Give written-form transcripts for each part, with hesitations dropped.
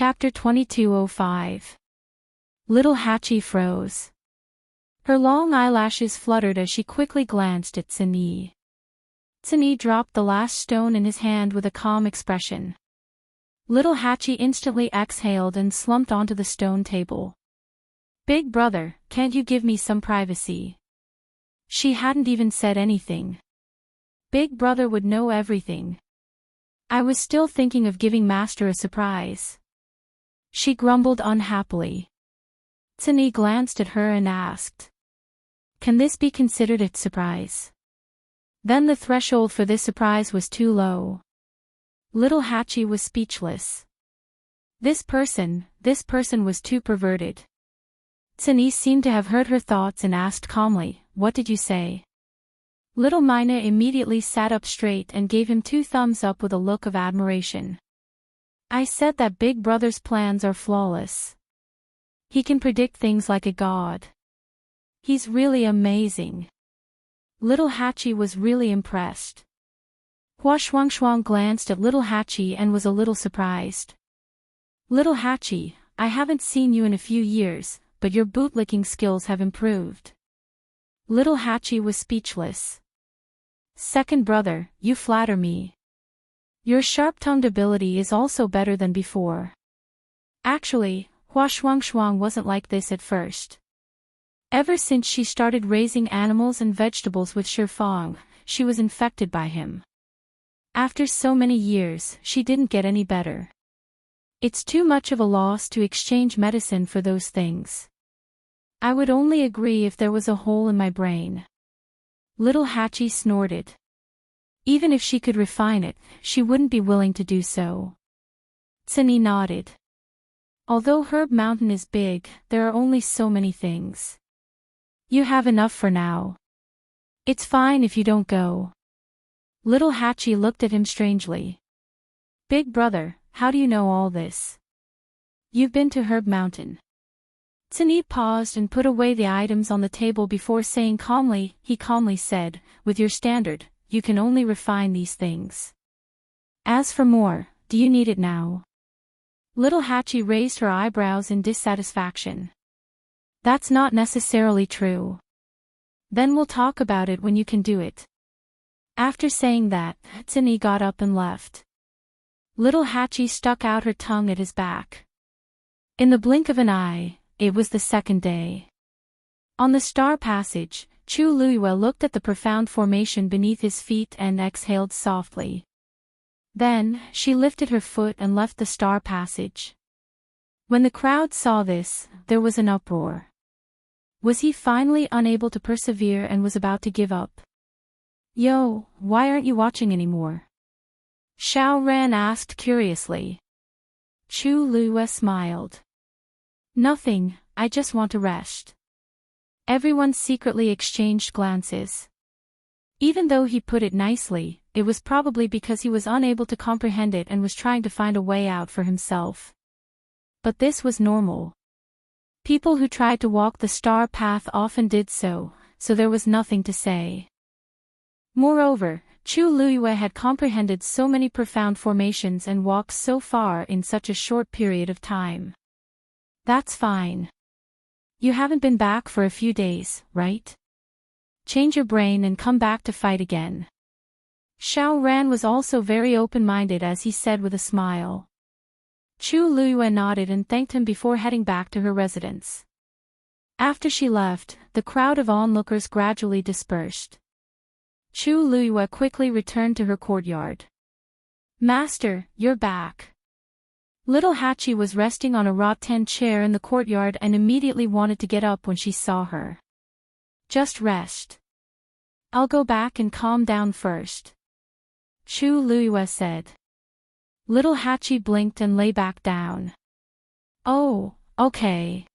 Chapter 2205. Little Hachi froze. Her long eyelashes fluttered as she quickly glanced at Tsuni. Tsuni dropped the last stone in his hand with a calm expression. Little Hachi instantly exhaled and slumped onto the stone table. "Big brother, can't you give me some privacy?" She hadn't even said anything. Big brother would know everything. I was still thinking of giving Master a surprise. She grumbled unhappily. Tsuni glanced at her and asked, "Can this be considered a surprise?" Then the threshold for this surprise was too low. Little Hachi was speechless. This person was too perverted. Tsuni seemed to have heard her thoughts and asked calmly, "What did you say?" Little Mina immediately sat up straight and gave him 2 thumbs up with a look of admiration. "I said that Big Brother's plans are flawless. He can predict things like a god. He's really amazing." Little Hachi was really impressed. Hua Shuangshuang glanced at Little Hachi and was a little surprised. "Little Hachi, I haven't seen you in a few years, but your bootlicking skills have improved." Little Hachi was speechless. "Second brother, you flatter me. Your sharp-tongued ability is also better than before." Actually, Hua Shuangshuang wasn't like this at first. Ever since she started raising animals and vegetables with Shifang, she was infected by him. After so many years, she didn't get any better. It's too much of a loss to exchange medicine for those things. I would only agree if there was a hole in my brain. Little Hachi snorted. Even if she could refine it, she wouldn't be willing to do so. Tsuni nodded. "Although Herb Mountain is big, there are only so many things. You have enough for now. It's fine if you don't go." Little Hachi looked at him strangely. "Big brother, how do you know all this? You've been to Herb Mountain." Tsuni paused and put away the items on the table before saying calmly, he calmly said, "With your standard, you can only refine these things. As for more, do you need it now?" Little Hachi raised her eyebrows in dissatisfaction. "That's not necessarily true. Then we'll talk about it when you can do it." After saying that, Tsuni got up and left. Little Hachi stuck out her tongue at his back. In the blink of an eye, it was the second day. On the star passage, Chu Luiyue looked at the profound formation beneath his feet and exhaled softly. Then, she lifted her foot and left the star passage. When the crowd saw this, there was an uproar. Was he finally unable to persevere and was about to give up? "Yo, why aren't you watching anymore?" Xiao Ran asked curiously. Chu Luiyue smiled. "Nothing, I just want to rest." Everyone secretly exchanged glances. Even though he put it nicely, it was probably because he was unable to comprehend it and was trying to find a way out for himself. But this was normal. People who tried to walk the star path often did so there was nothing to say. Moreover, Chu Luiyue had comprehended so many profound formations and walked so far in such a short period of time. "That's fine. You haven't been back for a few days, right? Change your brain and come back to fight again." Xiao Ran was also very open-minded as he said with a smile. Chu Luiyue nodded and thanked him before heading back to her residence. After she left, the crowd of onlookers gradually dispersed. Chu Luiyue quickly returned to her courtyard. "Master, you're back." Little Hachi was resting on a rattan chair in the courtyard and immediately wanted to get up when she saw her. "Just rest. I'll go back and calm down first," Chu Luiyue said. Little Hachi blinked and lay back down. "Oh, okay.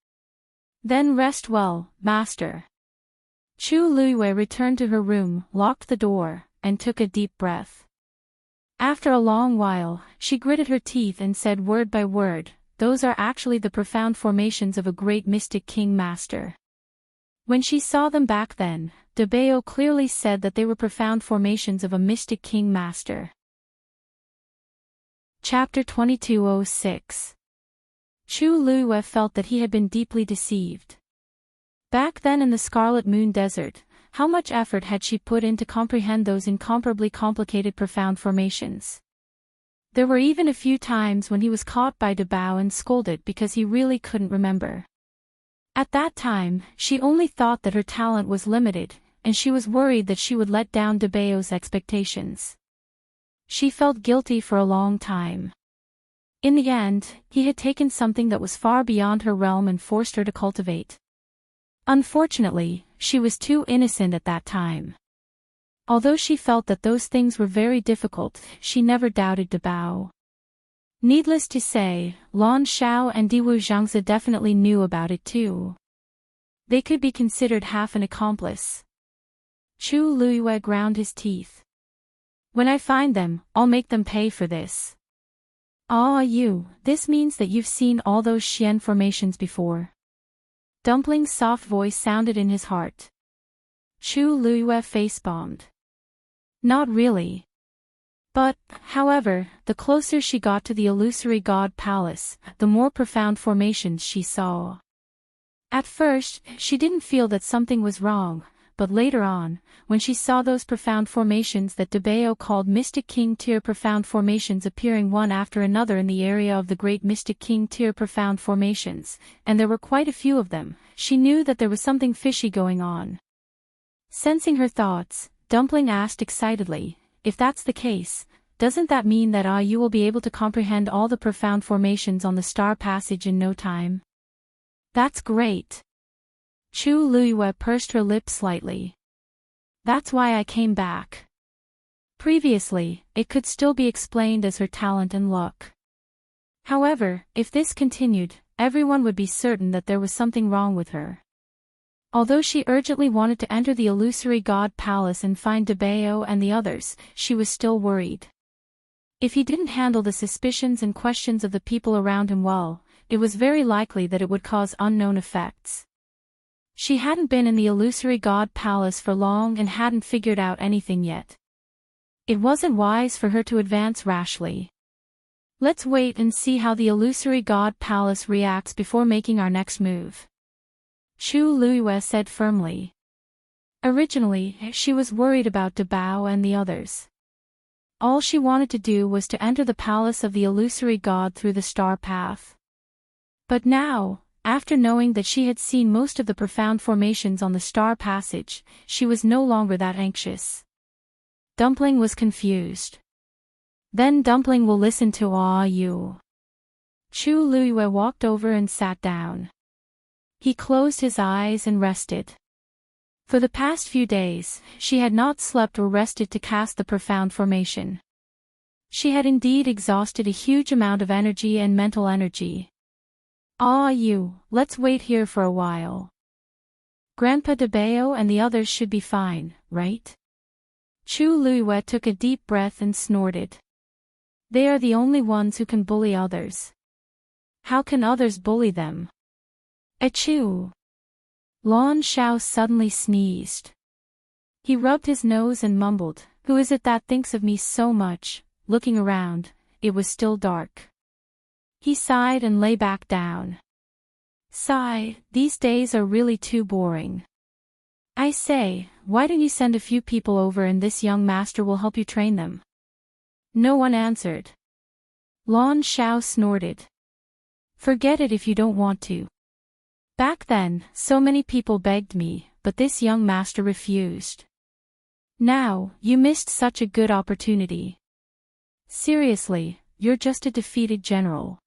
Then rest well, master." Chu Luiyue returned to her room, locked the door, and took a deep breath. After a long while, she gritted her teeth and said word by word, "Those are actually the profound formations of a great mystic king master." When she saw them back then, De Bao clearly said that they were profound formations of a mystic king master. Chapter 2206. Chu Luiyue felt that he had been deeply deceived. Back then in the Scarlet Moon Desert, how much effort had she put in to comprehend those incomparably complicated profound formations? There were even a few times when he was caught by De Bao and scolded because he really couldn't remember. At that time, she only thought that her talent was limited, and she was worried that she would let down De Bao's expectations. She felt guilty for a long time. In the end, he had taken something that was far beyond her realm and forced her to cultivate. Unfortunately, she was too innocent at that time. Although she felt that those things were very difficult, she never doubted De Bao. Needless to say, Lan Xiao and Diwu Zhangzi definitely knew about it too. They could be considered half an accomplice. Chu Luiyue ground his teeth. When I find them, I'll make them pay for this. This means that you've seen all those Xian formations before. Dumpling's soft voice sounded in his heart. Chu Luiyue face-bombed. Not really. But, however, the closer she got to the illusory god palace, the more profound formations she saw. At first, she didn't feel that something was wrong, but later on, when she saw those profound formations that De Bao called Mystic King Tier profound formations appearing one after another in the area of the Great Mystic King Tier profound formations, and there were quite a few of them, she knew that there was something fishy going on. Sensing her thoughts, Dumpling asked excitedly, if that's the case, doesn't that mean that you will be able to comprehend all the profound formations on the star passage in no time? That's great. Chu Luiyue pursed her lips slightly. That's why I came back. Previously, it could still be explained as her talent and luck. However, if this continued, everyone would be certain that there was something wrong with her. Although she urgently wanted to enter the illusory god palace and find De Bao and the others, she was still worried. If he didn't handle the suspicions and questions of the people around him well, it was very likely that it would cause unknown effects. She hadn't been in the illusory god palace for long and hadn't figured out anything yet. It wasn't wise for her to advance rashly. Let's wait and see how the illusory god palace reacts before making our next move. Chu Luiyue said firmly. Originally, she was worried about De Bao and the others. All she wanted to do was to enter the palace of the illusory god through the star path. But now, after knowing that she had seen most of the profound formations on the star passage, she was no longer that anxious. Dumpling was confused. Then Dumpling will listen to you. Chu Luiyue walked over and sat down. He closed his eyes and rested. For the past few days, she had not slept or rested to cast the profound formation. She had indeed exhausted a huge amount of energy and mental energy. Let's wait here for a while. Grandpa De Bao and the others should be fine, right? Chu Luiyue took a deep breath and snorted. They are the only ones who can bully others. How can others bully them? Achoo! Lan Xiao suddenly sneezed. He rubbed his nose and mumbled, "Who is it that thinks of me so much?" Looking around, it was still dark. He sighed and lay back down. These days are really too boring. I say, why don't you send a few people over and this young master will help you train them? No one answered. Lan Xiao snorted. Forget it if you don't want to. Back then, so many people begged me, but this young master refused. Now, you missed such a good opportunity. Seriously, you're just a defeated general.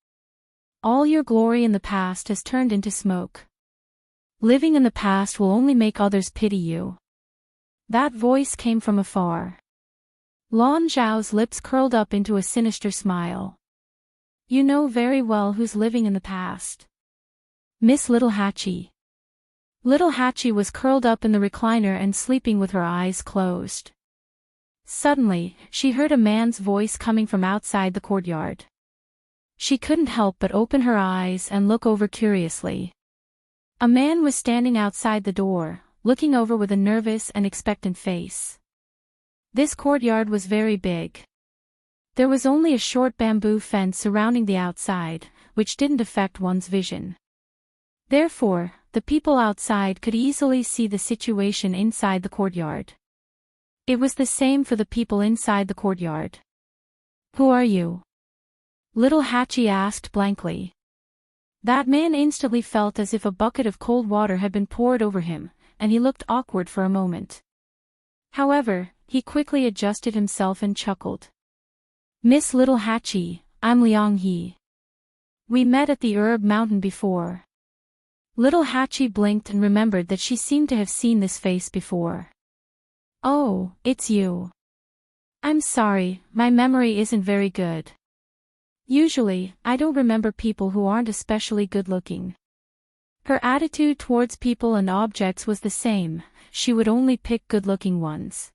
All your glory in the past has turned into smoke. Living in the past will only make others pity you. That voice came from afar. Lan Zhao's lips curled up into a sinister smile. You know very well who's living in the past. Miss Little Hachi. Little Hachi was curled up in the recliner and sleeping with her eyes closed. Suddenly, she heard a man's voice coming from outside the courtyard. She couldn't help but open her eyes and look over curiously. A man was standing outside the door, looking over with a nervous and expectant face. This courtyard was very big. There was only a short bamboo fence surrounding the outside, which didn't affect one's vision. Therefore, the people outside could easily see the situation inside the courtyard. It was the same for the people inside the courtyard. "Who are you?" Little Hachi asked blankly. That man instantly felt as if a bucket of cold water had been poured over him, and he looked awkward for a moment. However, he quickly adjusted himself and chuckled. "Miss Little Hachi, I'm Liang He. We met at the herb mountain before." Little Hachi blinked and remembered that she seemed to have seen this face before. "Oh, it's you. I'm sorry, my memory isn't very good. Usually, I don't remember people who aren't especially good-looking." Her attitude towards people and objects was the same, she would only pick good-looking ones.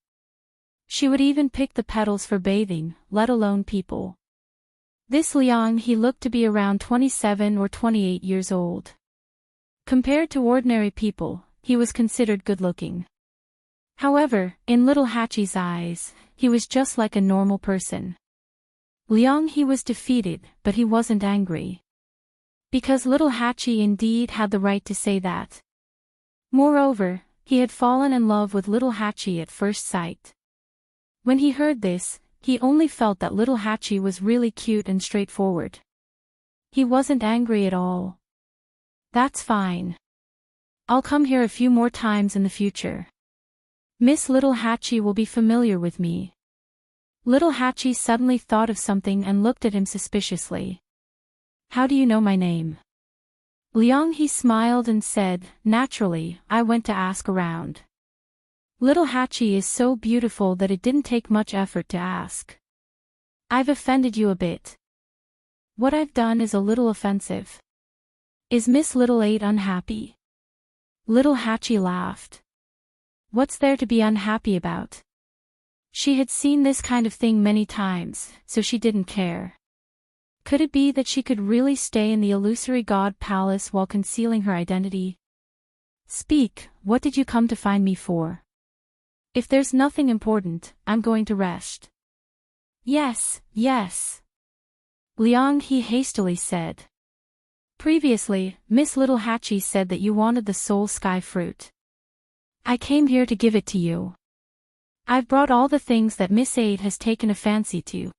She would even pick the petals for bathing, let alone people. This Liang He looked to be around 27 or 28 years old. Compared to ordinary people, he was considered good-looking. However, in Little Hachi's eyes, he was just like a normal person. Liang He was defeated, but he wasn't angry. Because Little Hachi indeed had the right to say that. Moreover, he had fallen in love with Little Hachi at first sight. When he heard this, he only felt that Little Hachi was really cute and straightforward. He wasn't angry at all. "That's fine. I'll come here a few more times in the future. Miss Little Hachi will be familiar with me." Little Hachi suddenly thought of something and looked at him suspiciously. "How do you know my name?" Liang He smiled and said, "Naturally, I went to ask around. Little Hachi is so beautiful that it didn't take much effort to ask. I've offended you a bit. What I've done is a little offensive. Is Miss Little 8 unhappy?" Little Hachi laughed. What's there to be unhappy about? She had seen this kind of thing many times, so she didn't care. Could it be that she could really stay in the illusory god palace while concealing her identity? "Speak, what did you come to find me for?" "If there's nothing important, I'm going to rest." Yes. Liang He hastily said. "Previously, Miss Little Hachi said that you wanted the soul sky fruit. I came here to give it to you. I've brought all the things that Miss 8 has taken a fancy to."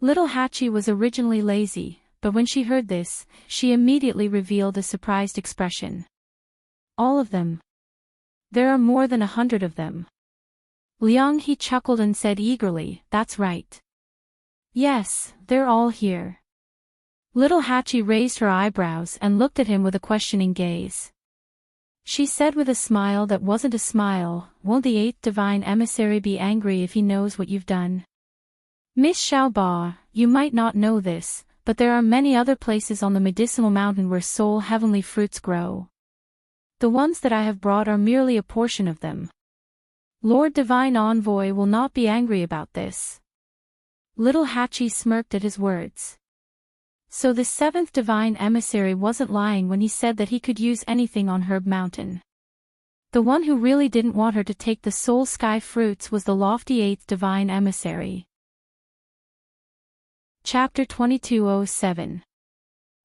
Little Hachi was originally lazy, but when she heard this, she immediately revealed a surprised expression. "All of them? There are more than 100 of them." Liang He chuckled and said eagerly, "That's right. Yes, they're all here." Little Hachi raised her eyebrows and looked at him with a questioning gaze. She said with a smile that wasn't a smile, "Won't the 8th divine emissary be angry if he knows what you've done?" "Miss Xiaoba, you might not know this, but there are many other places on the medicinal mountain where soul heavenly fruits grow. The ones that I have brought are merely a portion of them. Lord Divine Envoy will not be angry about this." Little Hachi smirked at his words. So the 7th divine emissary wasn't lying when he said that he could use anything on Herb Mountain. The one who really didn't want her to take the soul sky fruits was the lofty 8th divine emissary. Chapter 2207.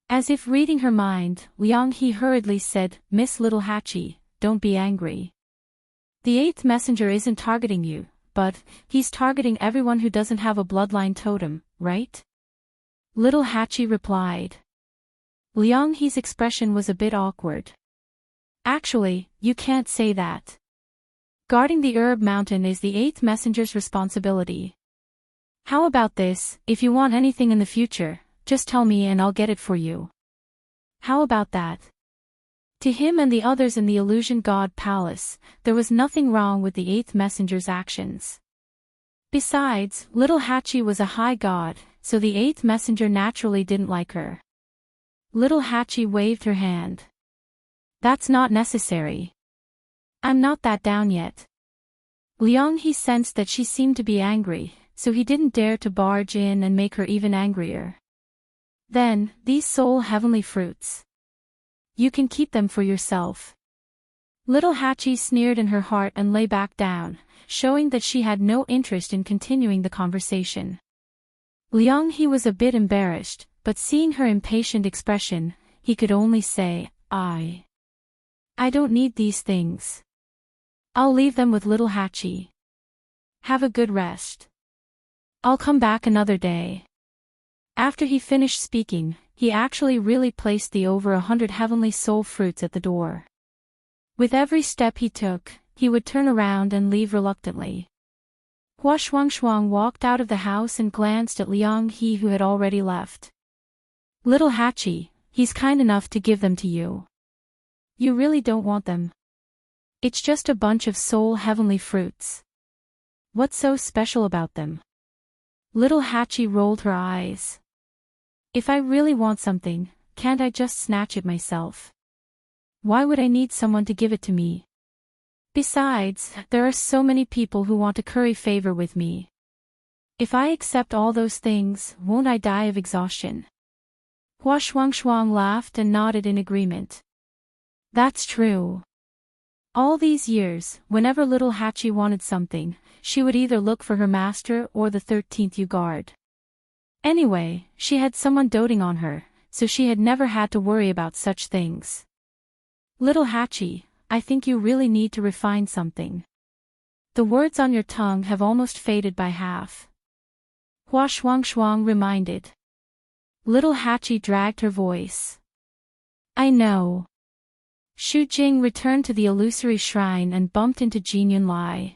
As if reading her mind, Liang He hurriedly said, "Miss Little Hachi, don't be angry. The 8th messenger isn't targeting you, but he's targeting everyone who doesn't have a bloodline totem, right?" Little Hachi replied. Liang He's expression was a bit awkward. "Actually, you can't say that. Guarding the herb mountain is the 8th messenger's responsibility. How about this, if you want anything in the future, just tell me and I'll get it for you. How about that?" To him and the others in the illusion god palace, there was nothing wrong with the 8th messenger's actions. Besides, Little Hachi was a high god, so the 8th messenger naturally didn't like her. Little Hachi waved her hand. "That's not necessary. I'm not that down yet." Liang He sensed that she seemed to be angry, so he didn't dare to barge in and make her even angrier. "Then, these soul heavenly fruits. You can keep them for yourself." Little Hachi sneered in her heart and lay back down, showing that she had no interest in continuing the conversation. Liang He was a bit embarrassed, but seeing her impatient expression, he could only say, I don't need these things. I'll leave them with little Hachi. Have a good rest. I'll come back another day. After he finished speaking, he actually really placed the over 100 heavenly soul fruits at the door. With every step he took, he would turn around and leave reluctantly. Hua Shuang walked out of the house and glanced at Liang He, who had already left. Little Hachi, he's kind enough to give them to you. You really don't want them? It's just a bunch of soul heavenly fruits. What's so special about them? Little Hachi rolled her eyes. If I really want something, can't I just snatch it myself? Why would I need someone to give it to me? Besides, there are so many people who want to curry favor with me. If I accept all those things, won't I die of exhaustion? Hua Shuang laughed and nodded in agreement. That's true. All these years, whenever little Hachi wanted something, she would either look for her master or the 13th Yu guard. Anyway, she had someone doting on her, so she had never had to worry about such things. Little Hachi, I think you really need to refine something. The words on your tongue have almost faded by half. Hua Shuang reminded. Little Hachi dragged her voice. I know. Xu Jing returned to the illusory shrine and bumped into Jin Yunlai.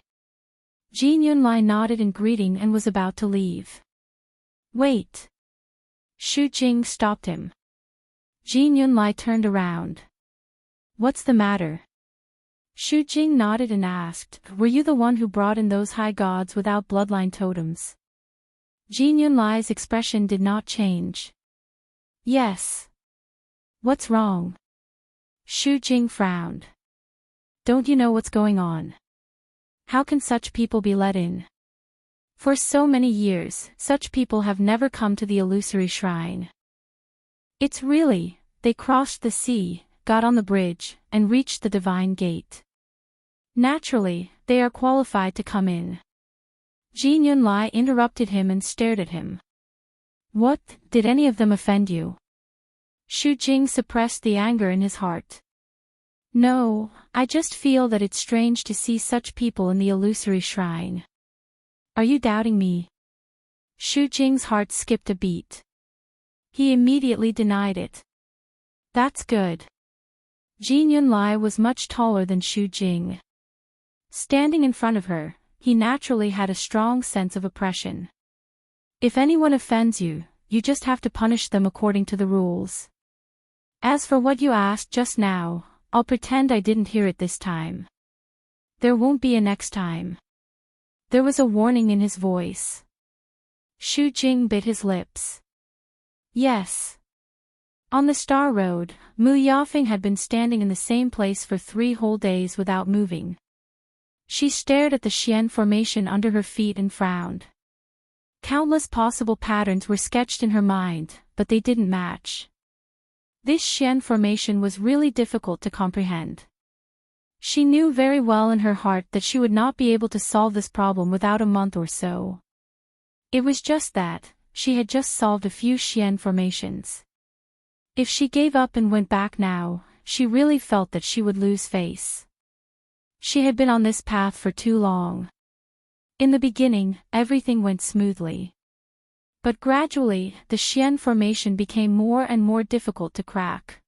Jin Yunlai nodded in greeting and was about to leave. Wait. Xu Jing stopped him. Jin Yunlai turned around. What's the matter? Xu Jing nodded and asked, were you the one who brought in those high gods without bloodline totems? Jin Yunlai's expression did not change. Yes. What's wrong? Xu Jing frowned. Don't you know what's going on? How can such people be let in? For so many years, such people have never come to the illusory shrine. It's really, they crossed the sea, got on the bridge, and reached the divine gate. Naturally, they are qualified to come in. Jin Yunlai interrupted him and stared at him. What, did any of them offend you? Xu Jing suppressed the anger in his heart. No, I just feel that it's strange to see such people in the illusory shrine. Are you doubting me? Xu Jing's heart skipped a beat. He immediately denied it. That's good. Jin Yunlai was much taller than Xu Jing. Standing in front of her, he naturally had a strong sense of oppression. If anyone offends you, you just have to punish them according to the rules. As for what you asked just now, I'll pretend I didn't hear it this time. There won't be a next time. There was a warning in his voice. Xu Jing bit his lips. Yes. On the Star Road, Mu Yafeng had been standing in the same place for 3 whole days without moving. She stared at the Xian formation under her feet and frowned. Countless possible patterns were sketched in her mind, but they didn't match. This Xian formation was really difficult to comprehend. She knew very well in her heart that she would not be able to solve this problem without a month or so. It was just that, she had just solved a few Xian formations. If she gave up and went back now, she really felt that she would lose face. She had been on this path for too long. In the beginning, everything went smoothly. But gradually, the Xian formation became more and more difficult to crack.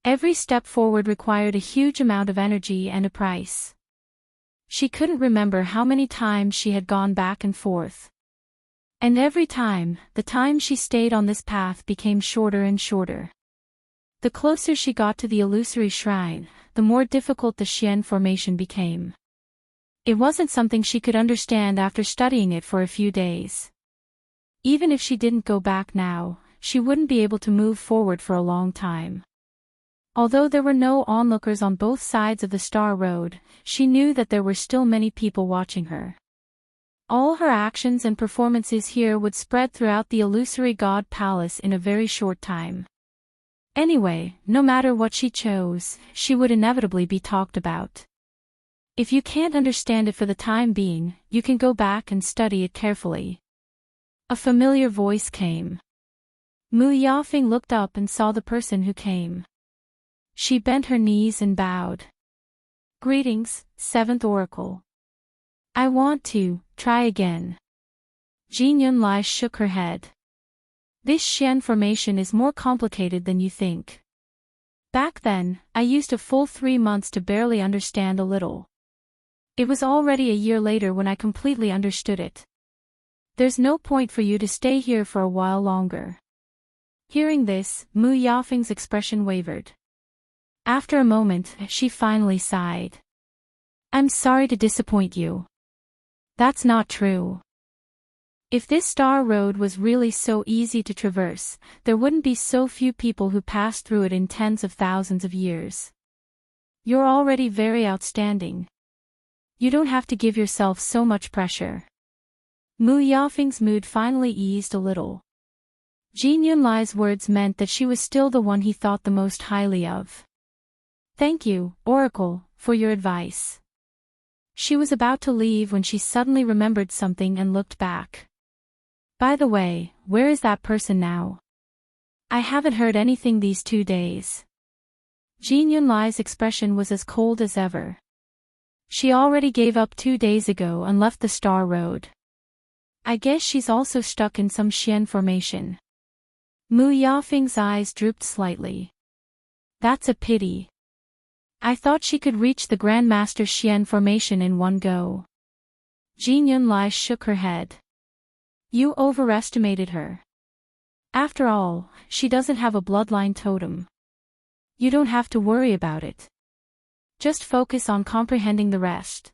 Every step forward required a huge amount of energy and a price. She couldn't remember how many times she had gone back and forth. And every time, the time she stayed on this path became shorter and shorter. The closer she got to the illusory shrine, the more difficult the Xian formation became. It wasn't something she could understand after studying it for a few days. Even if she didn't go back now, she wouldn't be able to move forward for a long time. Although there were no onlookers on both sides of the Star Road, she knew that there were still many people watching her. All her actions and performances here would spread throughout the illusory god palace in a very short time. Anyway, no matter what she chose, she would inevitably be talked about. If you can't understand it for the time being, you can go back and study it carefully. A familiar voice came. Mu Yafeng looked up and saw the person who came. She bent her knees and bowed. Greetings, seventh oracle. I want to try again. Jin Yunlai shook her head. This Xian formation is more complicated than you think. Back then, I used a full 3 months to barely understand a little. It was already a year later when I completely understood it. There's no point for you to stay here for a while longer. Hearing this, Mu Yafeng's expression wavered. After a moment, she finally sighed. I'm sorry to disappoint you. That's not true. If this star road was really so easy to traverse, there wouldn't be so few people who passed through it in tens of thousands of years. You're already very outstanding. You don't have to give yourself so much pressure. Mu Yafeng's mood finally eased a little. Jin Yunlai's words meant that she was still the one he thought the most highly of. Thank you, Oracle, for your advice. She was about to leave when she suddenly remembered something and looked back. By the way, where is that person now? I haven't heard anything these 2 days. Jin Yunlai's expression was as cold as ever. She already gave up 2 days ago and left the Star Road. I guess she's also stuck in some Xian formation. Mu Yafeng's eyes drooped slightly. That's a pity. I thought she could reach the Grandmaster Xian formation in one go. Jin Yunlai shook her head. You overestimated her. After all, she doesn't have a bloodline totem. You don't have to worry about it. Just focus on comprehending the rest.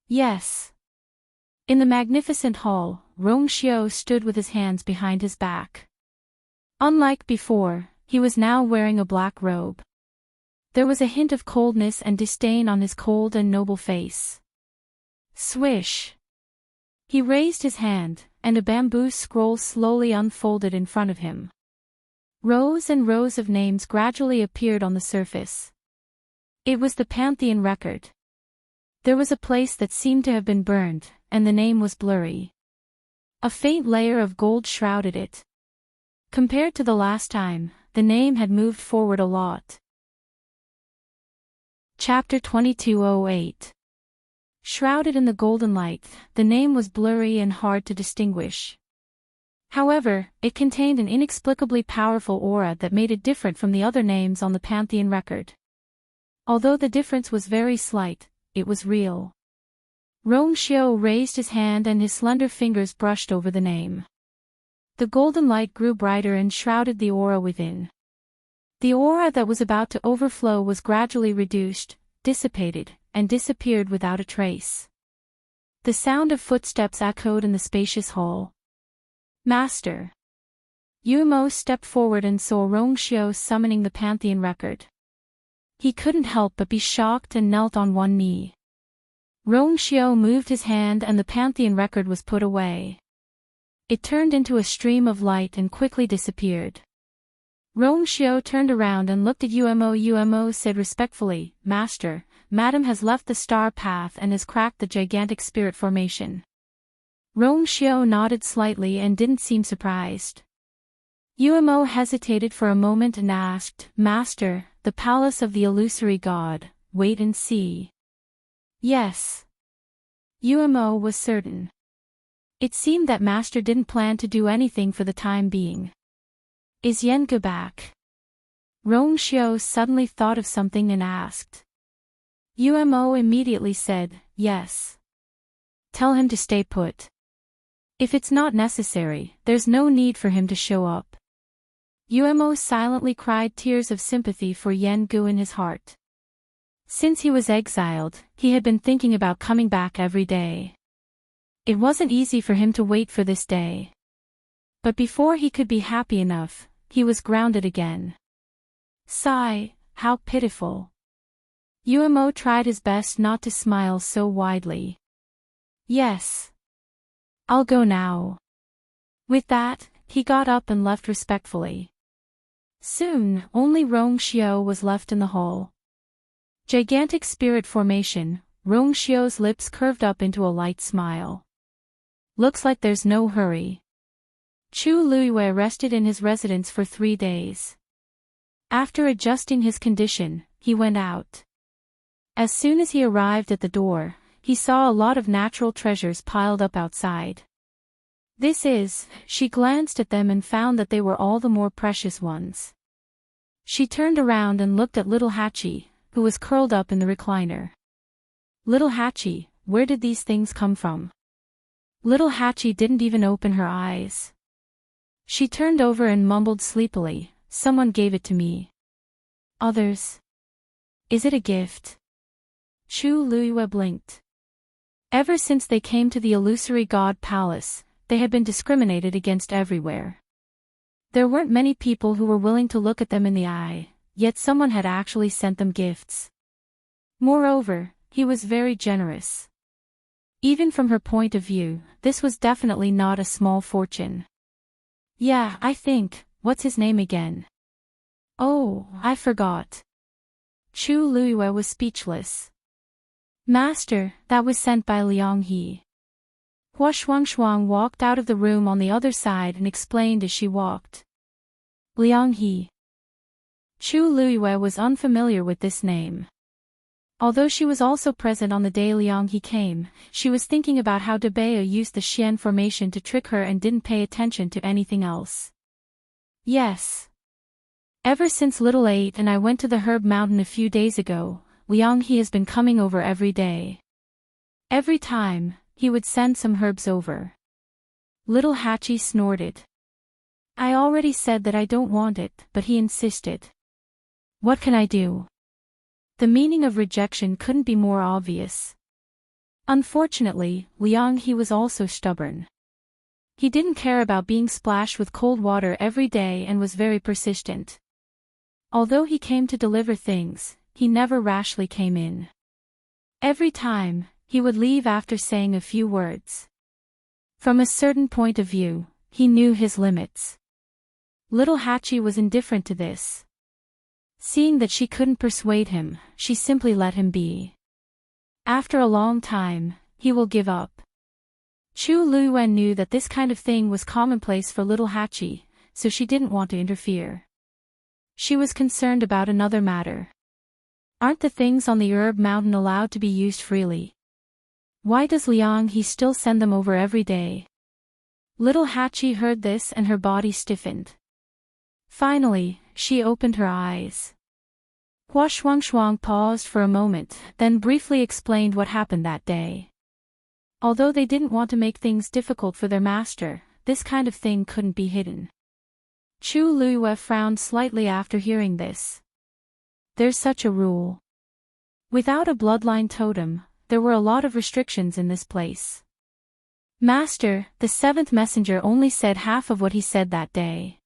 Yes. In the magnificent hall, Rongxiu stood with his hands behind his back. Unlike before, he was now wearing a black robe. There was a hint of coldness and disdain on his cold and noble face. Swish! He raised his hand, and a bamboo scroll slowly unfolded in front of him. Rows and rows of names gradually appeared on the surface. It was the Pantheon record. There was a place that seemed to have been burned, and the name was blurry. A faint layer of gold shrouded it. Compared to the last time, the name had moved forward a lot. Chapter 2208. Shrouded in the golden light, the name was blurry and hard to distinguish. However, it contained an inexplicably powerful aura that made it different from the other names on the Pantheon record. Although the difference was very slight, it was real. Rongxiu raised his hand and his slender fingers brushed over the name. The golden light grew brighter and shrouded the aura within. The aura that was about to overflow was gradually reduced, dissipated, and disappeared without a trace. The sound of footsteps echoed in the spacious hall. Master. Yumo stepped forward and saw Rongxiu summoning the Pantheon record. He couldn't help but be shocked and knelt on one knee. Rongxiu moved his hand and the Pantheon record was put away. It turned into a stream of light and quickly disappeared. Rongxiu turned around and looked at Yumo. Yumo said respectfully, Master, Madam has left the star path and has cracked the gigantic spirit formation. Rongxiu nodded slightly and didn't seem surprised. Yumo hesitated for a moment and asked, Master, the palace of the illusory god, wait and see. Yes. Yumo was certain. It seemed that Master didn't plan to do anything for the time being. Is Yenga back? Rongxiu suddenly thought of something and asked. Yumo immediately said, yes. Tell him to stay put. If it's not necessary, there's no need for him to show up. Yumo silently cried tears of sympathy for Yengu in his heart. Since he was exiled, he had been thinking about coming back every day. It wasn't easy for him to wait for this day. But before he could be happy enough, he was grounded again. Sigh, how pitiful. Yumo tried his best not to smile so widely. Yes. I'll go now. With that, he got up and left respectfully. Soon, only Rongxiu was left in the hall. Gigantic spirit formation, Rongxiu's lips curved up into a light smile. Looks like there's no hurry. Chu Luiyue rested in his residence for 3 days. After adjusting his condition, he went out. As soon as he arrived at the door, he saw a lot of natural treasures piled up outside. She glanced at them and found that they were all the more precious ones. She turned around and looked at little Hachi, who was curled up in the recliner. Little Hachi, where did these things come from? Little Hachi didn't even open her eyes. She turned over and mumbled sleepily, someone gave it to me. Others? Is it a gift? Chu Luiyue blinked. Ever since they came to the illusory god palace, they had been discriminated against everywhere. There weren't many people who were willing to look at them in the eye, yet someone had actually sent them gifts. Moreover, he was very generous. Even from her point of view, this was definitely not a small fortune. Yeah, I think, what's his name again? Oh, I forgot. Chu Luiyue was speechless. Master, that was sent by Liang He. Hua Shuang walked out of the room on the other side and explained as she walked. Liang He. Chu Luiyue was unfamiliar with this name. Although she was also present on the day Liang He came, she was thinking about how Debaya used the Xian formation to trick her and didn't pay attention to anything else. Yes. Ever since Little 8 and I went to the Herb Mountain a few days ago, Liang He has been coming over every day. Every time, he would send some herbs over. Little Hachi snorted. I already said that I don't want it, but he insisted. What can I do? The meaning of rejection couldn't be more obvious. Unfortunately, Liang He was also stubborn. He didn't care about being splashed with cold water every day and was very persistent. Although he came to deliver things, he never rashly came in. Every time, he would leave after saying a few words. From a certain point of view, he knew his limits. Little Hachi was indifferent to this. Seeing that she couldn't persuade him, she simply let him be. After a long time, he will give up. Chu Luiyue knew that this kind of thing was commonplace for little Hachi, so she didn't want to interfere. She was concerned about another matter. Aren't the things on the Herb Mountain allowed to be used freely? Why does Liang He still send them over every day? Little Hachi heard this and her body stiffened. Finally, she opened her eyes. Hua Shuang paused for a moment, then briefly explained what happened that day. Although they didn't want to make things difficult for their master, this kind of thing couldn't be hidden. Chu Luiyue frowned slightly after hearing this. There's such a rule. Without a bloodline totem, there were a lot of restrictions in this place. Master, the 7th messenger only said half of what he said that day.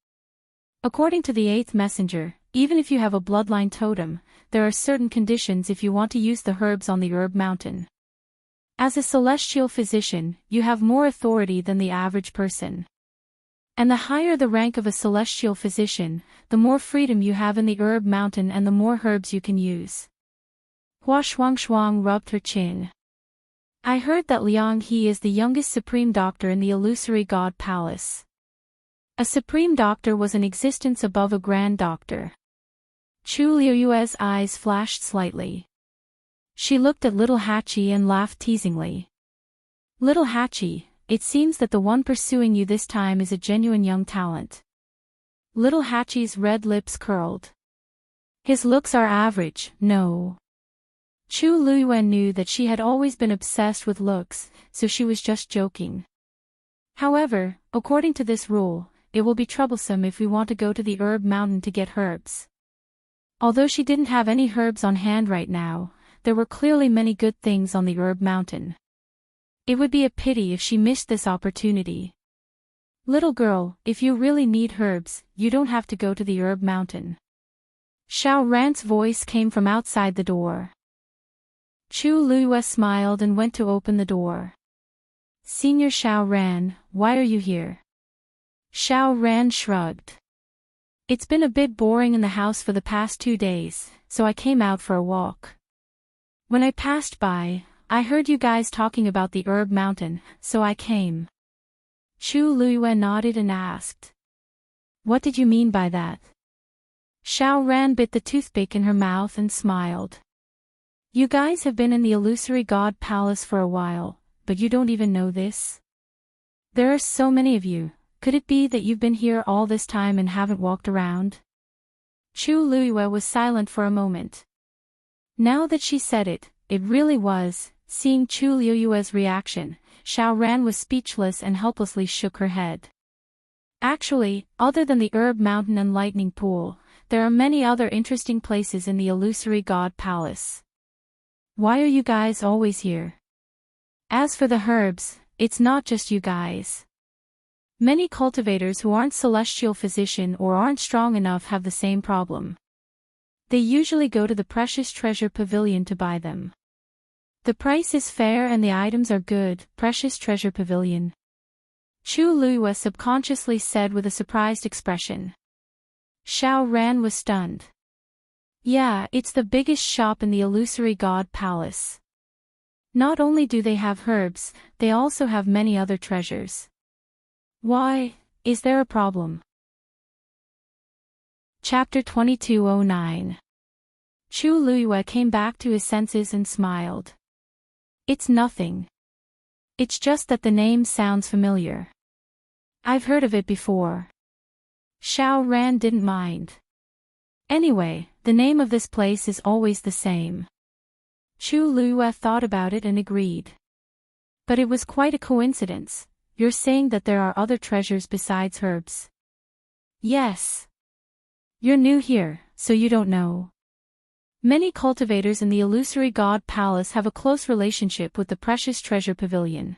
According to the 8th messenger, even if you have a bloodline totem, there are certain conditions if you want to use the herbs on the Herb Mountain. As a celestial physician, you have more authority than the average person. And the higher the rank of a celestial physician, the more freedom you have in the Herb Mountain and the more herbs you can use. Hua Shuang rubbed her chin. I heard that Liang He is the youngest supreme doctor in the illusory god palace. A supreme doctor was in existence above a grand doctor. Chu Luiyue's eyes flashed slightly. She looked at little Hachi and laughed teasingly. Little Hachi, it seems that the one pursuing you this time is a genuine young talent. Little Hachi's red lips curled. His looks are average, no. Chu Luiyue knew that she had always been obsessed with looks, so she was just joking. However, according to this rule, it will be troublesome if we want to go to the Herb Mountain to get herbs. Although she didn't have any herbs on hand right now, there were clearly many good things on the Herb Mountain. It would be a pity if she missed this opportunity. Little girl, if you really need herbs, you don't have to go to the Herb Mountain. Xiao Ran's voice came from outside the door. Chu Luiyue smiled and went to open the door. Senior Xiao Ran, why are you here? Xiao Ran shrugged. It's been a bit boring in the house for the past 2 days, so I came out for a walk. When I passed by, I heard you guys talking about the Herb Mountain, so I came. Chu Luiyue nodded and asked. What did you mean by that? Xiao Ran bit the toothpick in her mouth and smiled. You guys have been in the illusory god palace for a while, but you don't even know this? There are so many of you, could it be that you've been here all this time and haven't walked around? Chu Luiyue was silent for a moment. Now that she said it, it really was. Seeing Chu Luiyue's reaction, Xiao Ran was speechless and helplessly shook her head. Actually, other than the herb mountain and lightning pool, there are many other interesting places in the illusory god palace. Why are you guys always here? As for the herbs, it's not just you guys. Many cultivators who aren't celestial physician or aren't strong enough have the same problem. They usually go to the precious treasure pavilion to buy them. The price is fair and the items are good. Precious treasure pavilion. Chu Luiyue subconsciously said with a surprised expression. Xiao Ran was stunned. Yeah, it's the biggest shop in the illusory god palace. Not only do they have herbs, they also have many other treasures. Why, is there a problem? Chapter 2209. Chu Luiyue came back to his senses and smiled. It's nothing. It's just that the name sounds familiar. I've heard of it before. Xiao Ran didn't mind. Anyway, the name of this place is always the same. Chu Luiyue thought about it and agreed. But it was quite a coincidence. You're saying that there are other treasures besides herbs? Yes. You're new here, so you don't know. Many cultivators in the illusory god palace have a close relationship with the precious treasure pavilion.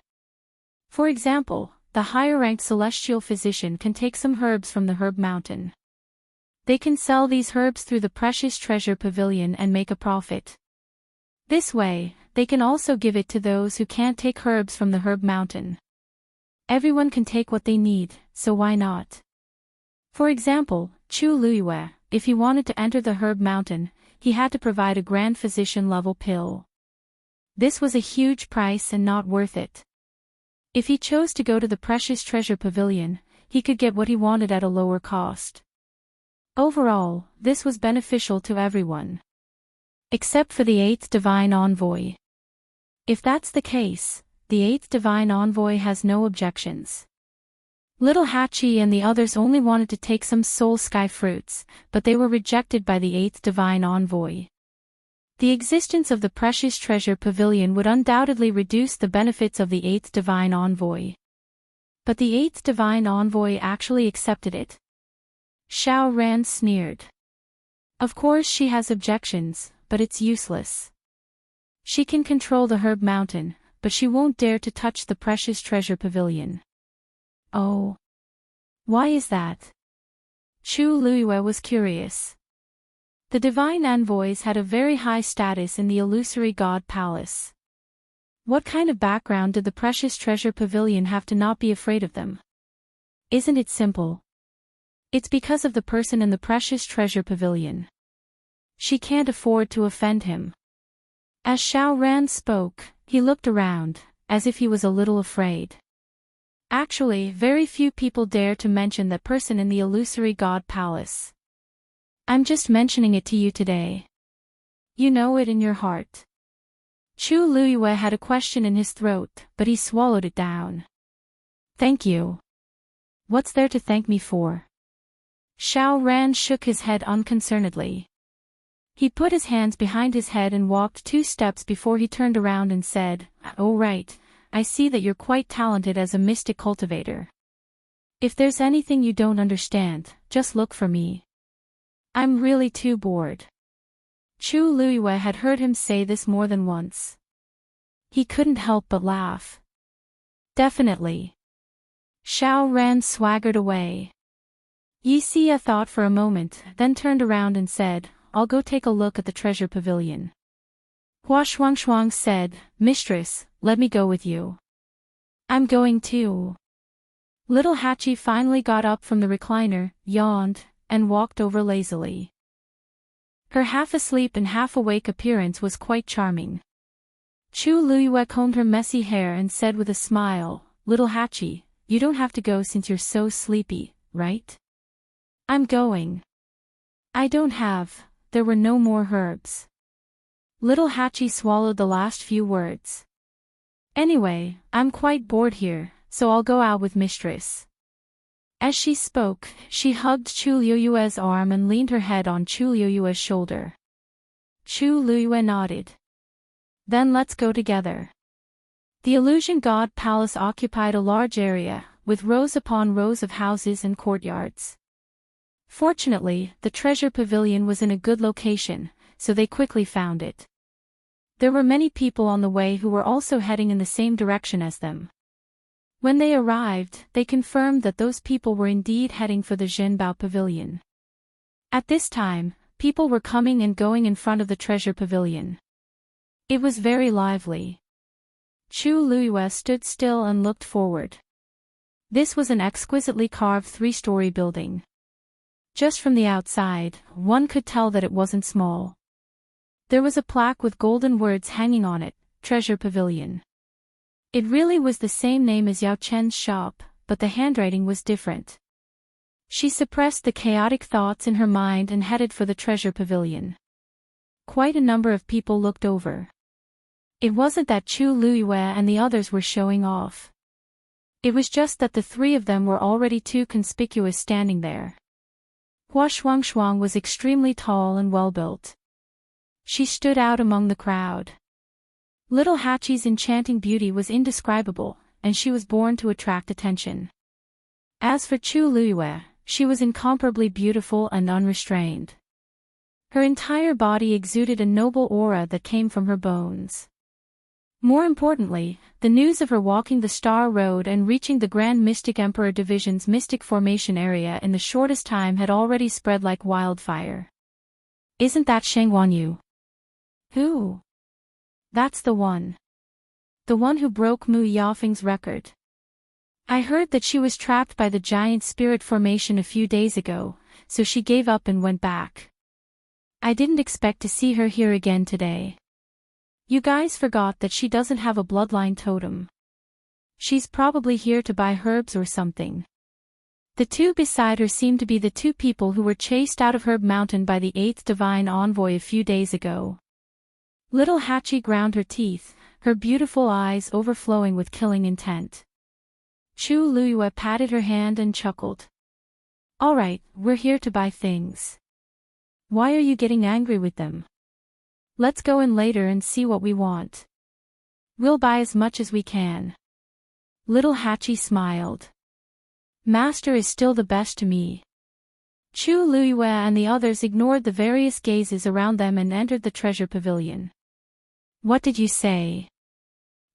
For example, the higher-ranked celestial physician can take some herbs from the herb mountain. They can sell these herbs through the precious treasure pavilion and make a profit. This way, they can also give it to those who can't take herbs from the herb mountain. Everyone can take what they need, so why not? For example, Chu Luiyue, if he wanted to enter the herb mountain, he had to provide a grand physician level pill. This was a huge price and not worth it. If he chose to go to the precious treasure pavilion, he could get what he wanted at a lower cost. Overall, this was beneficial to everyone. Except for the 8th divine envoy. If that's the case, the 8th divine envoy has no objections. Little Hachi and the others only wanted to take some soul sky fruits, but they were rejected by the 8th divine envoy. The existence of the precious treasure pavilion would undoubtedly reduce the benefits of the 8th divine envoy. But the 8th divine envoy actually accepted it. Xiao Ran sneered. Of course she has objections, but it's useless. She can control the herb mountain, but she won't dare to touch the precious treasure pavilion. Oh. Why is that? Chu Luiyue was curious. The divine envoys had a very high status in the illusory god palace. What kind of background did the precious treasure pavilion have to not be afraid of them? Isn't it simple? It's because of the person in the precious treasure pavilion. She can't afford to offend him. As Xiao Ran spoke, he looked around, as if he was a little afraid. Actually, very few people dare to mention that person in the illusory god palace. I'm just mentioning it to you today. You know it in your heart. Chu Luiyue had a question in his throat, but he swallowed it down. Thank you. What's there to thank me for? Xiao Ran shook his head unconcernedly. He put his hands behind his head and walked 2 steps before he turned around and said, "Oh right. I see that you're quite talented as a mystic cultivator. If there's anything you don't understand, just look for me. I'm really too bored." Chu Luiyue had heard him say this more than once. He couldn't help but laugh. Definitely. Xiao Ran swaggered away. Yi Xia thought for a moment, then turned around and said, "I'll go take a look at the treasure pavilion." Hua Shuangshuang said, "Mistress, let me go with you." "I'm going too." Little Hachi finally got up from the recliner, yawned, and walked over lazily. Her half-asleep and half-awake appearance was quite charming. Chu Luiyue combed her messy hair and said with a smile, "Little Hachi, you don't have to go since you're so sleepy, right? I'm going. I don't have, there were no more herbs. Little Hachi swallowed the last few words. Anyway, I'm quite bored here, so I'll go out with Mistress. As she spoke, she hugged Chu Liuyue's arm and leaned her head on Chu Liuyue's shoulder. Chu Liuyue nodded. Then let's go together. The illusion god palace occupied a large area, with rows upon rows of houses and courtyards. Fortunately, the treasure pavilion was in a good location, so they quickly found it. There were many people on the way who were also heading in the same direction as them. When they arrived, they confirmed that those people were indeed heading for the Zhenbao pavilion. At this time, people were coming and going in front of the treasure pavilion. It was very lively. Chu Liuyue stood still and looked forward. This was an exquisitely carved 3-story building. Just from the outside, one could tell that it wasn't small. There was a plaque with golden words hanging on it, Treasure Pavilion. It really was the same name as Yao Chen's shop, but the handwriting was different. She suppressed the chaotic thoughts in her mind and headed for the treasure pavilion. Quite a number of people looked over. It wasn't that Chu Liuyue and the others were showing off. It was just that the three of them were already too conspicuous standing there. Hua Shuangshuang was extremely tall and well-built. She stood out among the crowd. Little Hachi's enchanting beauty was indescribable, and she was born to attract attention. As for Chu Liuyue, she was incomparably beautiful and unrestrained. Her entire body exuded a noble aura that came from her bones. More importantly, the news of her walking the Star Road and reaching the Grand Mystic Emperor Division's Mystic Formation area in the shortest time had already spread like wildfire. Isn't that Sheng Wanyu? Who? That's the one. The one who broke Mu Yafeng's record. I heard that she was trapped by the giant spirit formation a few days ago, so she gave up and went back. I didn't expect to see her here again today. You guys forgot that she doesn't have a bloodline totem. She's probably here to buy herbs or something. The two beside her seemed to be the two people who were chased out of Herb Mountain by the 8th divine envoy a few days ago. Little Hachi ground her teeth, her beautiful eyes overflowing with killing intent. Chu Liuyue patted her hand and chuckled. All right, we're here to buy things. Why are you getting angry with them? Let's go in later and see what we want. We'll buy as much as we can. Little Hachi smiled. Master is still the best to me. Chu Liuyue and the others ignored the various gazes around them and entered the treasure pavilion. What did you say?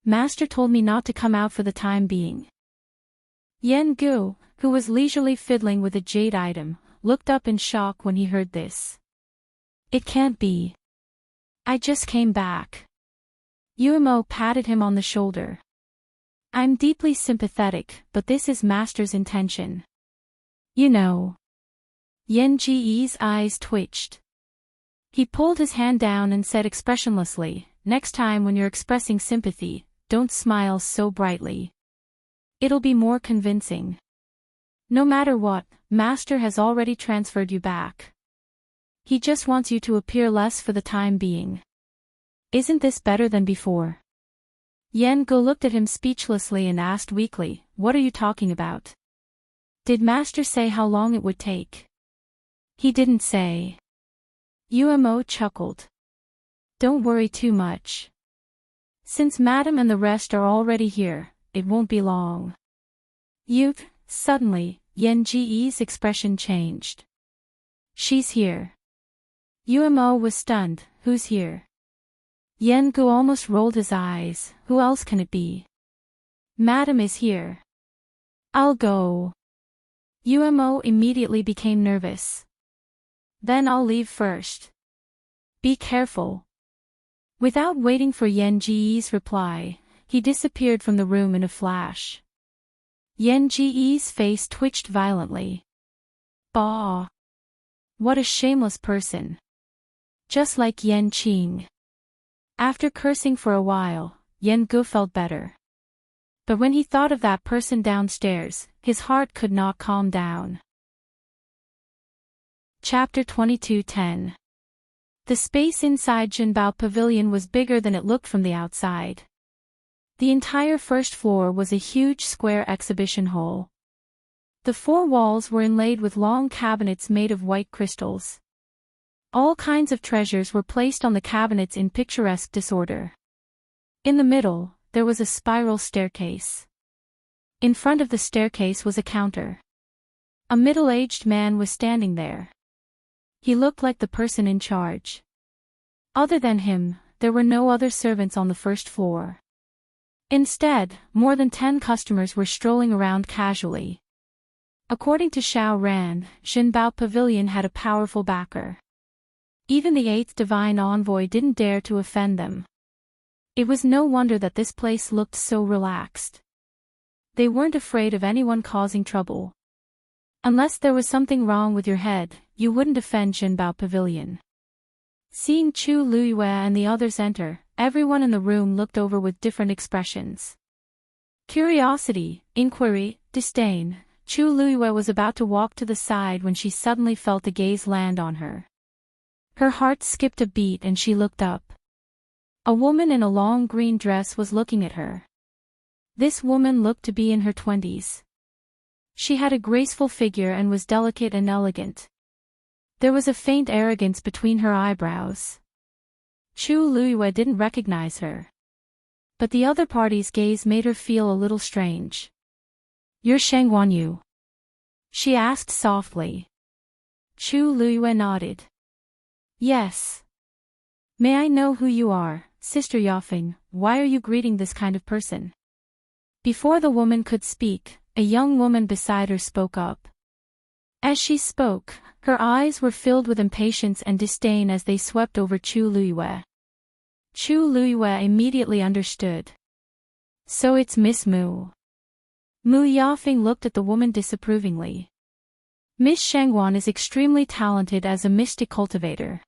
Master told me not to come out for the time being. Yan Gu, who was leisurely fiddling with a jade item, looked up in shock when he heard this. It can't be. I just came back. Yuemo patted him on the shoulder. I'm deeply sympathetic, but this is Master's intention. You know. Yan Ji's eyes twitched. He pulled his hand down and said expressionlessly, next time when you're expressing sympathy, don't smile so brightly. It'll be more convincing. No matter what, Master has already transferred you back. He just wants you to appear less for the time being. Isn't this better than before? Yan Go looked at him speechlessly and asked weakly, what are you talking about? Did Master say how long it would take? He didn't say. Umo chuckled. Don't worry too much. Since Madam and the rest are already here, it won't be long. Suddenly, Yan Ji's expression changed. She's here. Umo was stunned, who's here? Yan Gu almost rolled his eyes, who else can it be? Madam is here. I'll go. Umo immediately became nervous. Then I'll leave first. Be careful. Without waiting for Yan Ji's reply, he disappeared from the room in a flash. Yan Ji's face twitched violently. Bah! What a shameless person. Just like Yan Qing. After cursing for a while, Yan Gu felt better. But when he thought of that person downstairs, his heart could not calm down. Chapter 22:10. The space inside Jinbao Pavilion was bigger than it looked from the outside. The entire first floor was a huge square exhibition hall. The four walls were inlaid with long cabinets made of white crystals. All kinds of treasures were placed on the cabinets in picturesque disorder. In the middle, there was a spiral staircase. In front of the staircase was a counter. A middle-aged man was standing there. He looked like the person in charge. Other than him, there were no other servants on the first floor. Instead, more than 10 customers were strolling around casually. According to Xiao Ran, Jinbao Pavilion had a powerful backer. Even the 8th divine envoy didn't dare to offend them. It was no wonder that this place looked so relaxed. They weren't afraid of anyone causing trouble. Unless there was something wrong with your head, you wouldn't offend Jinbao Pavilion. Seeing Chu Luiyue and the others enter, everyone in the room looked over with different expressions. Curiosity, inquiry, disdain. Chu Luiyue was about to walk to the side when she suddenly felt a gaze land on her. Her heart skipped a beat and she looked up. A woman in a long green dress was looking at her. This woman looked to be in her 20s. She had a graceful figure and was delicate and elegant. There was a faint arrogance between her eyebrows. Chu Luiyue didn't recognize her. But the other party's gaze made her feel a little strange. "You're Sheng Wanyu?" she asked softly. Chu Luiyue nodded. "Yes. May I know who you are, Sister Yafeng? Why are you greeting this kind of person?" Before the woman could speak, a young woman beside her spoke up. As she spoke, her eyes were filled with impatience and disdain as they swept over Chu Luiyue. Chu Luiyue immediately understood. "So it's Miss Mu." Mu Yafeng looked at the woman disapprovingly. "Miss Shengwan is extremely talented as a mystic cultivator.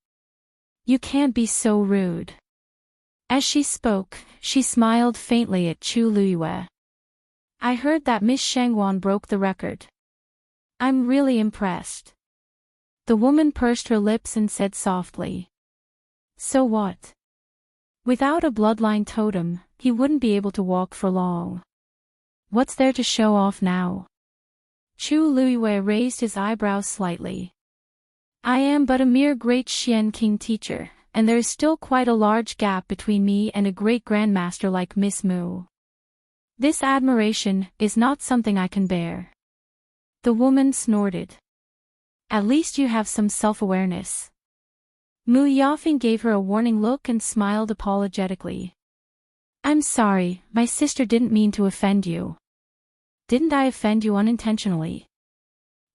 You can't be so rude." As she spoke, she smiled faintly at Chu Luiyue. "I heard that Miss Shengwan broke the record. I'm really impressed." The woman pursed her lips and said softly. "So what? Without a bloodline totem, he wouldn't be able to walk for long. What's there to show off now?" Chu Luiyue raised his eyebrows slightly. "I am but a mere great Xian King teacher, and there is still quite a large gap between me and a great grandmaster like Miss Mu. This admiration is not something I can bear." The woman snorted. "At least you have some self-awareness." Mu Yafeng gave her a warning look and smiled apologetically. "I'm sorry, my sister didn't mean to offend you." "Didn't I offend you unintentionally?"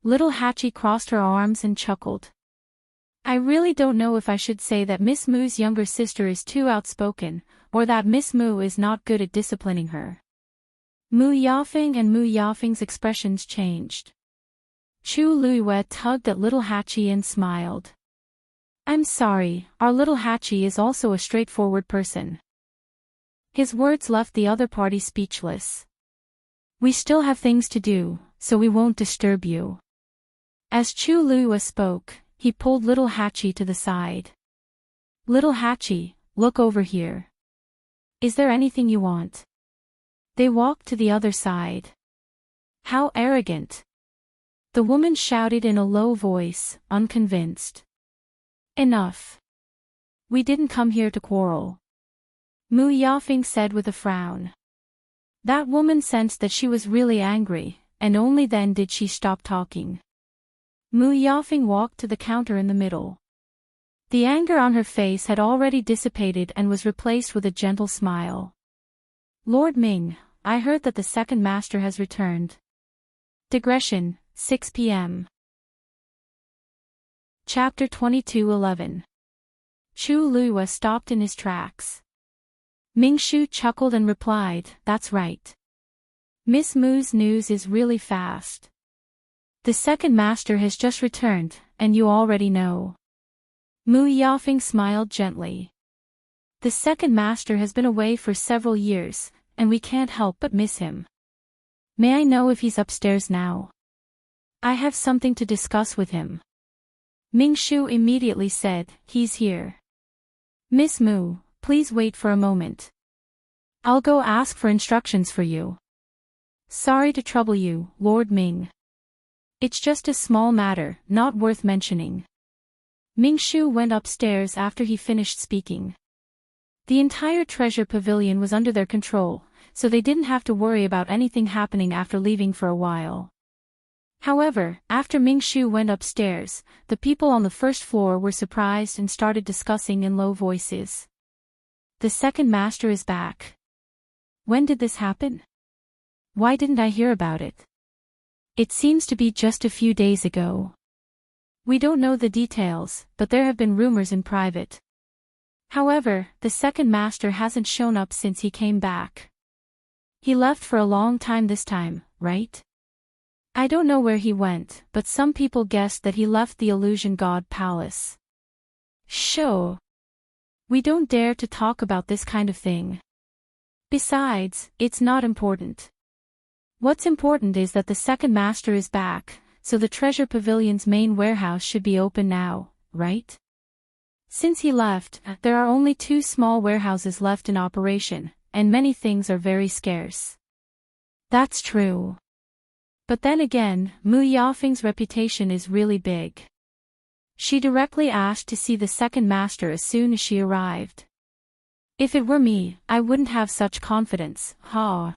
Little Hachi crossed her arms and chuckled. "I really don't know if I should say that Miss Mu's younger sister is too outspoken, or that Miss Mu is not good at disciplining her." Mu Yafeng and Mu Yafeng's expressions changed. Chu Luiyue tugged at little Hachi and smiled. "I'm sorry, our little Hachi is also a straightforward person." His words left the other party speechless. "We still have things to do, so we won't disturb you." As Chu Luiyue spoke, he pulled little Hachi to the side. "Little Hachi, look over here. Is there anything you want?" They walked to the other side. "How arrogant!" The woman shouted in a low voice, unconvinced. "Enough. We didn't come here to quarrel," Mu Yafeng said with a frown. That woman sensed that she was really angry, and only then did she stop talking. Mu Yafeng walked to the counter in the middle. The anger on her face had already dissipated and was replaced with a gentle smile. "Lord Ming, I heard that the second master has returned." Digression, 6 p.m. Chapter 22:11. Chu Luiyue stopped in his tracks. Ming Shu chuckled and replied, "That's right. Miss Mu's news is really fast. The second master has just returned, and you already know." Mu Yafeng smiled gently. "The second master has been away for several years, and we can't help but miss him. May I know if he's upstairs now? I have something to discuss with him. Mingshu immediately said, he's here. Miss Mu, please wait for a moment. I'll go ask for instructions for you. Sorry to trouble you, Lord Ming. It's just a small matter, not worth mentioning. Mingshu went upstairs after he finished speaking. The entire treasure pavilion was under their control, so they didn't have to worry about anything happening after leaving for a while. However, after Mingshu went upstairs, the people on the first floor were surprised and started discussing in low voices. The second master is back. When did this happen? Why didn't I hear about it? It seems to be just a few days ago. We don't know the details, but there have been rumors in private. However, the second master hasn't shown up since he came back. He left for a long time this time, right? I don't know where he went, but some people guessed that he left the Illusion God Palace. Sure. We don't dare to talk about this kind of thing. Besides, it's not important. What's important is that the second master is back, so the treasure pavilion's main warehouse should be open now, right? Since he left, there are only 2 small warehouses left in operation, and many things are very scarce. That's true. But then again, Mu Yafeng's reputation is really big. She directly asked to see the second master as soon as she arrived. If it were me, I wouldn't have such confidence, huh?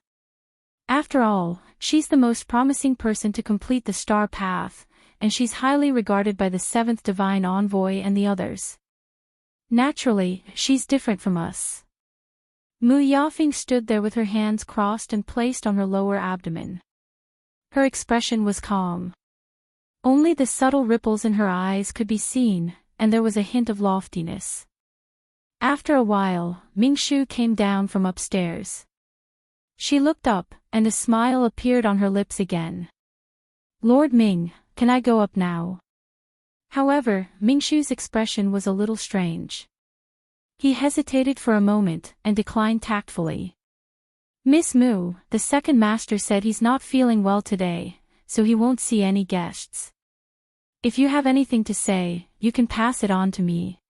After all, she's the most promising person to complete the star path, and she's highly regarded by the 7th divine envoy and the others. Naturally, she's different from us. Mu Yafeng stood there with her hands crossed and placed on her lower abdomen. Her expression was calm. Only the subtle ripples in her eyes could be seen, and there was a hint of loftiness. After a while, Mingshu came down from upstairs. She looked up, and a smile appeared on her lips again. Lord Ming, can I go up now? However, Mingshu's expression was a little strange. He hesitated for a moment, and declined tactfully. Miss Mu, the second master said he's not feeling well today, so he won't see any guests. If you have anything to say, you can pass it on to me.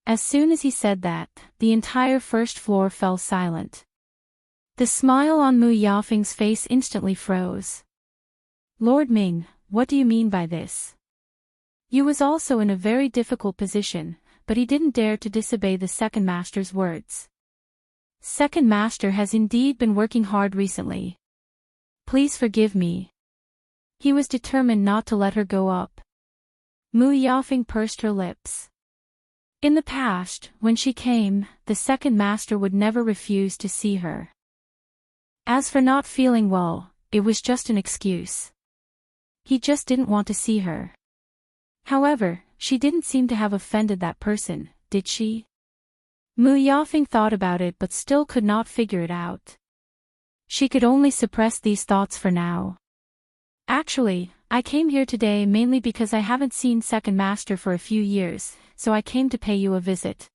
As soon as he said that, the entire first floor fell silent. The smile on Mu Yafeng's face instantly froze. Lord Ming, what do you mean by this? You was also in a very difficult position, but he didn't dare to disobey the second master's words. Second master has indeed been working hard recently. Please forgive me. He was determined not to let her go up. Mu Yafeng pursed her lips. In the past, when she came, the second master would never refuse to see her. As for not feeling well, it was just an excuse. He just didn't want to see her. However, she didn't seem to have offended that person, did she? Mu Yafeng thought about it but still could not figure it out. She could only suppress these thoughts for now. Actually, I came here today mainly because I haven't seen second master for a few years, so I came to pay you a visit.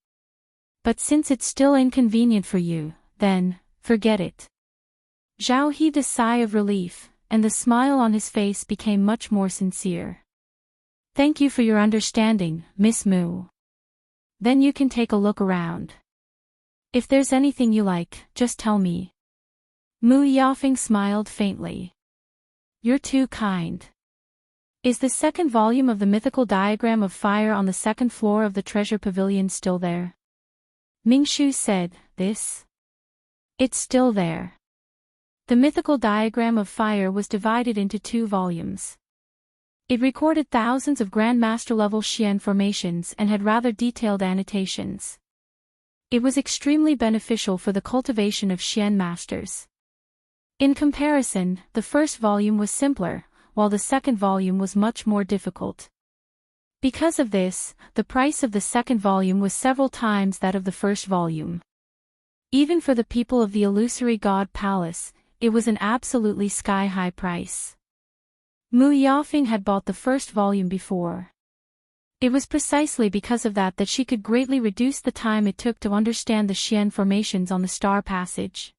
But since it's still inconvenient for you, then, forget it. Zhao heaved a sigh of relief, and the smile on his face became much more sincere. Thank you for your understanding, Miss Mu. Then you can take a look around. If there's anything you like, just tell me. Mu Yafeng smiled faintly. You're too kind. Is the second volume of the mythical diagram of fire on the second floor of the treasure pavilion still there? Mingshu said, this? It's still there. The mythical diagram of fire was divided into 2 volumes. It recorded thousands of Grandmaster-level Xian formations and had rather detailed annotations. It was extremely beneficial for the cultivation of Xian masters. In comparison, the first volume was simpler, while the second volume was much more difficult. Because of this, the price of the second volume was several times that of the first volume. Even for the people of the illusory God Palace, it was an absolutely sky-high price. Mu Yafeng had bought the first volume before. It was precisely because of that she could greatly reduce the time it took to understand the Xian formations on the star passage.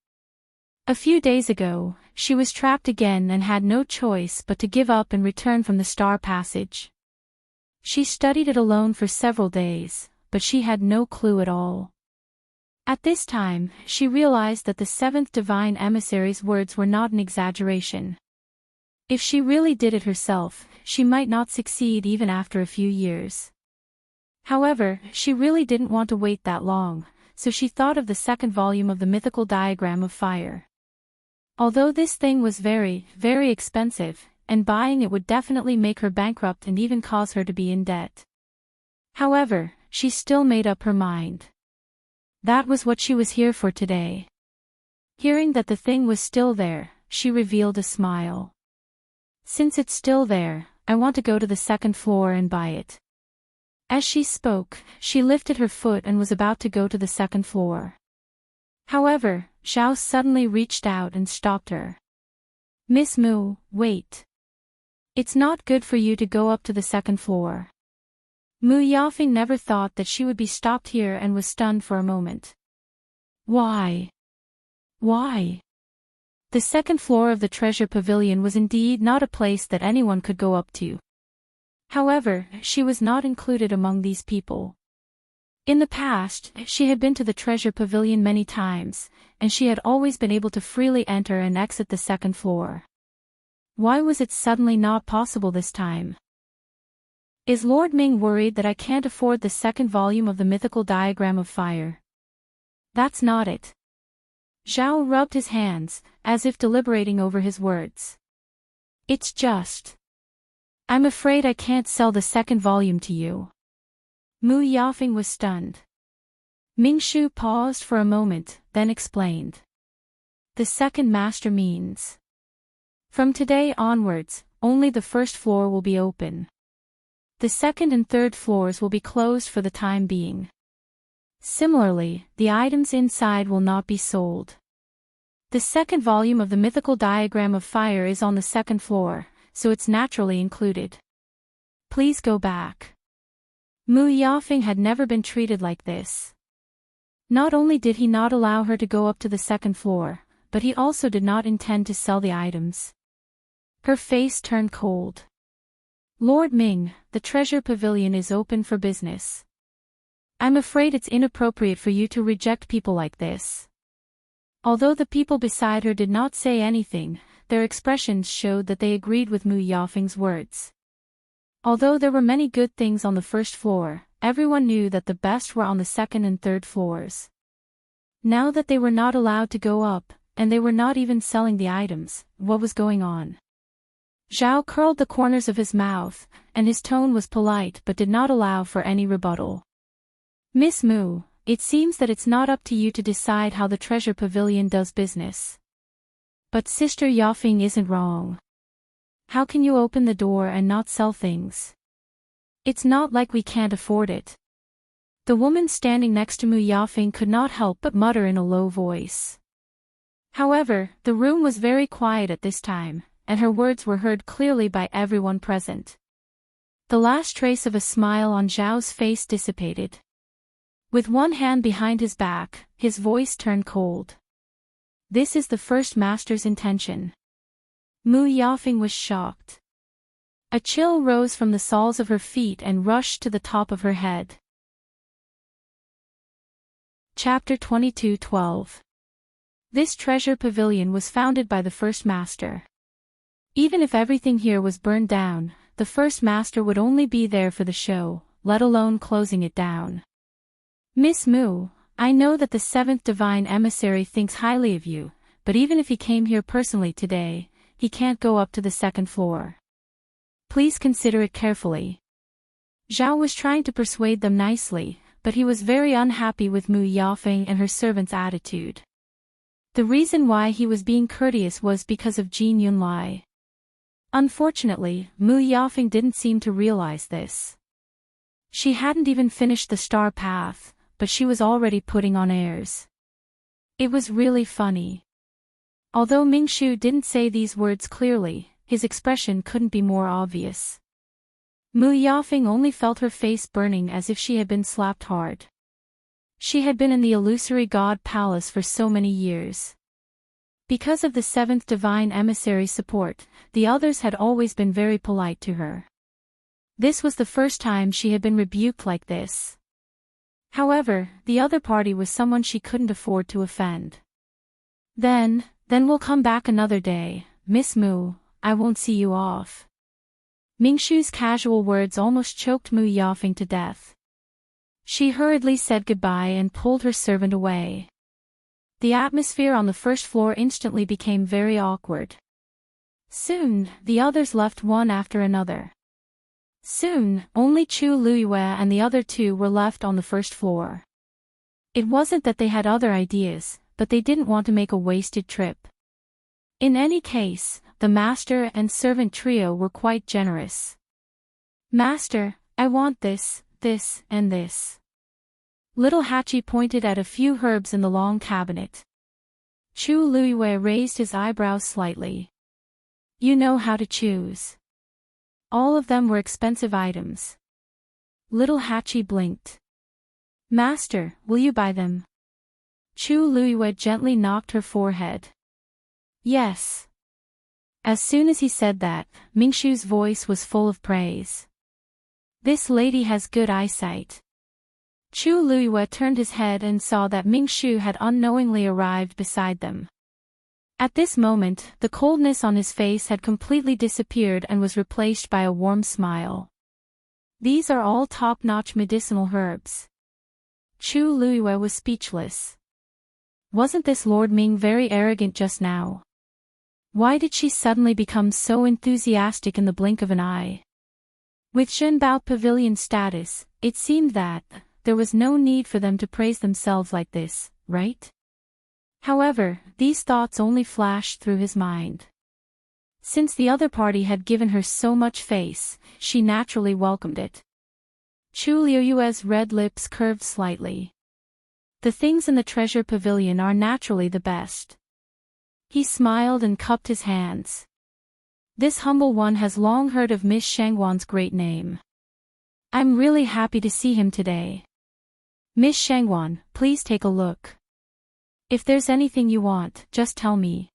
A few days ago, she was trapped again and had no choice but to give up and return from the star passage. She studied it alone for several days, but she had no clue at all. At this time, she realized that the seventh divine emissary's words were not an exaggeration. If she really did it herself, she might not succeed even after a few years. However, she really didn't want to wait that long, so she thought of the second volume of the mythical diagram of fire. Although this thing was very, very expensive, and buying it would definitely make her bankrupt and even cause her to be in debt. However, she still made up her mind. That was what she was here for today. Hearing that the thing was still there, she revealed a smile. Since it's still there, I want to go to the second floor and buy it. As she spoke, she lifted her foot and was about to go to the second floor. However, Zhao suddenly reached out and stopped her. Miss Mu, wait. It's not good for you to go up to the second floor. Mu Yafeng never thought that she would be stopped here and was stunned for a moment. Why? Why? The second floor of the treasure pavilion was indeed not a place that anyone could go up to. However, she was not included among these people. In the past, she had been to the treasure pavilion many times, and she had always been able to freely enter and exit the second floor. Why was it suddenly not possible this time? Is Lord Ming worried that I can't afford the second volume of the mythical diagram of fire? That's not it. Zhao rubbed his hands, as if deliberating over his words. It's just. I'm afraid I can't sell the second volume to you. Mu Yafeng was stunned. Mingshu paused for a moment, then explained. The second master means. From today onwards, only the first floor will be open. The second and third floors will be closed for the time being. Similarly, the items inside will not be sold. The second volume of the mythical diagram of fire is on the second floor, so it's naturally included. Please go back. Mu Yafeng had never been treated like this. Not only did he not allow her to go up to the second floor, but he also did not intend to sell the items. Her face turned cold. Lord Ming, the treasure pavilion is open for business. I'm afraid it's inappropriate for you to reject people like this. Although the people beside her did not say anything, their expressions showed that they agreed with Mu Yafeng's words. Although there were many good things on the first floor, everyone knew that the best were on the second and third floors. Now that they were not allowed to go up, and they were not even selling the items, what was going on? Zhao curled the corners of his mouth, and his tone was polite but did not allow for any rebuttal. Miss Mu, it seems that it's not up to you to decide how the treasure pavilion does business. But Sister Yafeng isn't wrong. How can you open the door and not sell things? It's not like we can't afford it. The woman standing next to Mu Yafeng could not help but mutter in a low voice. However, the room was very quiet at this time, and her words were heard clearly by everyone present. The last trace of a smile on Zhao's face dissipated. With one hand behind his back, his voice turned cold. This is the first master's intention. Mu Yafeng was shocked. A chill rose from the soles of her feet and rushed to the top of her head. Chapter 22:12. This treasure pavilion was founded by the first master. Even if everything here was burned down, the first master would only be there for the show, let alone closing it down. Miss Mu, I know that the seventh divine emissary thinks highly of you, but even if he came here personally today, he can't go up to the second floor. Please consider it carefully. Zhao was trying to persuade them nicely, but he was very unhappy with Mu Yafeng and her servant's attitude. The reason why he was being courteous was because of Jin Yunlai. Unfortunately, Mu Yafeng didn't seem to realize this. She hadn't even finished the star path, but she was already putting on airs. It was really funny. Although Mingshu didn't say these words clearly, his expression couldn't be more obvious. Mu Yafeng only felt her face burning as if she had been slapped hard. She had been in the illusory god palace for so many years. Because of the seventh divine emissary's support, the others had always been very polite to her. This was the first time she had been rebuked like this. However, the other party was someone she couldn't afford to offend. Then we'll come back another day, Miss Mu, I won't see you off. Mingshu's casual words almost choked Mu Yafeng to death. She hurriedly said goodbye and pulled her servant away. The atmosphere on the first floor instantly became very awkward. Soon, the others left one after another. Soon, only Chu Luiyue and the other two were left on the first floor. It wasn't that they had other ideas, but they didn't want to make a wasted trip. In any case, the master and servant trio were quite generous. Master, I want this, and this. Little Hachi pointed at a few herbs in the long cabinet. Chu Luiyue raised his eyebrows slightly. You know how to choose. All of them were expensive items. Little Hachi blinked. Master, will you buy them? Chu Luiyue gently knocked her forehead. Yes. As soon as he said that, Mingshu's voice was full of praise. This lady has good eyesight. Chu Luiyue turned his head and saw that Mingshu had unknowingly arrived beside them. At this moment, the coldness on his face had completely disappeared and was replaced by a warm smile. These are all top-notch medicinal herbs. Chu Luiyue was speechless. Wasn't this Lord Ming very arrogant just now? Why did she suddenly become so enthusiastic in the blink of an eye? With Zhenbao Pavilion status, it seemed that there was no need for them to praise themselves like this, right? However, these thoughts only flashed through his mind. Since the other party had given her so much face, she naturally welcomed it. Chu Luiyue's red lips curved slightly. The things in the treasure pavilion are naturally the best. He smiled and cupped his hands. This humble one has long heard of Miss Shangwan's great name. I'm really happy to see him today. Miss Shangwan, please take a look. If there's anything you want, just tell me.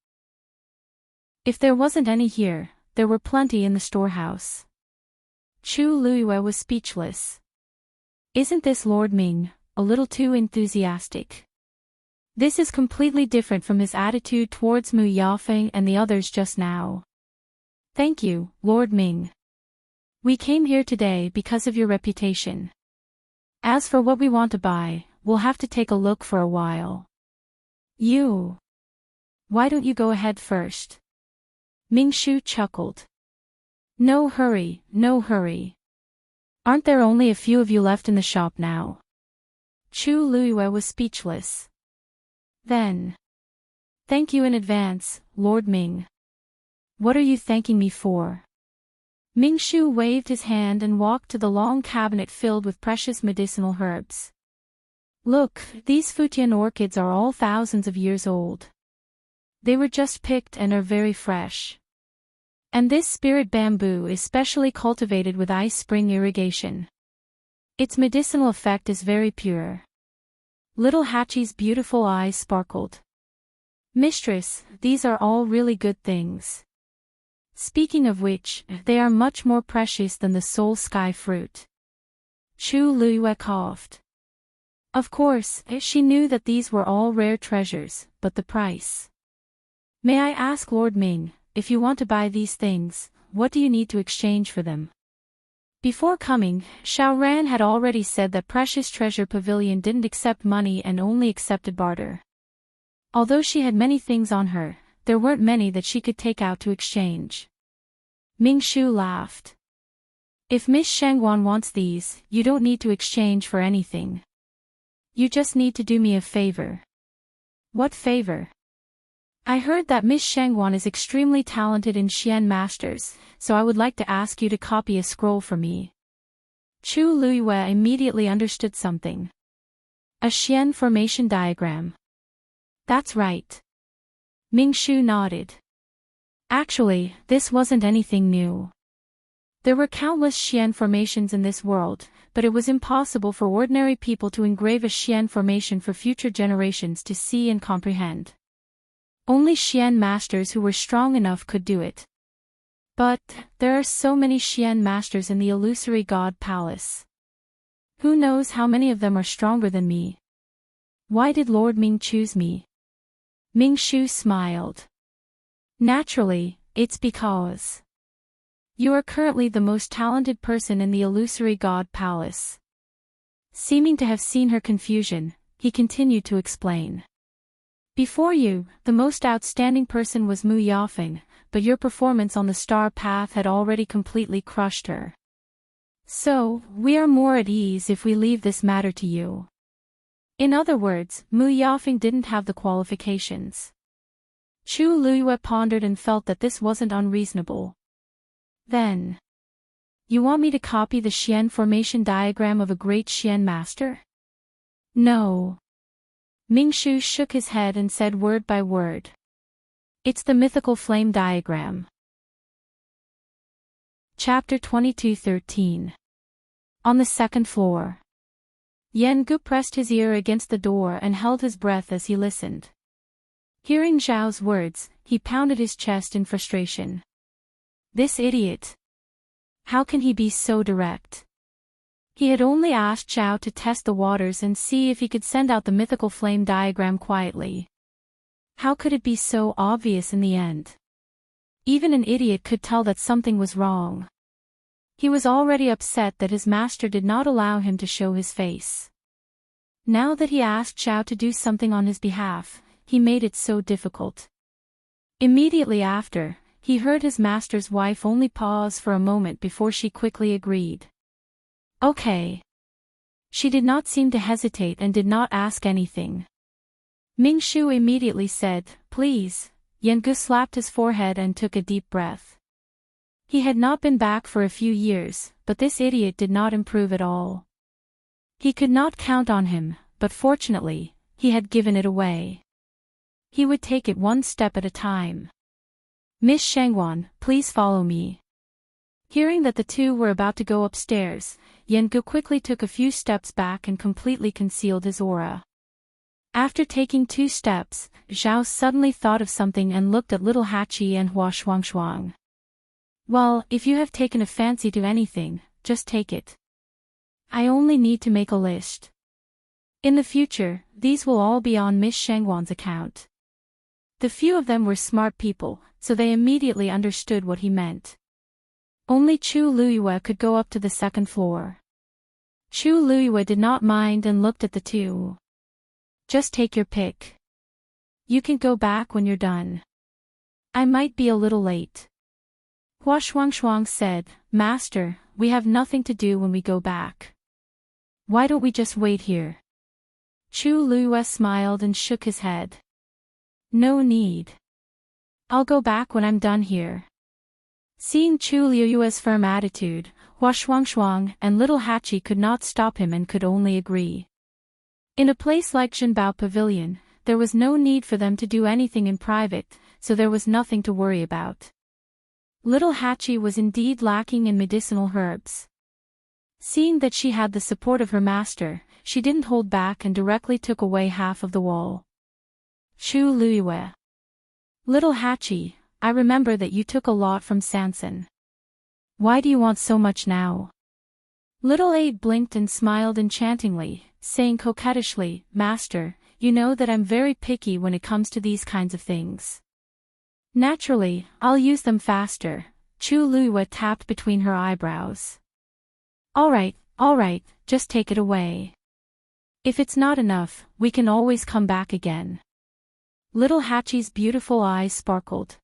If there wasn't any here, there were plenty in the storehouse. Chu Luiyue was speechless. Isn't this Lord Ming a little too enthusiastic? This is completely different from his attitude towards Mu Yafeng and the others just now. Thank you, Lord Ming. We came here today because of your reputation. As for what we want to buy, we'll have to take a look for a while. Why don't you go ahead first? Mingshu chuckled. No hurry, no hurry. Aren't there only a few of you left in the shop now? Chu Luiyue was speechless. Then. Thank you in advance, Lord Ming. What are you thanking me for? Mingshu waved his hand and walked to the long cabinet filled with precious medicinal herbs. Look, these Futian orchids are all thousands of years old. They were just picked and are very fresh. And this spirit bamboo is specially cultivated with ice spring irrigation. Its medicinal effect is very pure. Little Hachi's beautiful eyes sparkled. Mistress, these are all really good things. Speaking of which, they are much more precious than the soul sky fruit. Chu Luiyue coughed. Of course, she knew that these were all rare treasures, but the price. May I ask Lord Ming, if you want to buy these things, what do you need to exchange for them? Before coming, Xiaoran had already said that Precious Treasure Pavilion didn't accept money and only accepted barter. Although she had many things on her, there weren't many that she could take out to exchange. Mingshu laughed. If Miss Shangwan wants these, you don't need to exchange for anything. You just need to do me a favor. What favor? I heard that Miss Shangwan is extremely talented in Xian masters, so I would like to ask you to copy a scroll for me. Chu Luiyue immediately understood something. A Xian formation diagram. That's right. Mingshu nodded. Actually, this wasn't anything new. There were countless Xian formations in this world, but it was impossible for ordinary people to engrave a Xian formation for future generations to see and comprehend. Only Xian masters who were strong enough could do it. But, there are so many Xian masters in the illusory god palace. Who knows how many of them are stronger than me? Why did Lord Ming choose me? Ming Shu smiled. Naturally, it's because you are currently the most talented person in the illusory god palace. Seeming to have seen her confusion, he continued to explain. Before you, the most outstanding person was Mu Yafeng, but your performance on the star path had already completely crushed her. So, we are more at ease if we leave this matter to you. In other words, Mu Yafeng didn't have the qualifications. Chu Luyue pondered and felt that this wasn't unreasonable. Then, you want me to copy the Xian formation diagram of a great Xian master? No. Ming Shu shook his head and said word by word. It's the mythical flame diagram. Chapter 22:13. On the second floor. Yan Gu pressed his ear against the door and held his breath as he listened. Hearing Zhao's words, he pounded his chest in frustration. This idiot. How can he be so direct? He had only asked Zhao to test the waters and see if he could send out the mythical flame diagram quietly. How could it be so obvious in the end? Even an idiot could tell that something was wrong. He was already upset that his master did not allow him to show his face. Now that he asked Zhao to do something on his behalf, he made it so difficult. Immediately after, he heard his master's wife only pause for a moment before she quickly agreed. Okay. She did not seem to hesitate and did not ask anything. Ming Shu immediately said, please. Yan Gu slapped his forehead and took a deep breath. He had not been back for a few years, but this idiot did not improve at all. He could not count on him, but fortunately, he had given it away. He would take it one step at a time. Miss Shangwan, please follow me. Hearing that the two were about to go upstairs, Yan Gu quickly took a few steps back and completely concealed his aura. After taking 2 steps, Zhao suddenly thought of something and looked at little Hachi and Hua Shuangshuang. Well, if you have taken a fancy to anything, just take it. I only need to make a list. In the future, these will all be on Miss Shangwan's account. The few of them were smart people, so they immediately understood what he meant. Only Chu Luyue could go up to the second floor. Chu Luyue did not mind and looked at the two. Just take your pick. You can go back when you're done. I might be a little late. Hua Shuangshuang said, Master, we have nothing to do when we go back. Why don't we just wait here? Chu Luyue smiled and shook his head. No need. I'll go back when I'm done here. Seeing Chu Luyue's firm attitude, Hua Shuangshuang and little Hachi could not stop him and could only agree. In a place like Zhenbao Pavilion, there was no need for them to do anything in private, so there was nothing to worry about. Little Hachi was indeed lacking in medicinal herbs. Seeing that she had the support of her master, she didn't hold back and directly took away half of the wall. Chu Luyue. Little Hachi, I remember that you took a lot from Sansan. Why do you want so much now? Little Abe blinked and smiled enchantingly, saying coquettishly, Master, you know that I'm very picky when it comes to these kinds of things. Naturally, I'll use them faster. Chu Luyue tapped between her eyebrows. All right, just take it away. If it's not enough, we can always come back again. Little Hachi's beautiful eyes sparkled.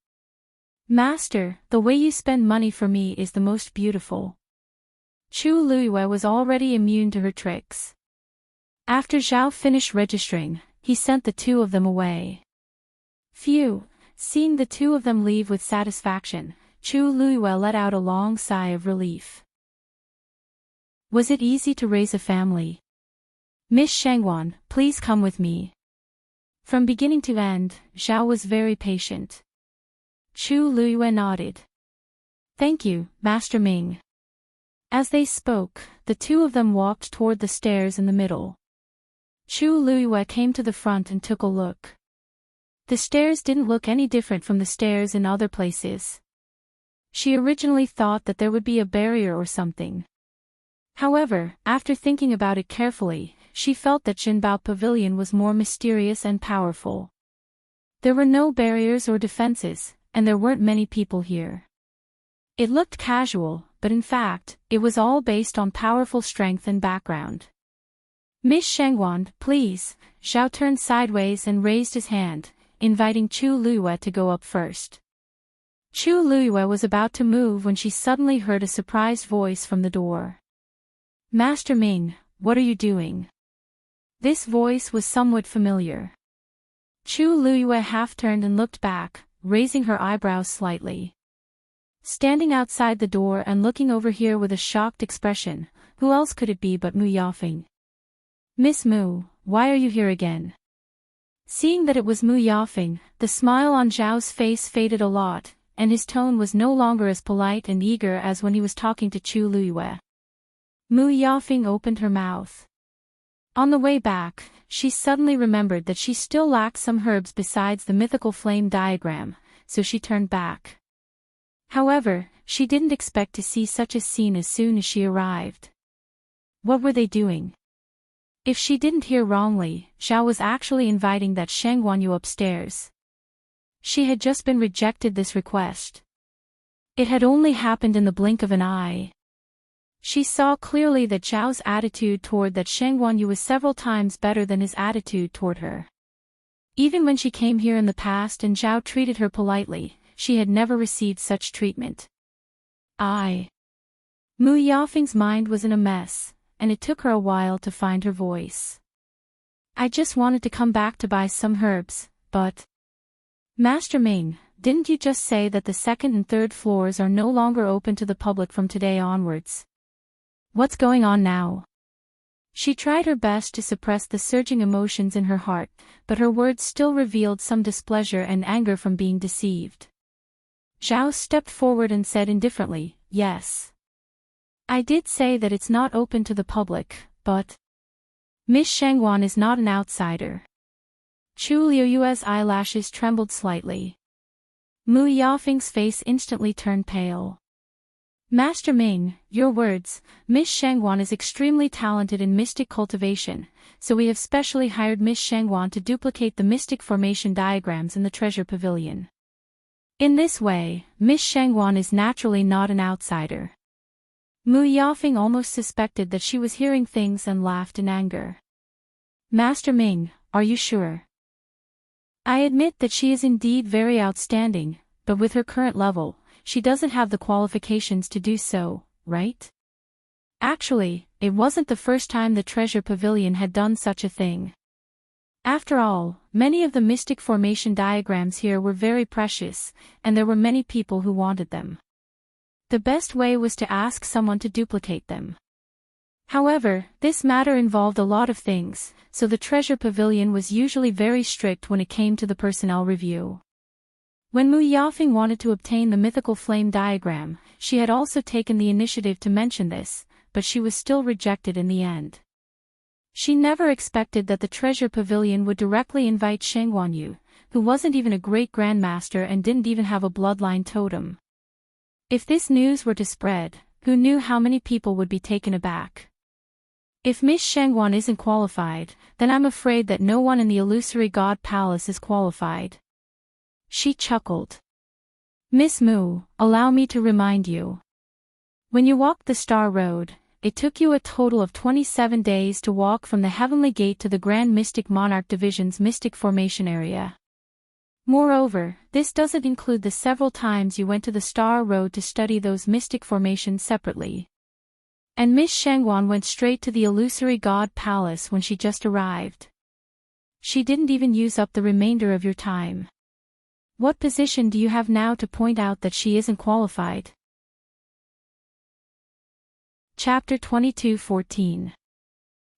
Master, the way you spend money for me is the most beautiful. Chu Luyue was already immune to her tricks. After Zhao finished registering, he sent the two of them away. Phew, seeing the two of them leave with satisfaction, Chu Luyue let out a long sigh of relief. Was it easy to raise a family? Miss Shangwan, please come with me. From beginning to end, Zhao was very patient. Chu Luyue nodded. Thank you, Master Ming. As they spoke, the two of them walked toward the stairs in the middle. Chu Luyue came to the front and took a look. The stairs didn't look any different from the stairs in other places. She originally thought that there would be a barrier or something. However, after thinking about it carefully, she felt that Jinbao Pavilion was more mysterious and powerful. There were no barriers or defenses, and there weren't many people here. It looked casual, but in fact, it was all based on powerful strength and background. Miss Shengwan, please. Zhao turned sideways and raised his hand, inviting Chu Luiyue to go up first. Chu Luiyue was about to move when she suddenly heard a surprised voice from the door. Master Ming, what are you doing? This voice was somewhat familiar. Chu Luiyue half turned and looked back, raising her eyebrows slightly. Standing outside the door and looking over here with a shocked expression, who else could it be but Mu Yafeng? Miss Mu, why are you here again? Seeing that it was Mu Yafeng, the smile on Zhao's face faded a lot, and his tone was no longer as polite and eager as when he was talking to Chu Luiyue. Mu Yafeng opened her mouth. On the way back, she suddenly remembered that she still lacked some herbs besides the mythical flame diagram, so she turned back. However, she didn't expect to see such a scene as soon as she arrived. What were they doing? If she didn't hear wrongly, Zhao was actually inviting that Shengguanyu upstairs. She had just been rejected this request. It had only happened in the blink of an eye. She saw clearly that Zhao's attitude toward that Shengguanyu was several times better than his attitude toward her. Even when she came here in the past and Zhao treated her politely, she had never received such treatment. Mu Yafeng's mind was in a mess, and it took her a while to find her voice. I just wanted to come back to buy some herbs, but... Master Ming, didn't you just say that the second and third floors are no longer open to the public from today onwards? What's going on now? She tried her best to suppress the surging emotions in her heart, but her words still revealed some displeasure and anger from being deceived. Zhao stepped forward and said indifferently, yes. I did say that it's not open to the public, but... Miss Shengguan is not an outsider. Chu Liuyue's eyelashes trembled slightly. Mu Yafeng's face instantly turned pale. Master Ming, your words, Miss Shengguan is extremely talented in mystic cultivation, so we have specially hired Miss Shengguan to duplicate the mystic formation diagrams in the treasure pavilion. In this way, Miss Shengguan is naturally not an outsider. Mu Yafeng almost suspected that she was hearing things and laughed in anger. Master Ming, are you sure? I admit that she is indeed very outstanding, but with her current level, she doesn't have the qualifications to do so, right? Actually, it wasn't the first time the treasure pavilion had done such a thing. After all, many of the mystic formation diagrams here were very precious, and there were many people who wanted them. The best way was to ask someone to duplicate them. However, this matter involved a lot of things, so the treasure pavilion was usually very strict when it came to the personnel review. When Mu Yafeng wanted to obtain the mythical flame diagram, she had also taken the initiative to mention this, but she was still rejected in the end. She never expected that the treasure pavilion would directly invite Shengguanyu, who wasn't even a great grandmaster and didn't even have a bloodline totem. If this news were to spread, who knew how many people would be taken aback? If Miss Shengguan isn't qualified, then I'm afraid that no one in the illusory god palace is qualified. She chuckled. Miss Mu, allow me to remind you. When you walked the Star Road, it took you a total of 27 days to walk from the Heavenly Gate to the Grand Mystic Monarch Division's Mystic Formation area. Moreover, this doesn't include the several times you went to the Star Road to study those mystic formations separately. And Miss Shengguan went straight to the illusory god palace when she just arrived. She didn't even use up the remainder of your time. What position do you have now to point out that she isn't qualified? Chapter 22:14.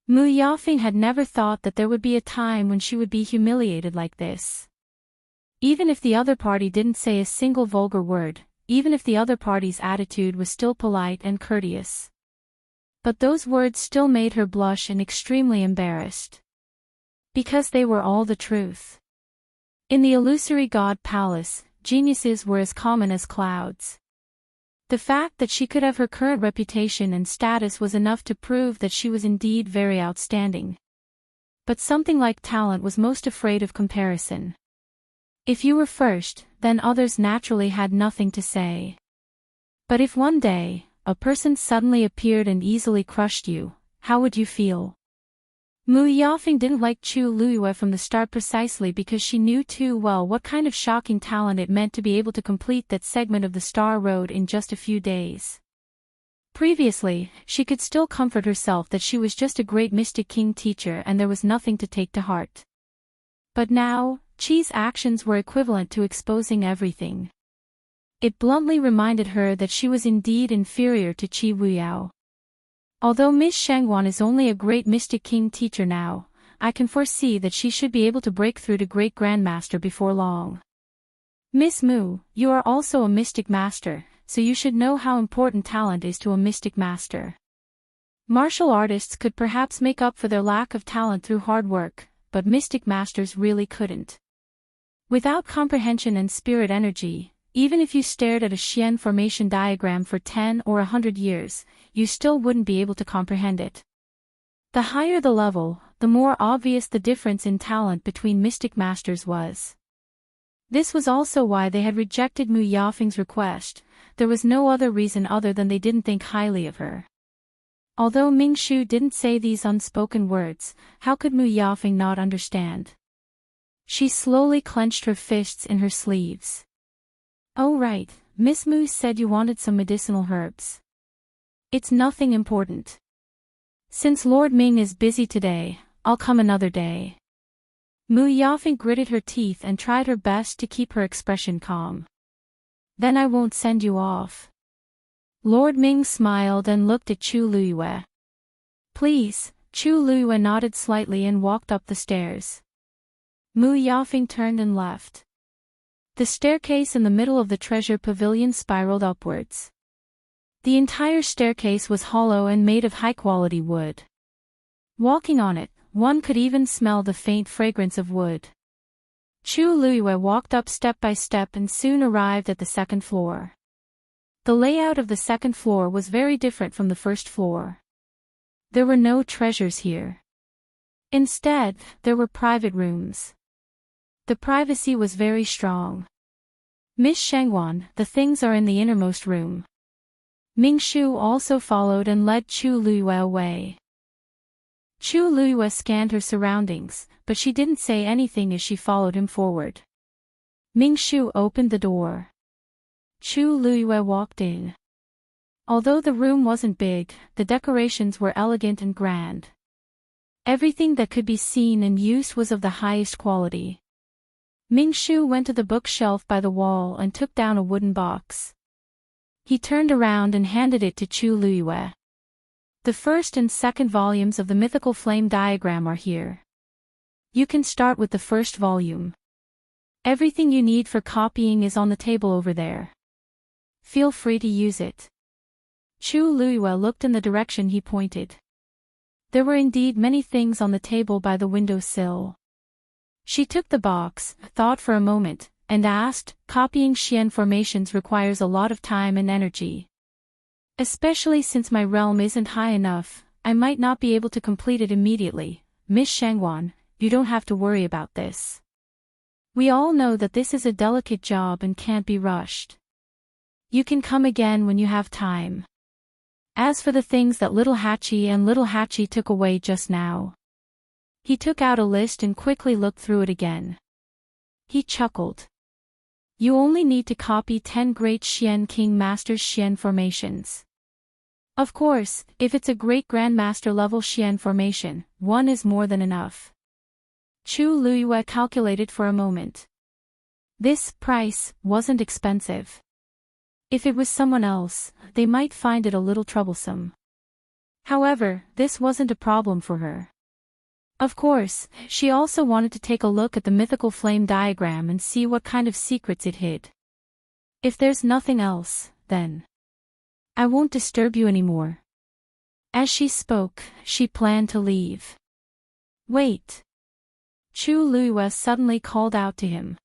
Mu Yafeng had never thought that there would be a time when she would be humiliated like this. Even if the other party didn't say a single vulgar word, even if the other party's attitude was still polite and courteous. But those words still made her blush and extremely embarrassed. Because they were all the truth. In the illusory god palace, geniuses were as common as clouds. The fact that she could have her current reputation and status was enough to prove that she was indeed very outstanding. But something like talent was most afraid of comparison. If you were first, then others naturally had nothing to say. But if one day, a person suddenly appeared and easily crushed you, how would you feel? Mu Yafeng didn't like Chu Luiyue from the start precisely because she knew too well what kind of shocking talent it meant to be able to complete that segment of the Star Road in just a few days. Previously, she could still comfort herself that she was just a great Mystic King teacher and there was nothing to take to heart. But now, Qi's actions were equivalent to exposing everything. It bluntly reminded her that she was indeed inferior to Qi Wuyao. Although Miss Shangwan is only a great Mystic King teacher now, I can foresee that she should be able to break through to Great Grandmaster before long. Miss Mu, you are also a Mystic Master, so you should know how important talent is to a Mystic Master. Martial artists could perhaps make up for their lack of talent through hard work, but Mystic Masters really couldn't. Without comprehension and spirit energy, even if you stared at a Xian formation diagram for 10 or 100 years, you still wouldn't be able to comprehend it. The higher the level, the more obvious the difference in talent between Mystic Masters was. This was also why they had rejected Mu Yafeng's request. There was no other reason other than they didn't think highly of her. Although Ming Shu didn't say these unspoken words, how could Mu Yafeng not understand? She slowly clenched her fists in her sleeves. Oh right, Miss Mu said you wanted some medicinal herbs. It's nothing important. Since Lord Ming is busy today, I'll come another day. Mu Yafeng gritted her teeth and tried her best to keep her expression calm. Then I won't send you off. Lord Ming smiled and looked at Chu Luiyue. Please, Chu Luiyue nodded slightly and walked up the stairs. Mu Yafeng turned and left. The staircase in the middle of the treasure pavilion spiraled upwards. The entire staircase was hollow and made of high-quality wood. Walking on it, one could even smell the faint fragrance of wood. Chu Luiyue walked up step by step and soon arrived at the second floor. The layout of the second floor was very different from the first floor. There were no treasures here. Instead, there were private rooms. The privacy was very strong. Miss Shangwan, the things are in the innermost room. Ming Shu also followed and led Chu Luiyue away. Chu Luiyue scanned her surroundings, but she didn't say anything as she followed him forward. Ming Shu opened the door. Chu Luiyue walked in. Although the room wasn't big, the decorations were elegant and grand. Everything that could be seen and used was of the highest quality. Ming Shu went to the bookshelf by the wall and took down a wooden box. He turned around and handed it to Chu Luiyue. The first and second volumes of the mythical flame diagram are here. You can start with the first volume. Everything you need for copying is on the table over there. Feel free to use it. Chu Luiyue looked in the direction he pointed. There were indeed many things on the table by the windowsill. She took the box, thought for a moment, and asked, copying Xian formations requires a lot of time and energy. Especially since my realm isn't high enough, I might not be able to complete it immediately. Miss Shangwan, you don't have to worry about this. We all know that this is a delicate job and can't be rushed. You can come again when you have time. As for the things that Little Hachi took away just now. He took out a list and quickly looked through it again. He chuckled. You only need to copy 10 great Xian King Masters' Xian formations. Of course, if it's a great Grandmaster level Xian formation, one is more than enough. Chu Luiyue calculated for a moment. This price wasn't expensive. If it was someone else, they might find it a little troublesome. However, this wasn't a problem for her. Of course, she also wanted to take a look at the mythical flame diagram and see what kind of secrets it hid. If there's nothing else, then I won't disturb you anymore. As she spoke, she planned to leave. Wait. Chu Luiyue suddenly called out to him.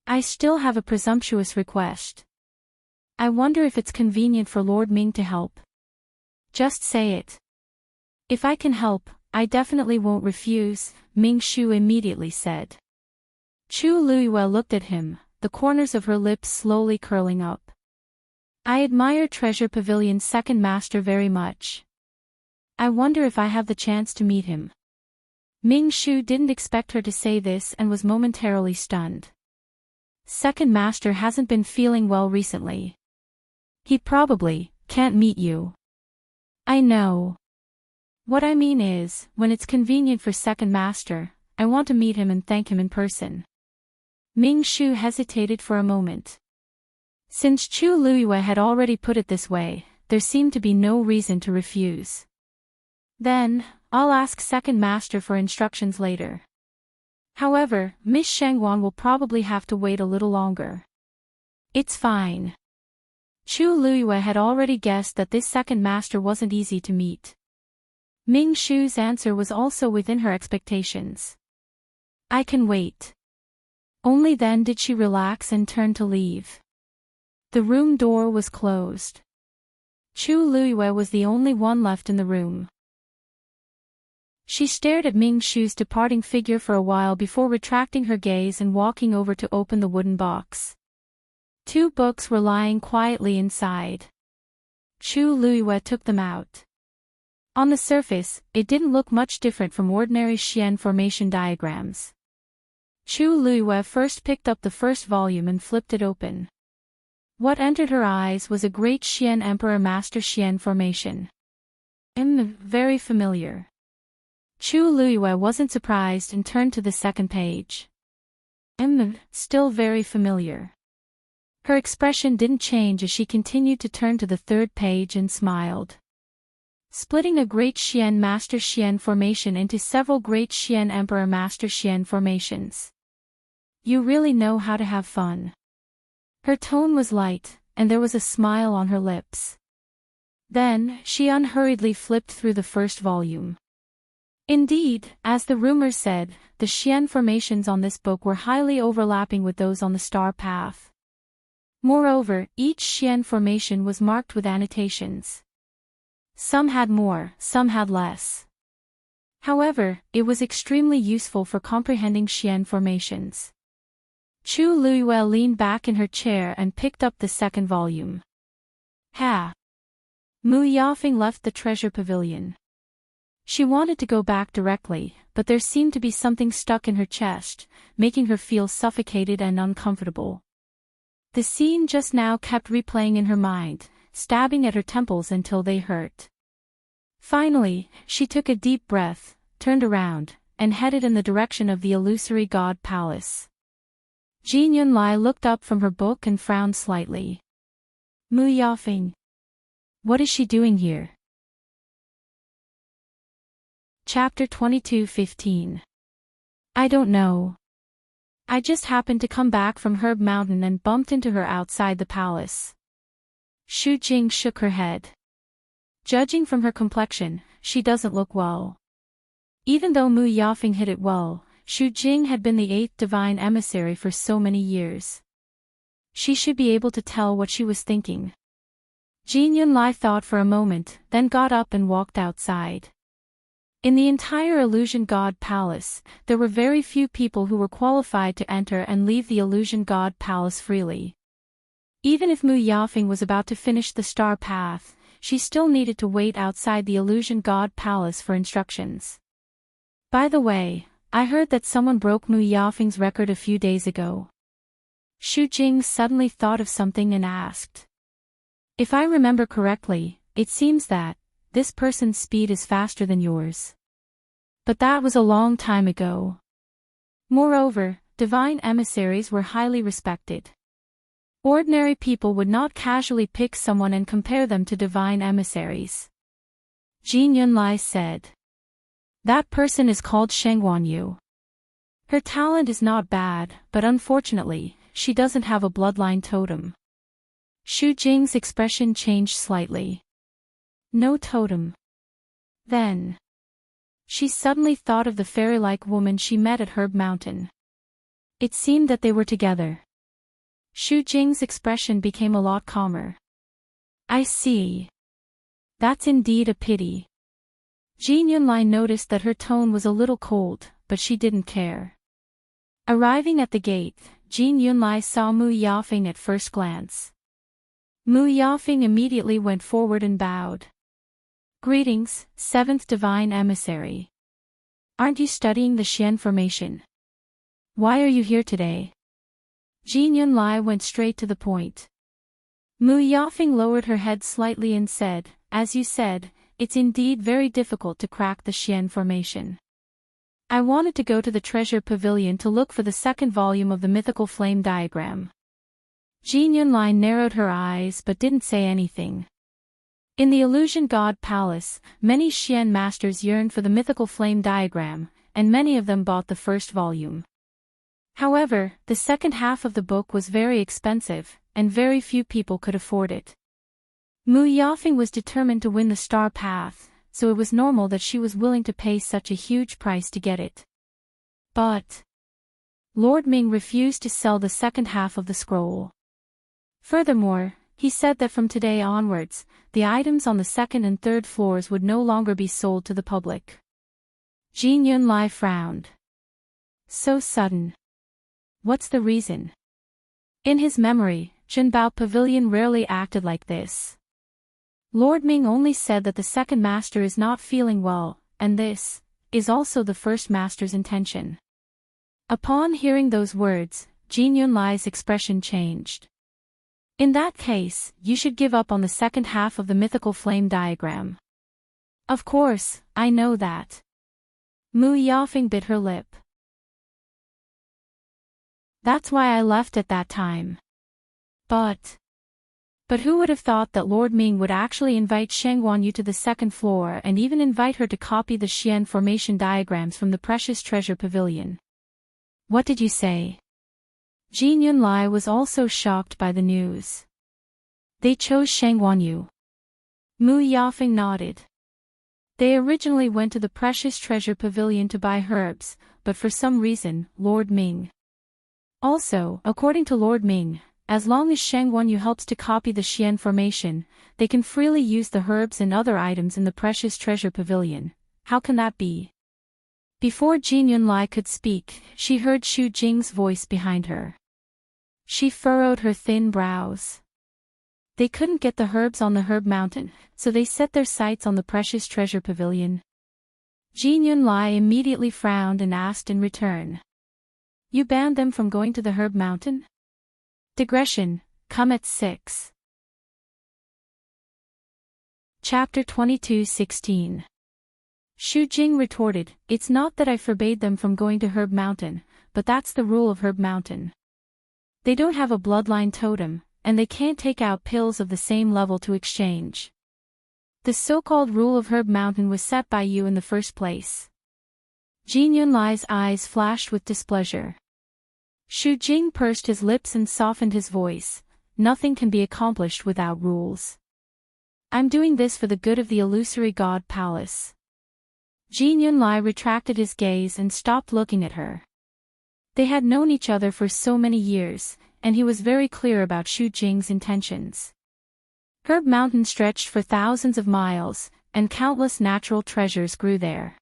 I still have a presumptuous request. I wonder if it's convenient for Lord Ming to help. Just say it. If I can help, I definitely won't refuse, Ming Shu immediately said. Chu Luiyue looked at him, the corners of her lips slowly curling up. I admire Treasure Pavilion's second master very much. I wonder if I have the chance to meet him. Ming Shu didn't expect her to say this and was momentarily stunned. Second master hasn't been feeling well recently. He probably can't meet you. I know. What I mean is, when it's convenient for second master, I want to meet him and thank him in person. Ming Shu hesitated for a moment. Since Chu Luiyue had already put it this way, there seemed to be no reason to refuse. Then, I'll ask second master for instructions later. However, Miss Shangwan will probably have to wait a little longer. It's fine. Chu Luiyue had already guessed that this second master wasn't easy to meet. Ming Shu's answer was also within her expectations. I can wait. Only then did she relax and turn to leave. The room door was closed. Chu Luiyue was the only one left in the room. She stared at Ming Shu's departing figure for a while before retracting her gaze and walking over to open the wooden box. 2 books were lying quietly inside. Chu Luiyue took them out. On the surface, it didn't look much different from ordinary Xian formation diagrams. Chu Luiyue first picked up the first volume and flipped it open. What entered her eyes was a great Xian Emperor Master Xian formation. Very familiar. Chu Luiyue wasn't surprised and turned to the second page. Still very familiar. Her expression didn't change as she continued to turn to the third page and smiled. Splitting a great Xian Master Xian formation into several great Xian Emperor Master Xian formations. You really know how to have fun. Her tone was light, and there was a smile on her lips. Then, she unhurriedly flipped through the first volume. Indeed, as the rumors said, the Xian formations on this book were highly overlapping with those on the star path. Moreover, each Xian formation was marked with annotations. Some had more, some had less. However, it was extremely useful for comprehending Xian formations. Chu Luiyue leaned back in her chair and picked up the second volume. Mu Yafeng left the treasure pavilion. She wanted to go back directly, but there seemed to be something stuck in her chest, making her feel suffocated and uncomfortable. The scene just now kept replaying in her mind, stabbing at her temples until they hurt. Finally, she took a deep breath, turned around, and headed in the direction of the illusory god palace. Jin Yunlai looked up from her book and frowned slightly. Mu Yafeng. What is she doing here? Chapter 22:15. I don't know. I just happened to come back from Herb Mountain and bumped into her outside the palace. Xu Jing shook her head. Judging from her complexion, she doesn't look well. Even though Mu Yafeng hid it well, Xu Jing had been the 8th divine emissary for so many years. She should be able to tell what she was thinking. Jin Yunlai thought for a moment, then got up and walked outside. In the entire Illusion God Palace, there were very few people who were qualified to enter and leave the Illusion God Palace freely. Even if Mu Yafeng was about to finish the star path, she still needed to wait outside the Illusion God Palace for instructions. By the way, I heard that someone broke Mu Yafeng's record a few days ago. Xu Jing suddenly thought of something and asked. If I remember correctly, it seems that this person's speed is faster than yours. But that was a long time ago. Moreover, divine emissaries were highly respected. Ordinary people would not casually pick someone and compare them to divine emissaries. Jin Yunlai said. That person is called Shengguan Yu. Her talent is not bad, but unfortunately, she doesn't have a bloodline totem. Xu Jing's expression changed slightly. No totem. Then. She suddenly thought of the fairy-like woman she met at Herb Mountain. It seemed that they were together. Xu Jing's expression became a lot calmer. I see. That's indeed a pity. Jin Yunlai noticed that her tone was a little cold, but she didn't care. Arriving at the gate, Jin Yunlai saw Mu Yafeng at first glance. Mu Yafeng immediately went forward and bowed. Greetings, seventh divine emissary. Aren't you studying the Xian formation? Why are you here today? Jin Yunlai went straight to the point. Mu Yafeng lowered her head slightly and said, as you said, it's indeed very difficult to crack the Xian formation. I wanted to go to the treasure pavilion to look for the second volume of the mythical flame diagram. Jin Yunlai narrowed her eyes but didn't say anything. In the Illusion God Palace, many Xian masters yearned for the mythical flame diagram, and many of them bought the first volume. However, the second half of the book was very expensive, and very few people could afford it. Mu Yafeng was determined to win the star path, so it was normal that she was willing to pay such a huge price to get it. But Lord Ming refused to sell the second half of the scroll. Furthermore, he said that from today onwards, the items on the second and third floors would no longer be sold to the public. Jin Yunlai frowned. So sudden. What's the reason? In his memory, Zhenbao Pavilion rarely acted like this. Lord Ming only said that the second master is not feeling well, and this is also the first master's intention. Upon hearing those words, Jin Yunlai's expression changed. In that case, you should give up on the second half of the mythical flame diagram. Of course, I know that. Mu Yafeng bit her lip. That's why I left at that time. But who would have thought that Lord Ming would actually invite Sheng Wanyu to the second floor and even invite her to copy the Xian formation diagrams from the precious treasure pavilion? What did you say? Jin Yunlai was also shocked by the news. They chose Sheng Wanyu. Mu Yafeng nodded. They originally went to the precious treasure pavilion to buy herbs, but for some reason, Lord Ming. Also, according to Lord Ming, as long as Sheng Wanyu helps to copy the Xian formation, they can freely use the herbs and other items in the precious treasure pavilion. How can that be? Before Jin Yunlai could speak, she heard Xu Jing's voice behind her. She furrowed her thin brows. They couldn't get the herbs on the Herb Mountain, so they set their sights on the precious treasure pavilion. Jin Yunlai immediately frowned and asked in return. You banned them from going to the Herb Mountain? Digression, come at 6. Chapter 22:16. Xu Jing retorted, It's not that I forbade them from going to Herb Mountain, but that's the rule of Herb Mountain. They don't have a bloodline totem, and they can't take out pills of the same level to exchange. The so-called rule of Herb Mountain was set by you in the first place. Jin Yunlai's eyes flashed with displeasure. Xu Jing pursed his lips and softened his voice. Nothing can be accomplished without rules. I'm doing this for the good of the illusory God Palace. Jin Yunlai retracted his gaze and stopped looking at her. They had known each other for so many years, and he was very clear about Xu Jing's intentions. Herb Mountain stretched for thousands of miles, and countless natural treasures grew there.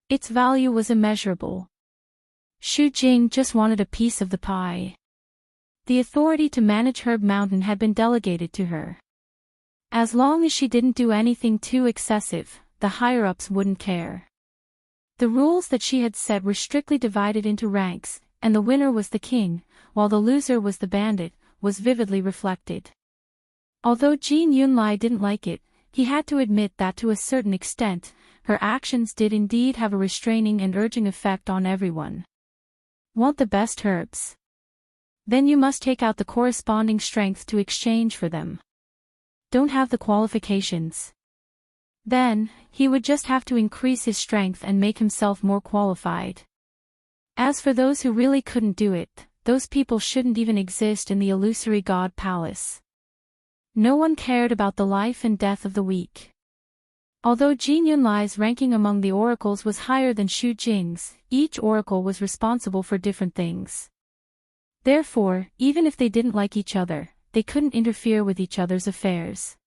Its value was immeasurable. Xu Jing just wanted a piece of the pie. The authority to manage Herb Mountain had been delegated to her. As long as she didn't do anything too excessive, the higher-ups wouldn't care. The rules that she had set were strictly divided into ranks, and the winner was the king, while the loser was the bandit, was vividly reflected. Although Jin Yunlai didn't like it, he had to admit that to a certain extent, her actions did indeed have a restraining and urging effect on everyone. Want the best herbs? Then you must take out the corresponding strength to exchange for them. Don't have the qualifications. Then, he would just have to increase his strength and make himself more qualified. As for those who really couldn't do it, those people shouldn't even exist in the illusory God Palace. No one cared about the life and death of the weak. Although Jin Yunlai's ranking among the oracles was higher than Xu Jing's, each oracle was responsible for different things. Therefore, even if they didn't like each other, they couldn't interfere with each other's affairs.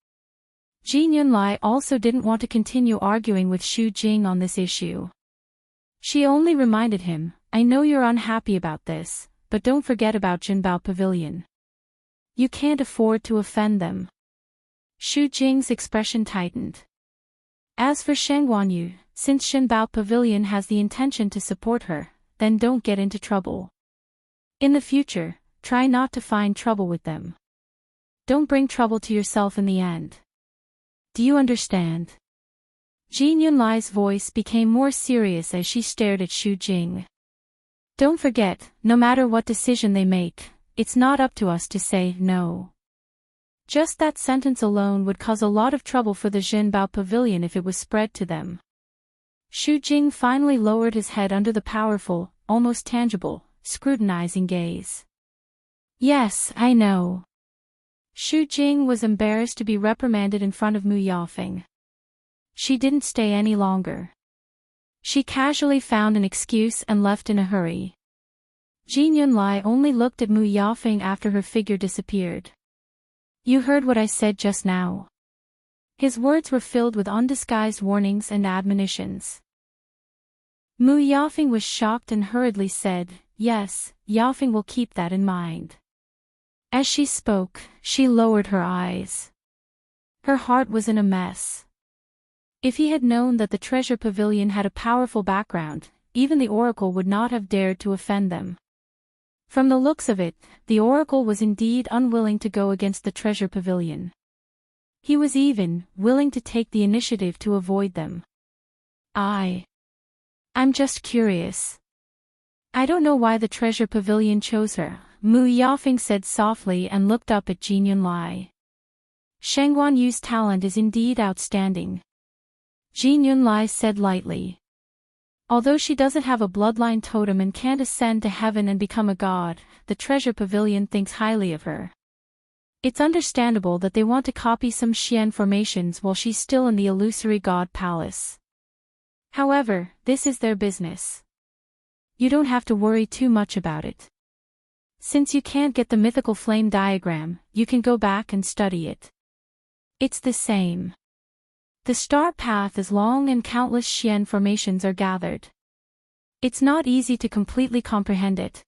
Jin Yunlai also didn't want to continue arguing with Xu Jing on this issue. She only reminded him, "I know you're unhappy about this, but don't forget about Jinbao Pavilion. You can't afford to offend them." Xu Jing's expression tightened. As for Shen Guanyu, since Jinbao Pavilion has the intention to support her, then don't get into trouble. In the future, try not to find trouble with them. Don't bring trouble to yourself in the end. Do you understand? Jin Yunlai's voice became more serious as she stared at Xu Jing. Don't forget, no matter what decision they make, it's not up to us to say no. Just that sentence alone would cause a lot of trouble for the Jinbao Pavilion if it was spread to them. Xu Jing finally lowered his head under the powerful, almost tangible, scrutinizing gaze. Yes, I know. Xu Jing was embarrassed to be reprimanded in front of Mu Yafeng. She didn't stay any longer. She casually found an excuse and left in a hurry. Jin Yunlai only looked at Mu Yafeng after her figure disappeared. You heard what I said just now. His words were filled with undisguised warnings and admonitions. Mu Yafeng was shocked and hurriedly said, Yes, Yafeng will keep that in mind. As she spoke, she lowered her eyes. Her heart was in a mess. If he had known that the treasure pavilion had a powerful background, even the oracle would not have dared to offend them. From the looks of it, the oracle was indeed unwilling to go against the treasure pavilion. He was even willing to take the initiative to avoid them. I'm just curious. I don't know why the treasure pavilion chose her, Mu Yafeng said softly and looked up at Jin Yunlai. Shen Guanyu's talent is indeed outstanding. Jin Yunlai said lightly. Although she doesn't have a bloodline totem and can't ascend to heaven and become a god, the treasure pavilion thinks highly of her. It's understandable that they want to copy some Xian formations while she's still in the illusory god palace. However, this is their business. You don't have to worry too much about it. Since you can't get the mythical flame diagram, you can go back and study it. It's the same. The star path is long and countless Xian formations are gathered. It's not easy to completely comprehend it.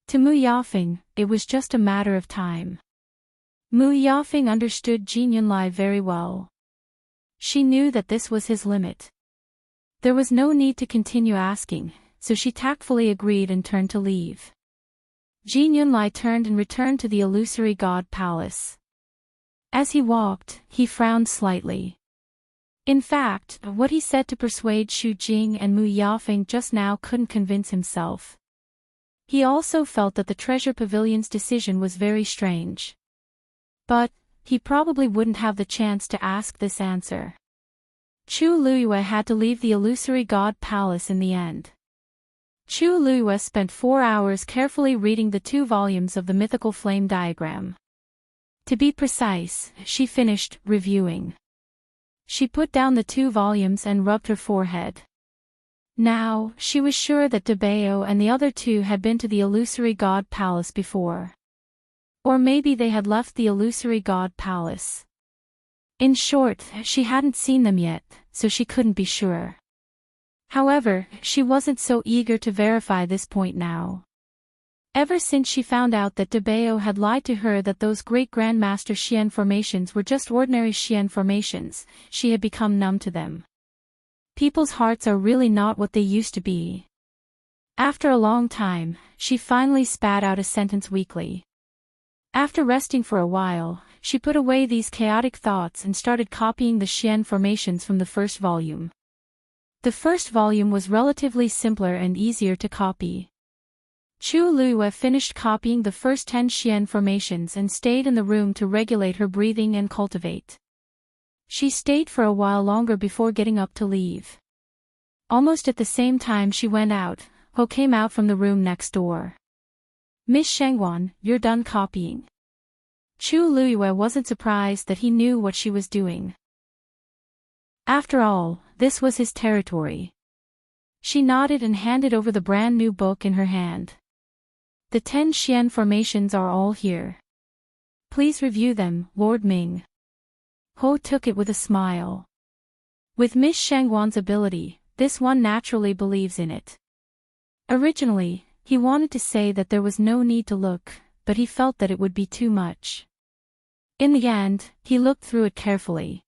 To Mu Yafeng, it was just a matter of time. Mu Yafeng understood Jin Yunlai very well. She knew that this was his limit. There was no need to continue asking, so she tactfully agreed and turned to leave. Jin Yunlai turned and returned to the illusory god palace. As he walked, he frowned slightly. In fact, what he said to persuade Xu Jing and Mu Yafeng just now couldn't convince himself. He also felt that the treasure pavilion's decision was very strange. But he probably wouldn't have the chance to ask this answer. Chu Luiyue had to leave the illusory god palace in the end. Chu Luiyue spent 4 hours carefully reading the 2 volumes of the mythical flame diagram. To be precise, she finished reviewing. She put down the 2 volumes and rubbed her forehead. Now, she was sure that Debao and the other 2 had been to the illusory god palace before. Or maybe they had left the illusory god palace. In short, she hadn't seen them yet, so she couldn't be sure. However, she wasn't so eager to verify this point now. Ever since she found out that Debao had lied to her that those great Grandmaster Xian formations were just ordinary Xian formations, she had become numb to them. People's hearts are really not what they used to be. After a long time, she finally spat out a sentence weakly. After resting for a while, she put away these chaotic thoughts and started copying the Xian formations from the first volume. The first volume was relatively simpler and easier to copy. Chu Luiyue finished copying the first 10 Xian formations and stayed in the room to regulate her breathing and cultivate. She stayed for a while longer before getting up to leave. Almost at the same time she went out, Ho came out from the room next door. Miss Shengguan, you're done copying. Chu Luiyue wasn't surprised that he knew what she was doing. After all, this was his territory. She nodded and handed over the brand new book in her hand. The 10 Xian formations are all here. Please review them, Lord Ming. Ho took it with a smile. With Miss Shangwan's ability, this one naturally believes in it. Originally, he wanted to say that there was no need to look, but he felt that it would be too much. In the end, he looked through it carefully.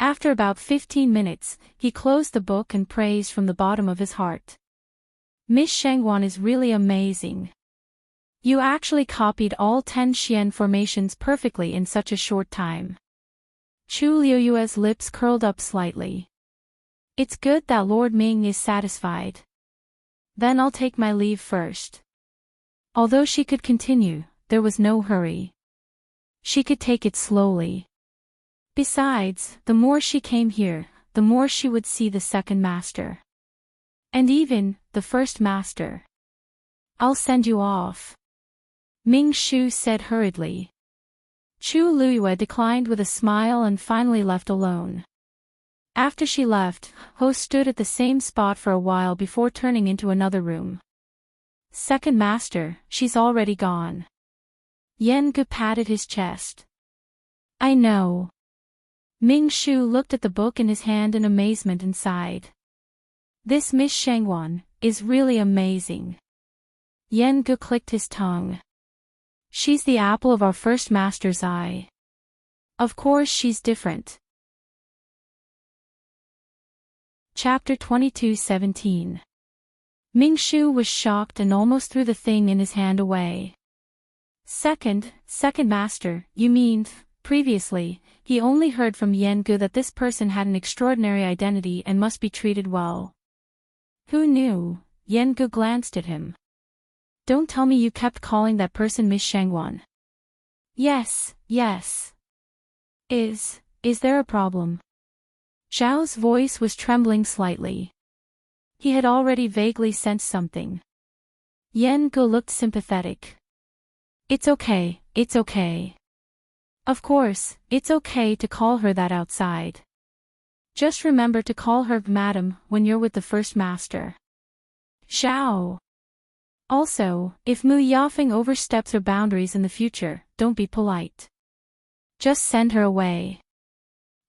After about 15 minutes, he closed the book and praised from the bottom of his heart. Miss Shangwan is really amazing. You actually copied all 10 Xian formations perfectly in such a short time. Chu Liuyue's lips curled up slightly. It's good that Lord Ming is satisfied. Then I'll take my leave first. Although she could continue, there was no hurry. She could take it slowly. Besides, the more she came here, the more she would see the second master. And even, the first master. I'll send you off. Ming Shu said hurriedly. Chu Luyue declined with a smile and finally left alone. After she left, Ho stood at the same spot for a while before turning into another room. Second master, she's already gone. Yen Gu patted his chest. I know. Ming Shu looked at the book in his hand in amazement and sighed. This Miss Shangwan is really amazing. Yen Gu clicked his tongue. She's the apple of our first master's eye. Of course she's different. Chapter 22:17. Ming Shu was shocked and almost threw the thing in his hand away. Second master, you mean? Previously, he only heard from Yen Gu that this person had an extraordinary identity and must be treated well. Who knew? Yen Gu glanced at him. Don't tell me you kept calling that person Miss Shangwan. Yes. Is there a problem? Zhao's voice was trembling slightly. He had already vaguely sensed something. Yen Gu looked sympathetic. It's okay. Of course, it's okay to call her that outside. Just remember to call her Madam when you're with the first master. Zhao. Also, if Mu Yafeng oversteps her boundaries in the future, don't be polite. Just send her away.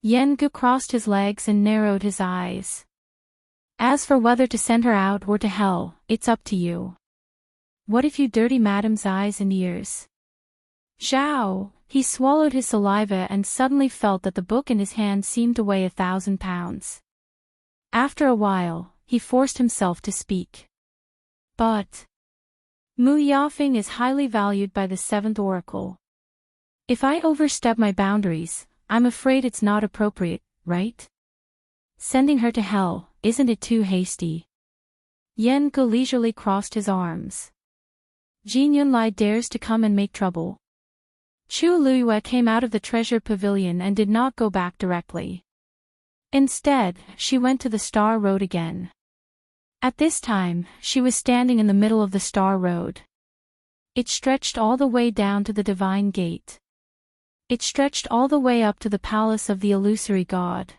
Yen Gu crossed his legs and narrowed his eyes. As for whether to send her out or to hell, it's up to you. What if you dirty Madam's eyes and ears? Zhao. He swallowed his saliva and suddenly felt that the book in his hand seemed to weigh 1,000 pounds. After a while, he forced himself to speak. But Mu Yafeng is highly valued by the 7th Oracle. If I overstep my boundaries, I'm afraid it's not appropriate, right? Sending her to hell, isn't it too hasty? Yen Gu leisurely crossed his arms. Jin Yunlai dares to come and make trouble. Chu Luyue came out of the treasure pavilion and did not go back directly. Instead, she went to the Star Road again. At this time, she was standing in the middle of the Star Road. It stretched all the way down to the Divine Gate. It stretched all the way up to the palace of the illusory god.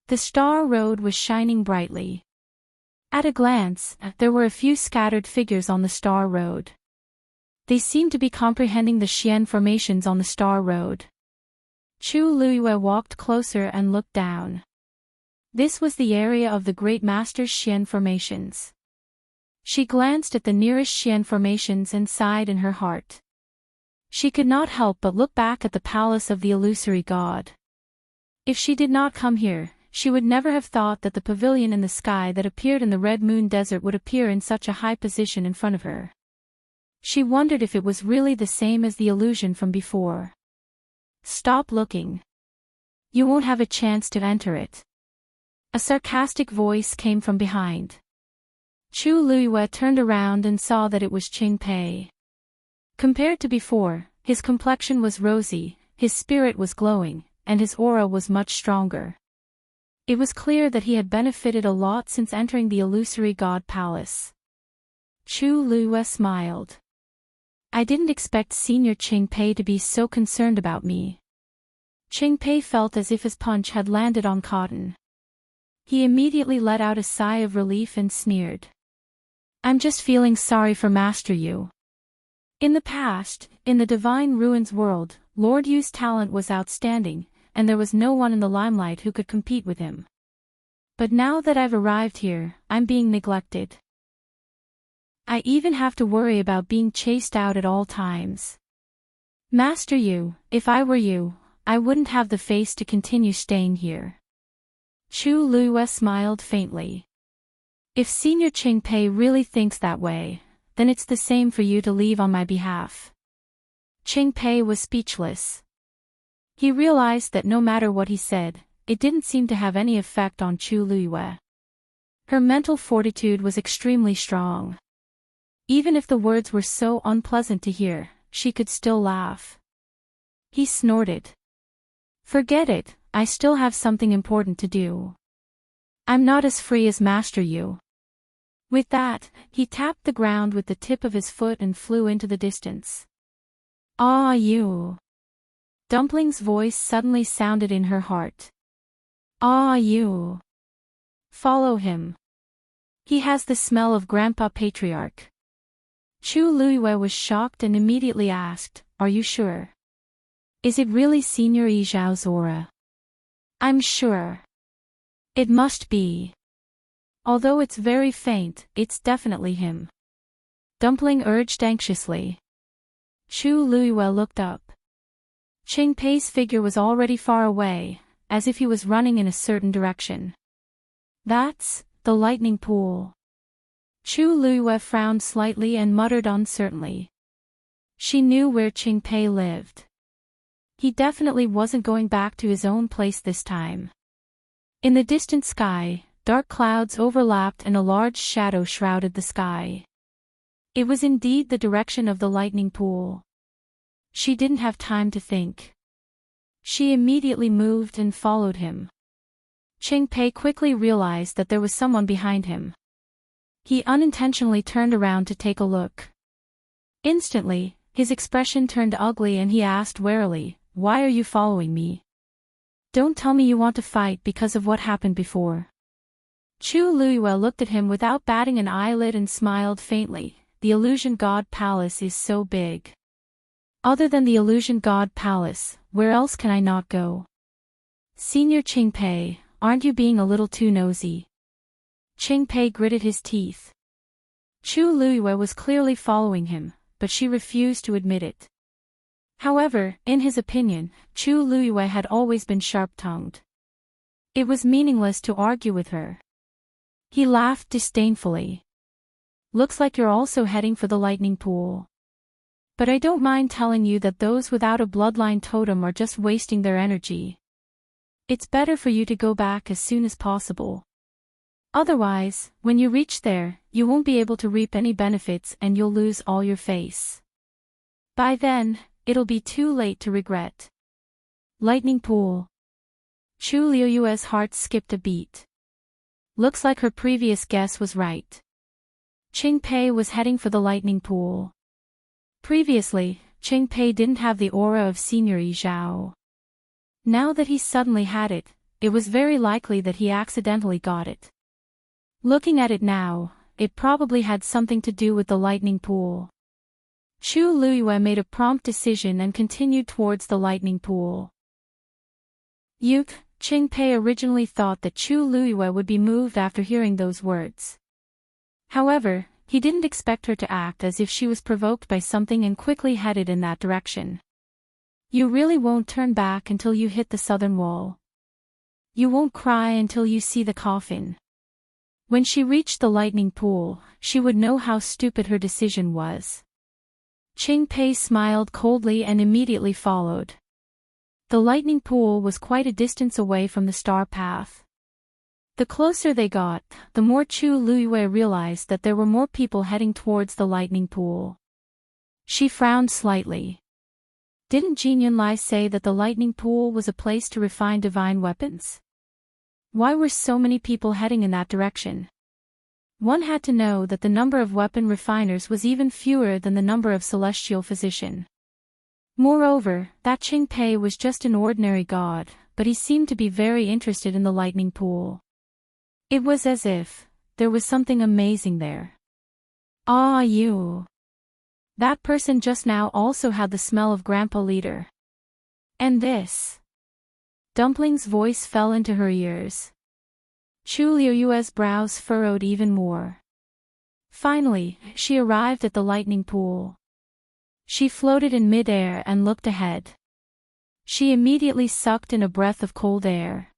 The Star Road was shining brightly. At a glance, there were a few scattered figures on the Star Road. They seemed to be comprehending the Xian formations on the Star Road. Chu Luyue walked closer and looked down. This was the area of the Great Master's Xian formations. She glanced at the nearest Xian formations and sighed in her heart. She could not help but look back at the palace of the illusory god. If she did not come here, she would never have thought that the pavilion in the sky that appeared in the Red Moon Desert would appear in such a high position in front of her. She wondered if it was really the same as the illusion from before. Stop looking. You won't have a chance to enter it. A sarcastic voice came from behind. Chu Luyue turned around and saw that it was Qing Pei. Compared to before, his complexion was rosy, his spirit was glowing, and his aura was much stronger. It was clear that he had benefited a lot since entering the illusory god palace. Chu Luyue smiled. I didn't expect Senior Qing Pei to be so concerned about me. Qingpei felt as if his punch had landed on cotton. He immediately let out a sigh of relief and sneered. I'm just feeling sorry for Master Yu. In the past, in the Divine Ruins world, Lord Yu's talent was outstanding, and there was no one in the limelight who could compete with him. But now that I've arrived here, I'm being neglected. I even have to worry about being chased out at all times. Master Yu, if I were you, I wouldn't have the face to continue staying here. Chu Liyue smiled faintly. If Senior Qingpei really thinks that way, then it's the same for you to leave on my behalf. Qingpei was speechless. He realized that no matter what he said, it didn't seem to have any effect on Chu Liyue. Her mental fortitude was extremely strong. Even if the words were so unpleasant to hear, she could still laugh. He snorted. Forget it, I still have something important to do. I'm not as free as Master Yu. With that, he tapped the ground with the tip of his foot and flew into the distance. Ah, you. Dumpling's voice suddenly sounded in her heart. Ah, you. Follow him. He has the smell of Grandpa Patriarch. Chu Liyue was shocked and immediately asked, Are you sure? Is it really Senior Yi Zhao's aura? I'm sure. It must be. Although it's very faint, it's definitely him. Dumpling urged anxiously. Chu Liyue looked up. Qingpei's figure was already far away, as if he was running in a certain direction. That's the lightning pool. Chu Liyue frowned slightly and muttered uncertainly. She knew where Qingpei lived. He definitely wasn't going back to his own place this time. In the distant sky, dark clouds overlapped and a large shadow shrouded the sky. It was indeed the direction of the lightning pool. She didn't have time to think. She immediately moved and followed him. Qingpei quickly realized that there was someone behind him. He unintentionally turned around to take a look. Instantly, his expression turned ugly and he asked warily, Why are you following me? Don't tell me you want to fight because of what happened before. Chu Liyue looked at him without batting an eyelid and smiled faintly. The Illusion God Palace is so big. Other than the Illusion God Palace, where else can I not go? Senior Qingpei, aren't you being a little too nosy? Qingpei gritted his teeth. Chu Liyue was clearly following him, but she refused to admit it. However, in his opinion, Chu Liyue had always been sharp-tongued. It was meaningless to argue with her. He laughed disdainfully. Looks like you're also heading for the lightning pool. But I don't mind telling you that those without a bloodline totem are just wasting their energy. It's better for you to go back as soon as possible. Otherwise, when you reach there, you won't be able to reap any benefits and you'll lose all your face. By then, it'll be too late to regret. Lightning pool. Chu Liyue's heart skipped a beat. Looks like her previous guess was right. Qingpei was heading for the lightning pool. Previously, Qingpei didn't have the aura of Senior Yi Zhao. Now that he suddenly had it, it was very likely that he accidentally got it. Looking at it now, it probably had something to do with the lightning pool. Chu Liyue made a prompt decision and continued towards the lightning pool. Qingpei originally thought that Chu Liyue would be moved after hearing those words. However, he didn't expect her to act as if she was provoked by something and quickly headed in that direction. You really won't turn back until you hit the southern wall. You won't cry until you see the coffin. When she reached the lightning pool, she would know how stupid her decision was. Qingpei smiled coldly and immediately followed. The lightning pool was quite a distance away from the star path. The closer they got, the more Chu Liyue realized that there were more people heading towards the lightning pool. She frowned slightly. Didn't Jin Yunlai say that the lightning pool was a place to refine divine weapons? Why were so many people heading in that direction? One had to know that the number of weapon refiners was even fewer than the number of celestial physicians. Moreover, that Qing Pei was just an ordinary god, but he seemed to be very interested in the lightning pool. It was as if there was something amazing there. Ah, you. That person just now also had the smell of Grandpa Leader. And this. Dumpling's voice fell into her ears. Chu Liuyue's brows furrowed even more. Finally, she arrived at the lightning pool. She floated in mid-air and looked ahead. She immediately sucked in a breath of cold air.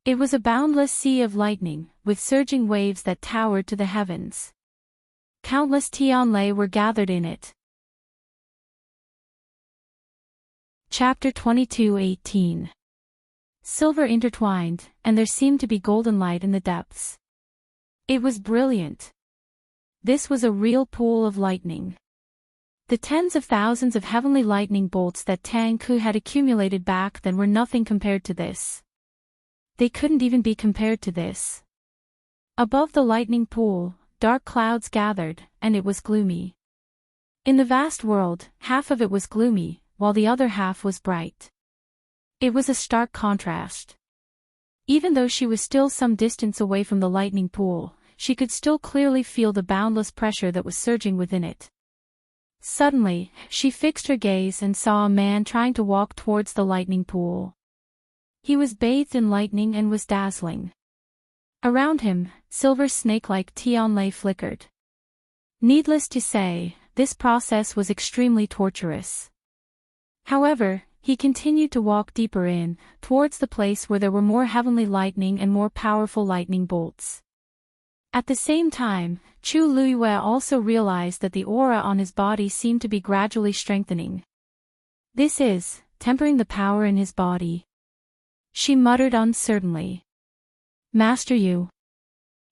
It was a boundless sea of lightning, with surging waves that towered to the heavens. Countless Tianlei were gathered in it. Chapter 22:18. Silver intertwined, and there seemed to be golden light in the depths. It was brilliant. This was a real pool of lightning. The tens of thousands of heavenly lightning bolts that Tang Ku had accumulated back then were nothing compared to this. They couldn't even be compared to this. Above the lightning pool, dark clouds gathered, and it was gloomy. In the vast world, half of it was gloomy, while the other half was bright. It was a stark contrast. Even though she was still some distance away from the lightning pool, she could still clearly feel the boundless pressure that was surging within it. Suddenly, she fixed her gaze and saw a man trying to walk towards the lightning pool. He was bathed in lightning and was dazzling. Around him, silver snake-like Tianlei flickered. Needless to say, this process was extremely torturous. However, he continued to walk deeper in, towards the place where there were more heavenly lightning and more powerful lightning bolts. At the same time, Chu Luyue also realized that the aura on his body seemed to be gradually strengthening. This is, tempering the power in his body. She muttered uncertainly. Master Yu.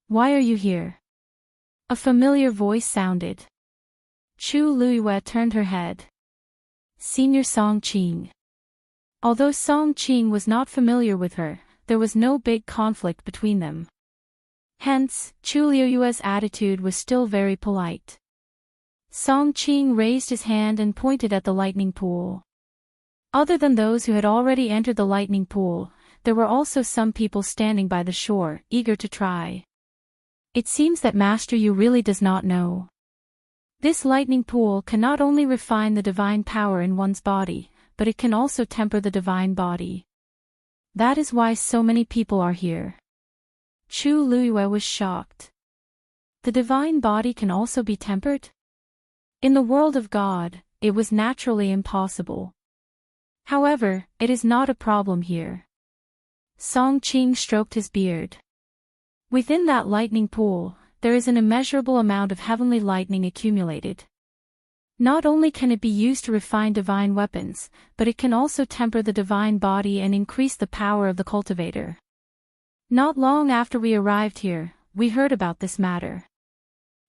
Why are you here? A familiar voice sounded. Chu Luyue turned her head. Senior Song Qing. Although Song Qing was not familiar with her, there was no big conflict between them. Hence, Chu Liuyue's attitude was still very polite. Song Qing raised his hand and pointed at the lightning pool. Other than those who had already entered the lightning pool, there were also some people standing by the shore, eager to try. It seems that Master Yu really does not know. This lightning pool can not only refine the divine power in one's body, but it can also temper the divine body. That is why so many people are here. Chu Luyue was shocked. The divine body can also be tempered? In the world of God, it was naturally impossible. However, it is not a problem here. Song Qing stroked his beard. Within that lightning pool, there is an immeasurable amount of heavenly lightning accumulated. Not only can it be used to refine divine weapons, but it can also temper the divine body and increase the power of the cultivator. Not long after we arrived here, we heard about this matter.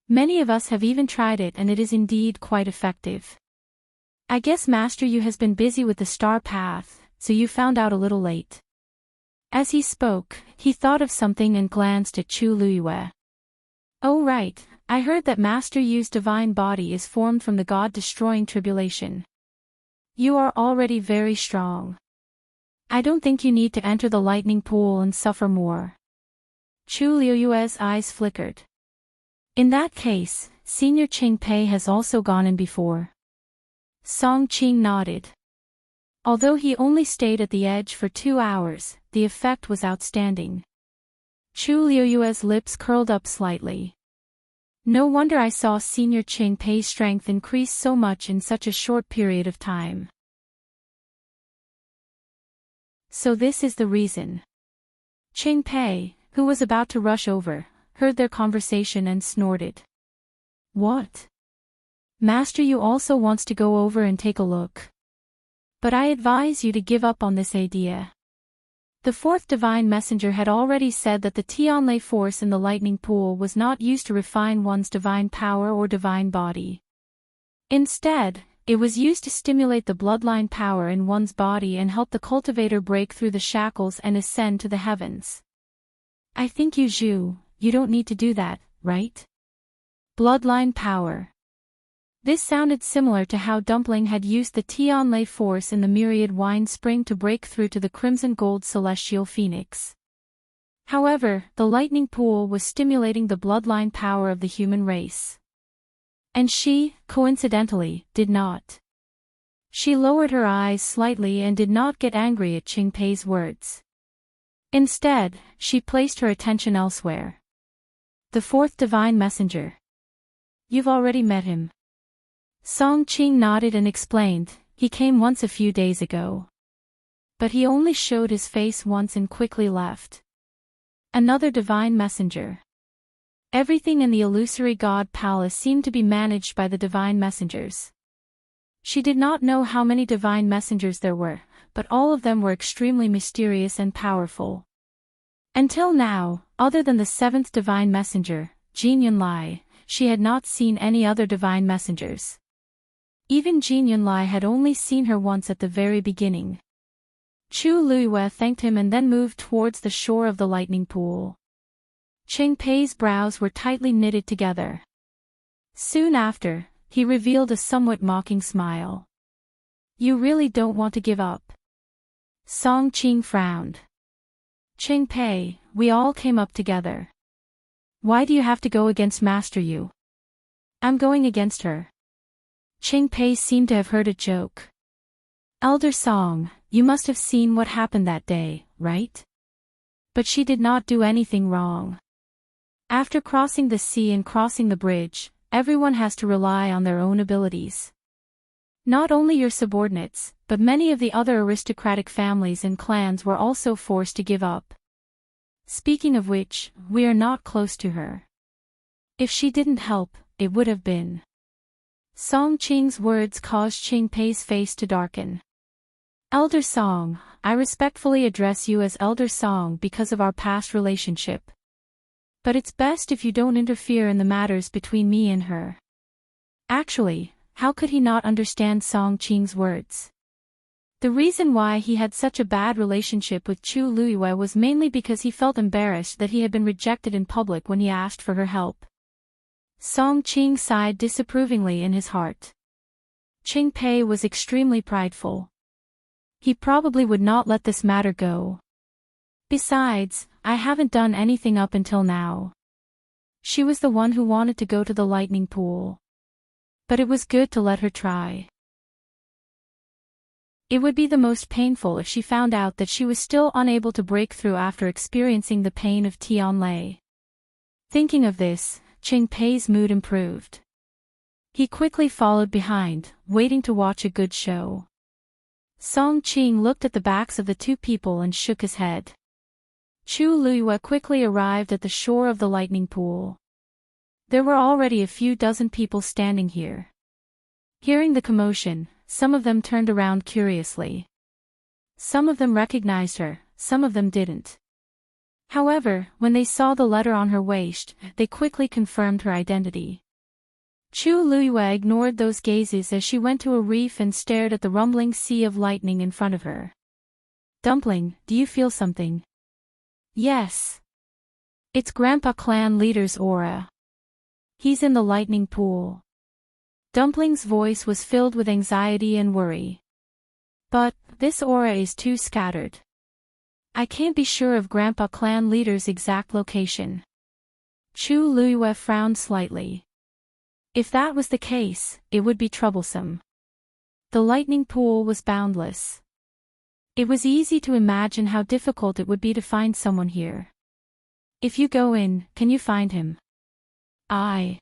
Many of us have even tried it and it is indeed quite effective. I guess Master Yu has been busy with the star path, so you found out a little late. As he spoke, he thought of something and glanced at Chu Luyue. Oh right, I heard that Master Yu's divine body is formed from the God-destroying tribulation. You are already very strong. I don't think you need to enter the lightning pool and suffer more. Chu Liuyue's eyes flickered. In that case, Senior Qing Pei has also gone in before. Song Qing nodded. Although he only stayed at the edge for 2 hours, the effect was outstanding. Chu Liuyue's lips curled up slightly. No wonder I saw Senior Qing Pei's strength increase so much in such a short period of time. So this is the reason. Qing Pei, who was about to rush over, heard their conversation and snorted. What? Master Yu also wants to go over and take a look. But I advise you to give up on this idea. The fourth divine messenger had already said that the Tianlei force in the lightning pool was not used to refine one's divine power or divine body. Instead, it was used to stimulate the bloodline power in one's body and help the cultivator break through the shackles and ascend to the heavens. I think you don't need to do that, right? Bloodline power. This sounded similar to how Dumpling had used the Tianlei force in the myriad wine spring to break through to the crimson gold celestial phoenix. However, the lightning pool was stimulating the bloodline power of the human race. And she, coincidentally, did not. She lowered her eyes slightly and did not get angry at Qingpei's words. Instead, she placed her attention elsewhere. The fourth divine messenger. You've already met him. Song Qing nodded and explained, he came once a few days ago. But he only showed his face once and quickly left. Another divine messenger. Everything in the illusory god palace seemed to be managed by the divine messengers. She did not know how many divine messengers there were, but all of them were extremely mysterious and powerful. Until now, other than the seventh divine messenger, Jin Yunlai, she had not seen any other divine messengers. Even Jin Yunlai had only seen her once at the very beginning. Chu Luiyue thanked him and then moved towards the shore of the lightning pool. Qingpei's brows were tightly knitted together. Soon after, he revealed a somewhat mocking smile. You really don't want to give up? Song Qing frowned. Qingpei, we all came up together. Why do you have to go against Master Yu? I'm going against her. Qingpei seemed to have heard a joke. Elder Song, you must have seen what happened that day, right? But she did not do anything wrong. After crossing the sea and crossing the bridge, everyone has to rely on their own abilities. Not only your subordinates, but many of the other aristocratic families and clans were also forced to give up. Speaking of which, we are not close to her. If she didn't help, it would have been. Song Qing's words caused Qingpei's face to darken. Elder Song, I respectfully address you as Elder Song because of our past relationship. But it's best if you don't interfere in the matters between me and her. Actually, how could he not understand Song Qing's words? The reason why he had such a bad relationship with Chu Luiyue was mainly because he felt embarrassed that he had been rejected in public when he asked for her help. Song Qing sighed disapprovingly in his heart. Qingpei was extremely prideful. He probably would not let this matter go. Besides, I haven't done anything up until now. She was the one who wanted to go to the lightning pool. But it was good to let her try. It would be the most painful if she found out that she was still unable to break through after experiencing the pain of Tianlei. Thinking of this, Qingpei's mood improved. He quickly followed behind, waiting to watch a good show. Song Qing looked at the backs of the two people and shook his head. Chu Luiyue quickly arrived at the shore of the lightning pool. There were already a few dozen people standing here. Hearing the commotion, some of them turned around curiously. Some of them recognized her, some of them didn't. However, when they saw the letter on her waist, they quickly confirmed her identity. Chu Luiyue ignored those gazes as she went to a reef and stared at the rumbling sea of lightning in front of her. Dumpling, do you feel something? Yes. It's Grandpa Clan Leader's aura. He's in the lightning pool. Dumpling's voice was filled with anxiety and worry. But, this aura is too scattered. I can't be sure of Grandpa Clan Leader's exact location. Chu Luiyue frowned slightly. If that was the case, it would be troublesome. The lightning pool was boundless. It was easy to imagine how difficult it would be to find someone here. If you go in, can you find him? I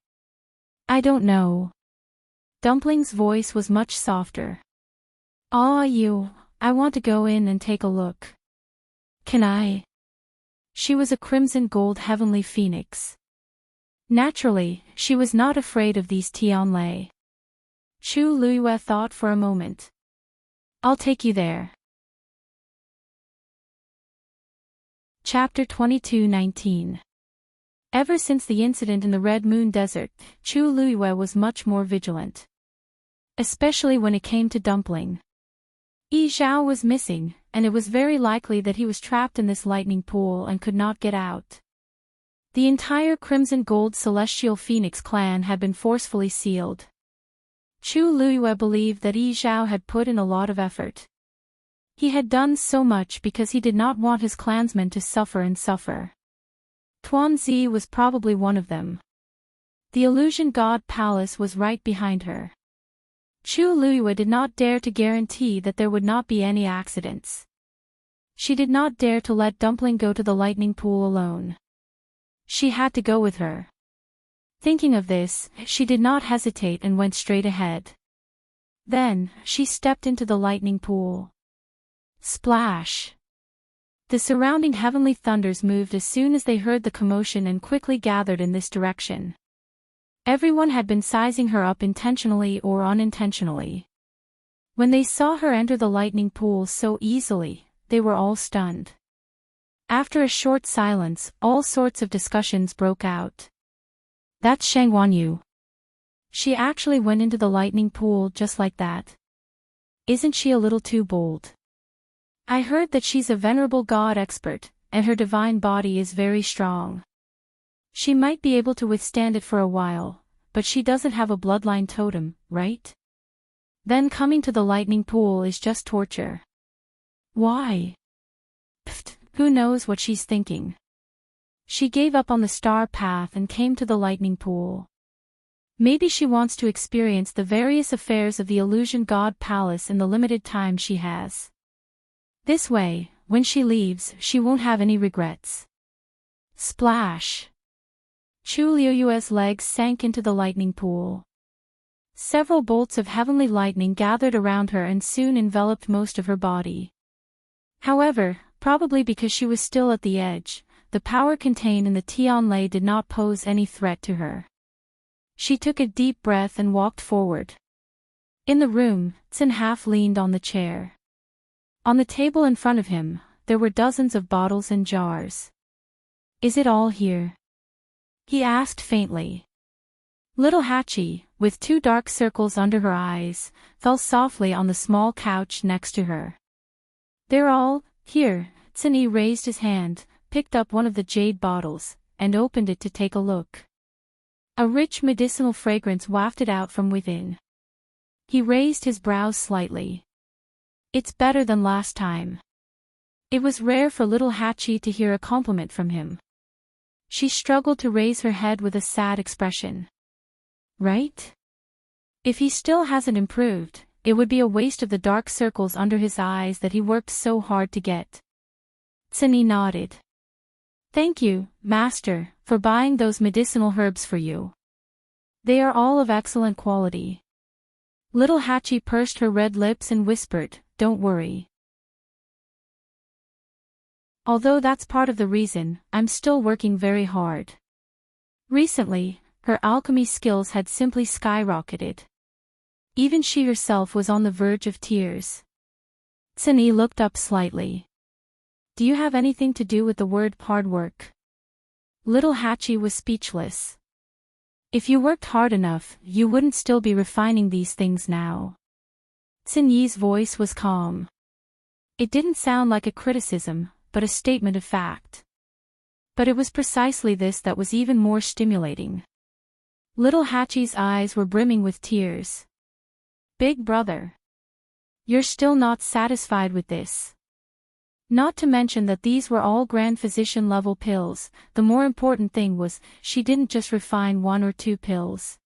don't know. Dumpling's voice was much softer. I want to go in and take a look. Can I? She was a crimson gold heavenly phoenix. Naturally, she was not afraid of these Tianlei. Chu Luiyue thought for a moment. I'll take you there. Chapter 22:19. Ever since the incident in the Red Moon Desert, Chu Luiyue was much more vigilant. Especially when it came to Dumpling. Yi Zhao was missing, and it was very likely that he was trapped in this lightning pool and could not get out. The entire Crimson Gold Celestial Phoenix clan had been forcefully sealed. Chu Luyue believed that Yi Zhao had put in a lot of effort. He had done so much because he did not want his clansmen to suffer and suffer. Tuanzi was probably one of them. The illusion god palace was right behind her. Chu Luyue did not dare to guarantee that there would not be any accidents. She did not dare to let Dumpling go to the lightning pool alone. She had to go with her. Thinking of this, she did not hesitate and went straight ahead. Then, she stepped into the lightning pool. Splash! The surrounding heavenly thunders moved as soon as they heard the commotion and quickly gathered in this direction. Everyone had been sizing her up intentionally or unintentionally. When they saw her enter the lightning pool so easily, they were all stunned. After a short silence, all sorts of discussions broke out. That's Shang Wanyu. She actually went into the lightning pool just like that. Isn't she a little too bold? I heard that she's a venerable god expert, and her divine body is very strong. She might be able to withstand it for a while, but she doesn't have a bloodline totem, right? Then coming to the lightning pool is just torture. Why? Pfft, who knows what she's thinking? She gave up on the star path and came to the lightning pool. Maybe she wants to experience the various affairs of the illusion god palace in the limited time she has. This way, when she leaves, she won't have any regrets. Splash! Chu Liyue's legs sank into the lightning pool. Several bolts of heavenly lightning gathered around her and soon enveloped most of her body. However, probably because she was still at the edge, the power contained in the Tianlei did not pose any threat to her. She took a deep breath and walked forward. In the room, Tsin half leaned on the chair. On the table in front of him, there were dozens of bottles and jars. Is it all here? He asked faintly. Little Hachi, with 2 dark circles under her eyes, fell softly on the small couch next to her. They're all here. Tsin Yi raised his hand, picked up one of the jade bottles, and opened it to take a look. A rich medicinal fragrance wafted out from within. He raised his brows slightly. It's better than last time. It was rare for little Hachi to hear a compliment from him. She struggled to raise her head with a sad expression. Right? If he still hasn't improved, it would be a waste of the dark circles under his eyes that he worked so hard to get. Tsin Yi nodded. Thank you, Master, for buying those medicinal herbs for you. They are all of excellent quality. Little Hachi pursed her red lips and whispered, Don't worry. Although that's part of the reason, I'm still working very hard. Recently, her alchemy skills had simply skyrocketed. Even she herself was on the verge of tears. Tsin Yi looked up slightly. Do you have anything to do with the word hard work? Little Hachi was speechless. If you worked hard enough, you wouldn't still be refining these things now. Tsin Yi's voice was calm. It didn't sound like a criticism, but a statement of fact. But it was precisely this that was even more stimulating. Little Hachi's eyes were brimming with tears. Big brother. You're still not satisfied with this. Not to mention that these were all Grand Physician level pills. The more important thing was, she didn't just refine 1 or 2 pills.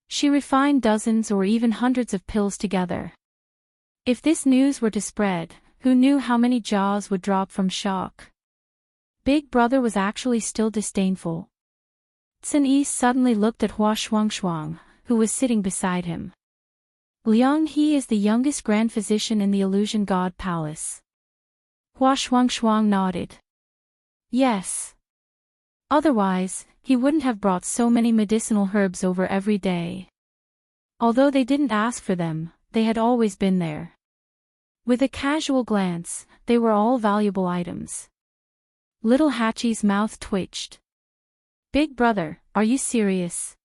She refined dozens or even hundreds of pills together. If this news were to spread, who knew how many jaws would drop from shock? Big brother was actually still disdainful. Tsin Yi suddenly looked at Hua Shuangshuang, who was sitting beside him. Liang He is the youngest Grand Physician in the Illusion God Palace. Hua Shuangshuang nodded. Yes. Otherwise, he wouldn't have brought so many medicinal herbs over every day. Although they didn't ask for them, they had always been there. With a casual glance, they were all valuable items. Little Hachi's mouth twitched. Big brother, are you serious?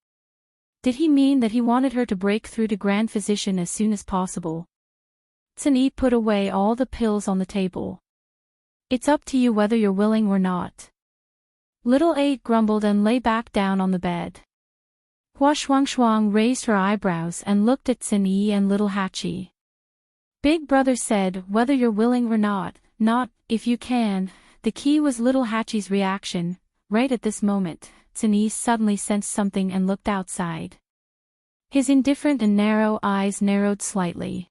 Did he mean that he wanted her to break through to Grand Physician as soon as possible? Tsin Yi put away all the pills on the table. It's up to you whether you're willing or not. Little 8 grumbled and lay back down on the bed. Hua Shuang raised her eyebrows and looked at Cini and little Hachi. Big brother said, whether you're willing or not, if you can. The key was little Hachi's reaction. Right at this moment, Cini suddenly sensed something and looked outside. His indifferent and narrow eyes narrowed slightly.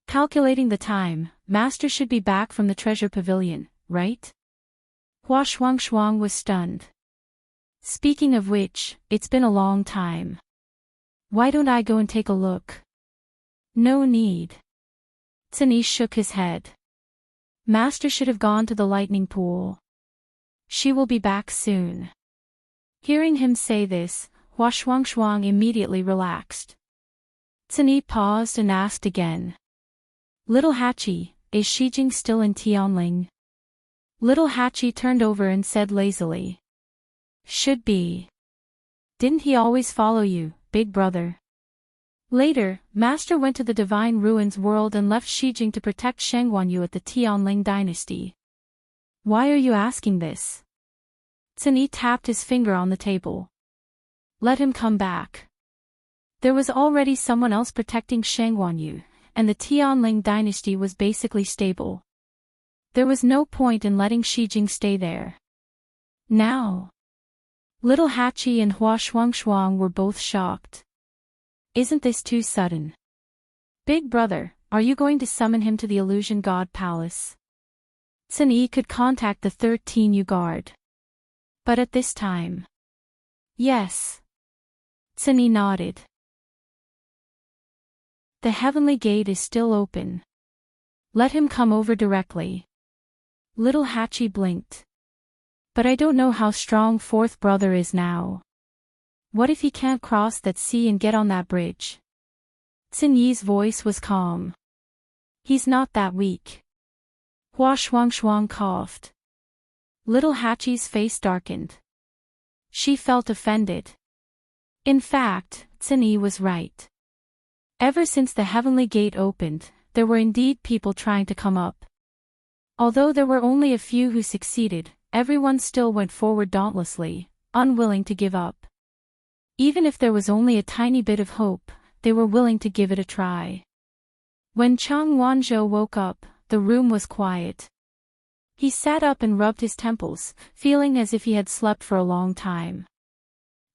Calculating the time, Master should be back from the treasure pavilion, right? Hua Shuang was stunned. Speaking of which, it's been a long time. Why don't I go and take a look? No need. Cini shook his head. Master should have gone to the lightning pool. She will be back soon. Hearing him say this, Hua Shuang immediately relaxed. Cini paused and asked again. Little Hachi, is Shijing still in Tianling? Little Hachi turned over and said lazily. Should be. Didn't he always follow you, big brother? Later, Master went to the Divine Ruins world and left Shijing to protect Shengguanyu at the Tianling dynasty. Why are you asking this? Cini tapped his finger on the table. Let him come back. There was already someone else protecting Shengguanyu, and the Tianling dynasty was basically stable. There was no point in letting Shijing stay there. Now. Little Hachi and Hua Shuang were both shocked. Isn't this too sudden? Big brother, are you going to summon him to the Illusion God Palace? Cini could contact the 13U guard. But at this time. Yes. Cini nodded. The heavenly gate is still open. Let him come over directly. Little Hachi blinked. But I don't know how strong fourth brother is now. What if he can't cross that sea and get on that bridge? Cini's voice was calm. He's not that weak. Hua Shuang coughed. Little Hachi's face darkened. She felt offended. In fact, Cini was right. Ever since the heavenly gate opened, there were indeed people trying to come up. Although there were only a few who succeeded, everyone still went forward dauntlessly, unwilling to give up. Even if there was only a tiny bit of hope, they were willing to give it a try. When Chang Wanzhou woke up, the room was quiet. He sat up and rubbed his temples, feeling as if he had slept for a long time.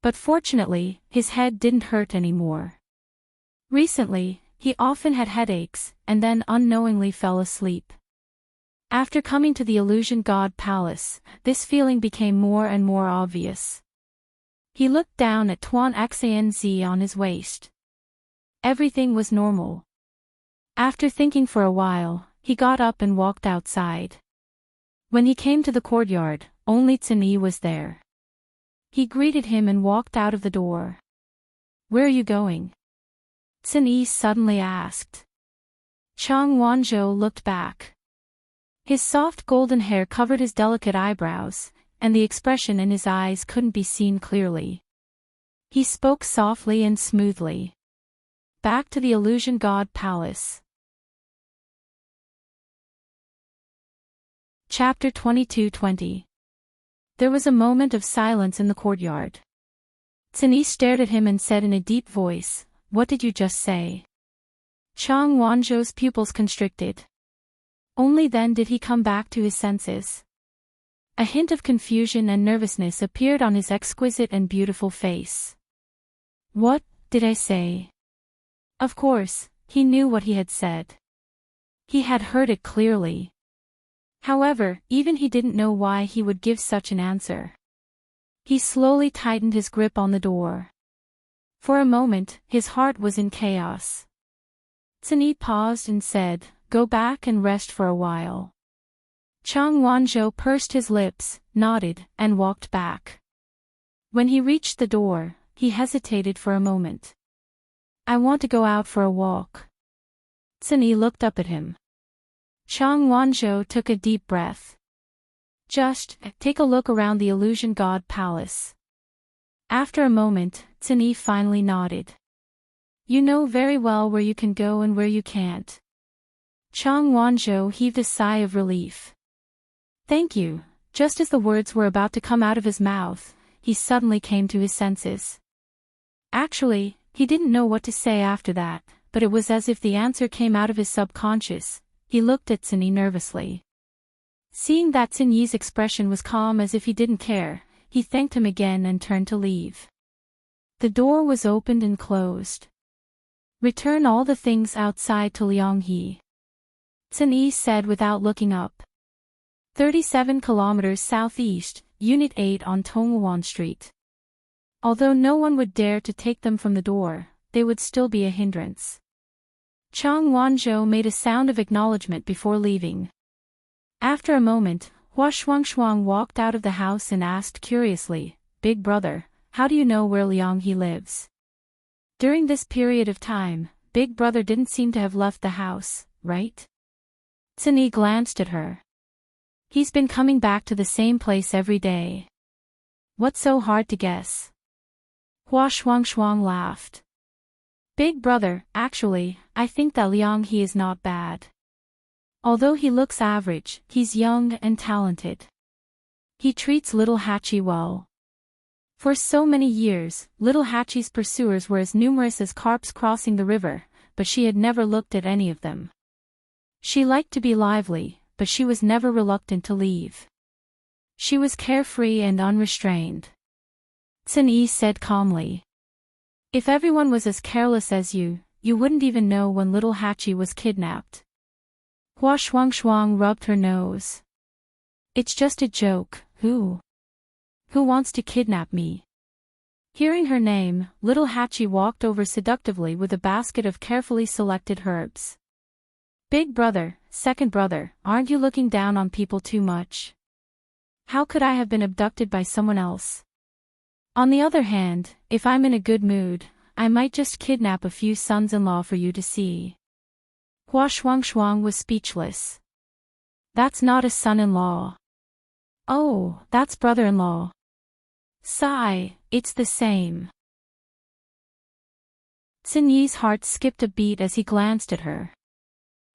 But fortunately, his head didn't hurt anymore. Recently, he often had headaches, and then unknowingly fell asleep. After coming to the Illusion God Palace, this feeling became more and more obvious. He looked down at Tuan Xanz on his waist. Everything was normal. After thinking for a while, he got up and walked outside. When he came to the courtyard, only Cini was there. He greeted him and walked out of the door. Where are you going? Cini suddenly asked. Chang Wanzhou looked back. His soft golden hair covered his delicate eyebrows, and the expression in his eyes couldn't be seen clearly. He spoke softly and smoothly. Back to the Illusion God Palace. Chapter 22-20. There was a moment of silence in the courtyard. Cini stared at him and said in a deep voice, "What did you just say?" Chang Wanzhou's pupils constricted. Only then did he come back to his senses. A hint of confusion and nervousness appeared on his exquisite and beautiful face. What did I say? Of course, he knew what he had said. He had heard it clearly. However, even he didn't know why he would give such an answer. He slowly tightened his grip on the door. For a moment, his heart was in chaos. Cini paused and said, "Go back and rest for a while." Chang Wanzhou pursed his lips, nodded, and walked back. When he reached the door, he hesitated for a moment. "I want to go out for a walk." Cini looked up at him. Chang Wanzhou took a deep breath. "Just take a look around the Illusion God Palace." After a moment, Cini finally nodded. "You know very well where you can go and where you can't." Chang Wanzhou heaved a sigh of relief. "Thank you." Just as the words were about to come out of his mouth, he suddenly came to his senses. Actually, he didn't know what to say after that, but it was as if the answer came out of his subconscious. He looked at Sunyi nervously. Seeing that Sunyi's expression was calm as if he didn't care, he thanked him again and turned to leave. The door was opened and closed. Return all the things outside to Lianghe, Sunyi said without looking up. 37 kilometers southeast, Unit 8 on Tongwuan Street. Although no one would dare to take them from the door, they would still be a hindrance. Chang Wanzhou made a sound of acknowledgement before leaving. After a moment, Hua Shuangshuang walked out of the house and asked curiously, "Big brother, how do you know where Lianghe lives?" During this period of time, Big brother didn't seem to have left the house, right? Sunyi glanced at her. He's been coming back to the same place every day. What's so hard to guess? Hua Shuangshuang laughed. Big brother, actually, I think that Lianghe is not bad. Although he looks average, he's young and talented. He treats little Hachi well. For so many years, little Hachi's pursuers were as numerous as carps crossing the river, but she had never looked at any of them. She liked to be lively, but she was never reluctant to leave. She was carefree and unrestrained. Sunyi said calmly. If everyone was as careless as you wouldn't even know when little Hachi was kidnapped. Hua Shuangshuang rubbed her nose. It's just a joke. Who wants to kidnap me? Hearing her name, little Hachi walked over seductively with a basket of carefully selected herbs. Big brother, second brother, aren't you looking down on people too much? How could I have been abducted by someone else? On the other hand, if I'm in a good mood, I might just kidnap a few sons-in-law for you to see. Hua Shuangshuang was speechless. That's not a son-in-law. Oh, that's brother-in-law. Sigh, it's the same. Sunyi's heart skipped a beat as he glanced at her.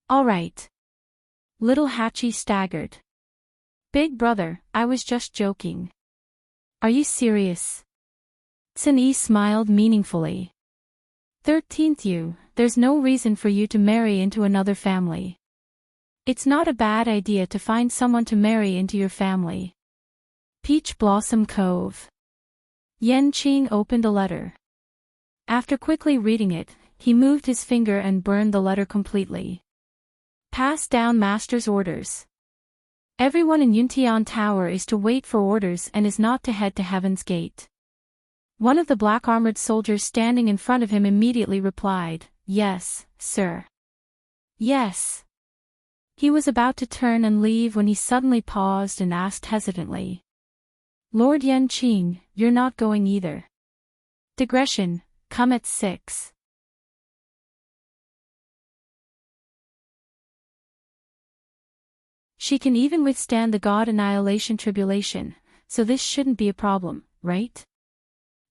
All right. Little Hachi staggered. Big brother, I was just joking. Are you serious? Sunyi smiled meaningfully. 13th, there's no reason for you to marry into another family. It's not a bad idea to find someone to marry into your family. Peach Blossom Cove. Yanqing opened a letter. After quickly reading it, he moved his finger and burned the letter completely. Pass down master's orders. Everyone in Yuntian Tower is to wait for orders and is not to head to Heaven's Gate. One of the black-armored soldiers standing in front of him immediately replied, Yes, sir. Yes. He was about to turn and leave when he suddenly paused and asked hesitantly. Lord Yanqing, you're not going either. Digression, come at 6. She can even withstand the God annihilation tribulation, so this shouldn't be a problem, right?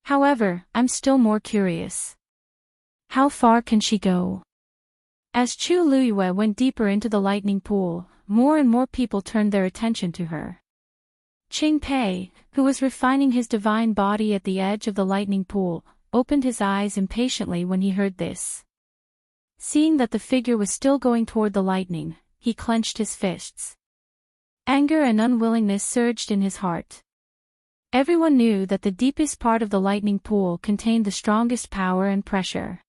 However, I'm still more curious. How far can she go? As Chu Luyue went deeper into the lightning pool, more and more people turned their attention to her. Qing Pei, who was refining his divine body at the edge of the lightning pool, opened his eyes impatiently when he heard this. Seeing that the figure was still going toward the lightning, he clenched his fists. Anger and unwillingness surged in his heart. Everyone knew that the deepest part of the lightning pool contained the strongest power and pressure.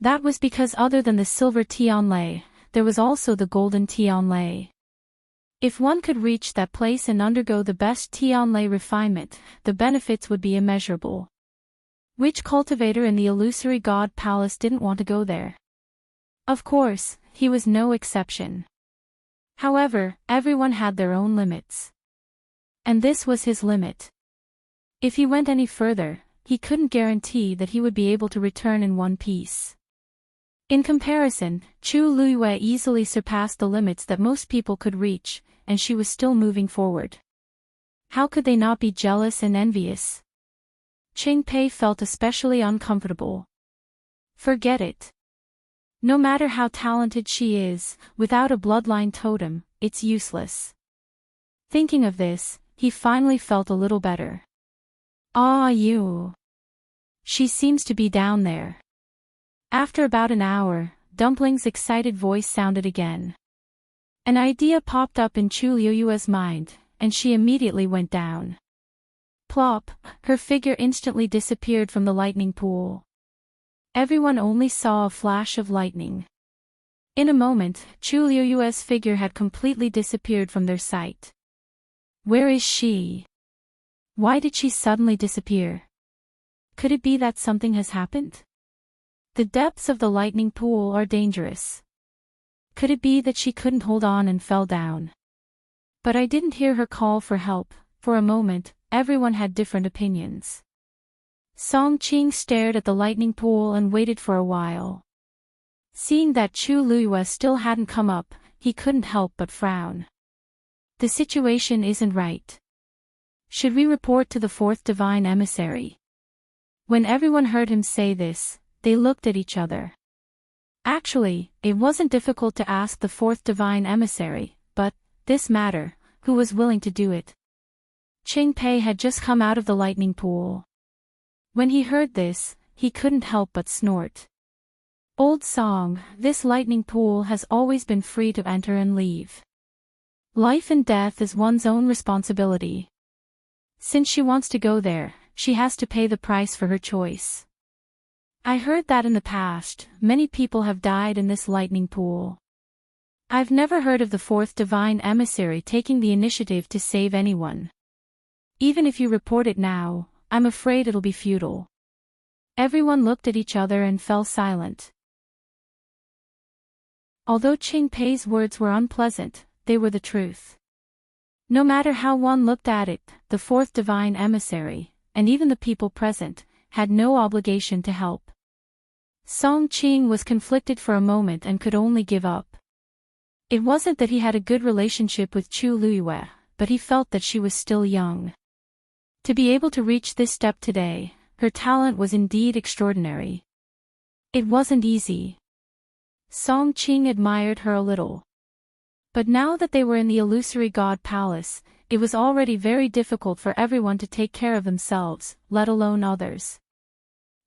That was because other than the silver Tianlei, there was also the golden Tianlei. If one could reach that place and undergo the best Tianlei refinement, the benefits would be immeasurable. Which cultivator in the illusory god palace didn't want to go there? Of course, he was no exception. However, everyone had their own limits. And this was his limit. If he went any further, he couldn't guarantee that he would be able to return in one piece. In comparison, Chu Luyue easily surpassed the limits that most people could reach, and she was still moving forward. How could they not be jealous and envious? Qing Pei felt especially uncomfortable. Forget it. No matter how talented she is, without a bloodline totem, it's useless. Thinking of this, he finally felt a little better. Ah, you. She seems to be down there. After about an hour, Dumpling's excited voice sounded again. An idea popped up in Chu Liuyue's mind, and she immediately went down. Plop, her figure instantly disappeared from the lightning pool. Everyone only saw a flash of lightning. In a moment, Chu Liuyue's figure had completely disappeared from their sight. Where is she? Why did she suddenly disappear? Could it be that something has happened? The depths of the lightning pool are dangerous. Could it be that she couldn't hold on and fell down? But I didn't hear her call for help. For a moment, everyone had different opinions. Song Qing stared at the lightning pool and waited for a while. Seeing that Chu Liyue still hadn't come up, he couldn't help but frown. The situation isn't right. Should we report to the fourth divine emissary? When everyone heard him say this, they looked at each other. Actually, it wasn't difficult to ask the fourth divine emissary, but, this matter, who was willing to do it? Qing Pei had just come out of the lightning pool. When he heard this, he couldn't help but snort. Old song, this lightning pool has always been free to enter and leave. Life and death is one's own responsibility. Since she wants to go there, she has to pay the price for her choice. I heard that in the past, many people have died in this lightning pool. I've never heard of the fourth divine emissary taking the initiative to save anyone. Even if you report it now, I'm afraid it'll be futile. Everyone looked at each other and fell silent. Although Qing Pei's words were unpleasant, they were the truth. No matter how one looked at it, the fourth divine emissary, and even the people present, had no obligation to help. Song Qing was conflicted for a moment and could only give up. It wasn't that he had a good relationship with Chu Liyue, but he felt that she was still young. To be able to reach this step today, her talent was indeed extraordinary. It wasn't easy. Song Qing admired her a little. But now that they were in the illusory god palace, it was already very difficult for everyone to take care of themselves, let alone others.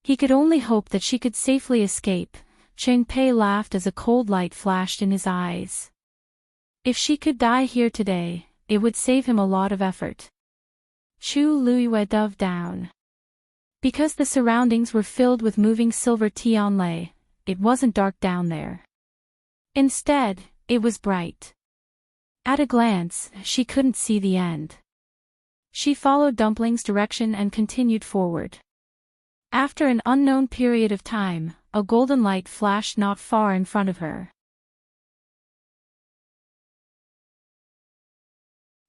He could only hope that she could safely escape. Qing Pei laughed as a cold light flashed in his eyes. If she could die here today, it would save him a lot of effort. Chu Liyue dove down. Because the surroundings were filled with moving silver tianlei, it wasn't dark down there. Instead, it was bright. At a glance, she couldn't see the end. She followed Dumpling's direction and continued forward. After an unknown period of time, a golden light flashed not far in front of her.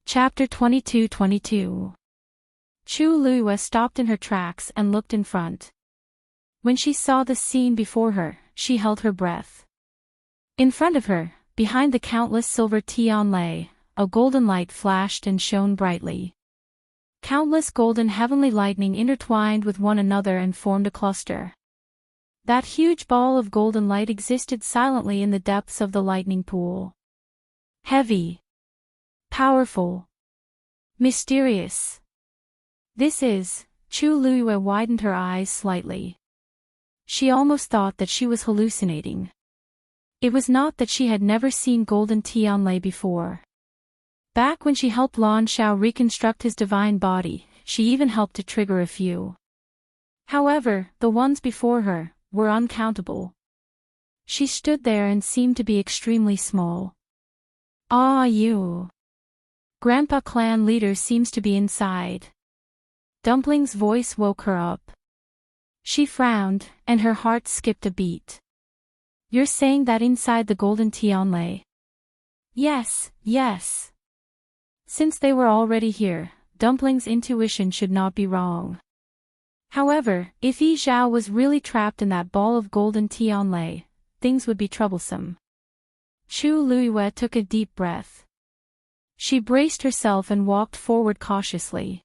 Chapter 22-22. Chu Liyue stopped in her tracks and looked in front. When she saw the scene before her, she held her breath. In front of her, behind the countless silver tianlei, a golden light flashed and shone brightly. Countless golden heavenly lightning intertwined with one another and formed a cluster. That huge ball of golden light existed silently in the depths of the lightning pool. Heavy. Powerful. Mysterious. This is, Chu Liyue widened her eyes slightly. She almost thought that she was hallucinating. It was not that she had never seen golden tianlei before. Back when she helped Lan Shao reconstruct his divine body, she even helped to trigger a few. However, the ones before her were uncountable. She stood there and seemed to be extremely small. Ah, you. Grandpa clan leader seems to be inside. Dumpling's voice woke her up. She frowned, and her heart skipped a beat. You're saying that inside the golden tianlei? Yes, yes. Since they were already here, Dumpling's intuition should not be wrong. However, if Yi Zhao was really trapped in that ball of golden tianlei, things would be troublesome. Chu Liyue took a deep breath. She braced herself and walked forward cautiously.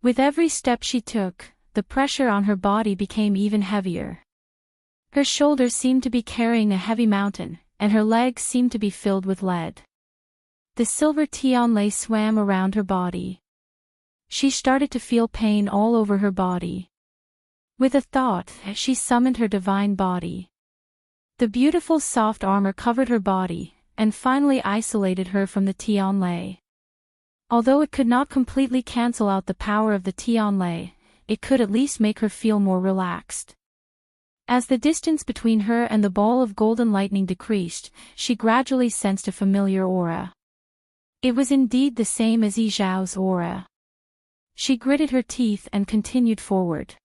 With every step she took, the pressure on her body became even heavier. Her shoulders seemed to be carrying a heavy mountain, and her legs seemed to be filled with lead. The silver tianlei swam around her body. She started to feel pain all over her body. With a thought, she summoned her divine body. The beautiful soft armor covered her body, and finally isolated her from the Tianlai. Although it could not completely cancel out the power of the Tianlai, it could at least make her feel more relaxed. As the distance between her and the ball of golden lightning decreased, she gradually sensed a familiar aura. It was indeed the same as Yi Zhao's aura. She gritted her teeth and continued forward.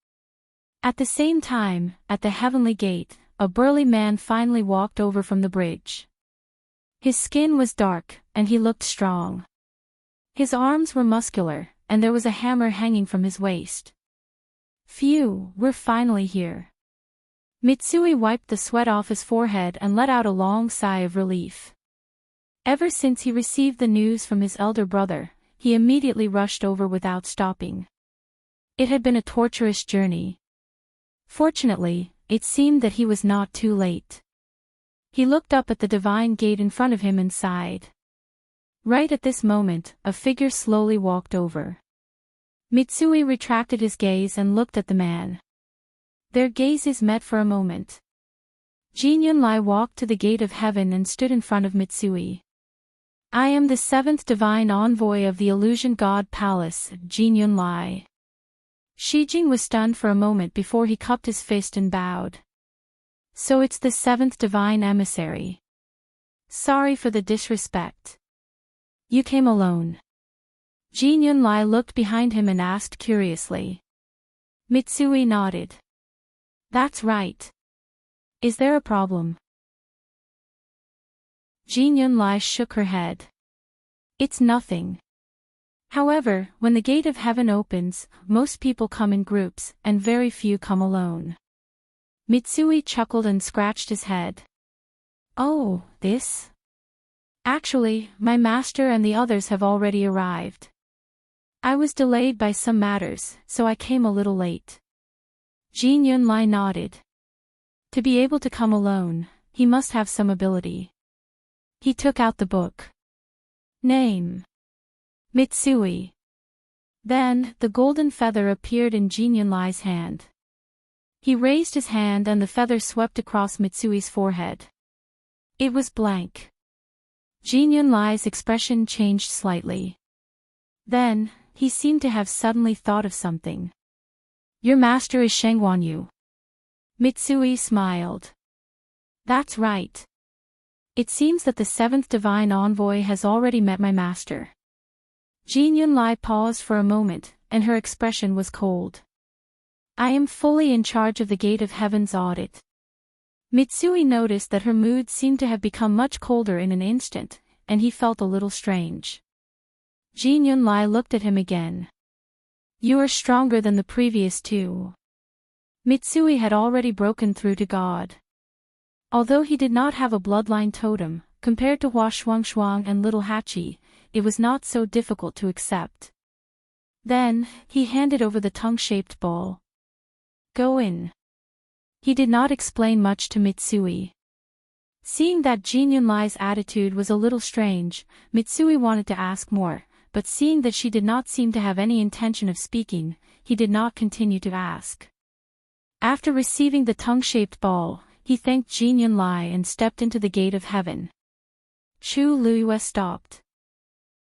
At the same time, at the heavenly gate, a burly man finally walked over from the bridge. His skin was dark, and he looked strong. His arms were muscular, and there was a hammer hanging from his waist. Phew, we're finally here. Mitsui wiped the sweat off his forehead and let out a long sigh of relief. Ever since he received the news from his elder brother, he immediately rushed over without stopping. It had been a torturous journey. Fortunately, it seemed that he was not too late. He looked up at the divine gate in front of him and sighed. Right at this moment, a figure slowly walked over. Mitsui retracted his gaze and looked at the man. Their gazes met for a moment. Jin Yunlai walked to the gate of heaven and stood in front of Mitsui. I am the seventh divine envoy of the illusion god palace, Jin Yunlai. Shijing was stunned for a moment before he cupped his fist and bowed. So it's the seventh divine emissary. Sorry for the disrespect. You came alone. Jin Yunlai looked behind him and asked curiously. Mitsui nodded. That's right. Is there a problem? Jin Yunlai shook her head. It's nothing. However, when the gate of heaven opens, most people come in groups, and very few come alone. Mitsui chuckled and scratched his head. Oh, this? Actually, my master and the others have already arrived. I was delayed by some matters, so I came a little late. Jin Yunlai nodded. To be able to come alone, he must have some ability. He took out the book. Name: Mitsui. Then, the golden feather appeared in Jin Yunlai's hand. He raised his hand and the feather swept across Mitsui's forehead. It was blank. Jin Yunlai's expression changed slightly. Then, he seemed to have suddenly thought of something. Your master is Sheng Wanyu. Mitsui smiled. That's right. It seems that the seventh divine envoy has already met my master. Jin Yunlai paused for a moment, and her expression was cold. I am fully in charge of the gate of heaven's audit. Mitsui noticed that her mood seemed to have become much colder in an instant, and he felt a little strange. Jin Yunlai looked at him again. You are stronger than the previous two. Mitsui had already broken through to God. Although he did not have a bloodline totem, compared to Hua Shuangshuang and Little Hachi, it was not so difficult to accept. Then, he handed over the tongue-shaped ball. Go in. He did not explain much to Mitsui. Seeing that Jin Yunlai's attitude was a little strange, Mitsui wanted to ask more, but seeing that she did not seem to have any intention of speaking, he did not continue to ask. After receiving the tongue-shaped ball, he thanked Jin Yunlai and stepped into the gate of heaven. Chu Luiyue stopped.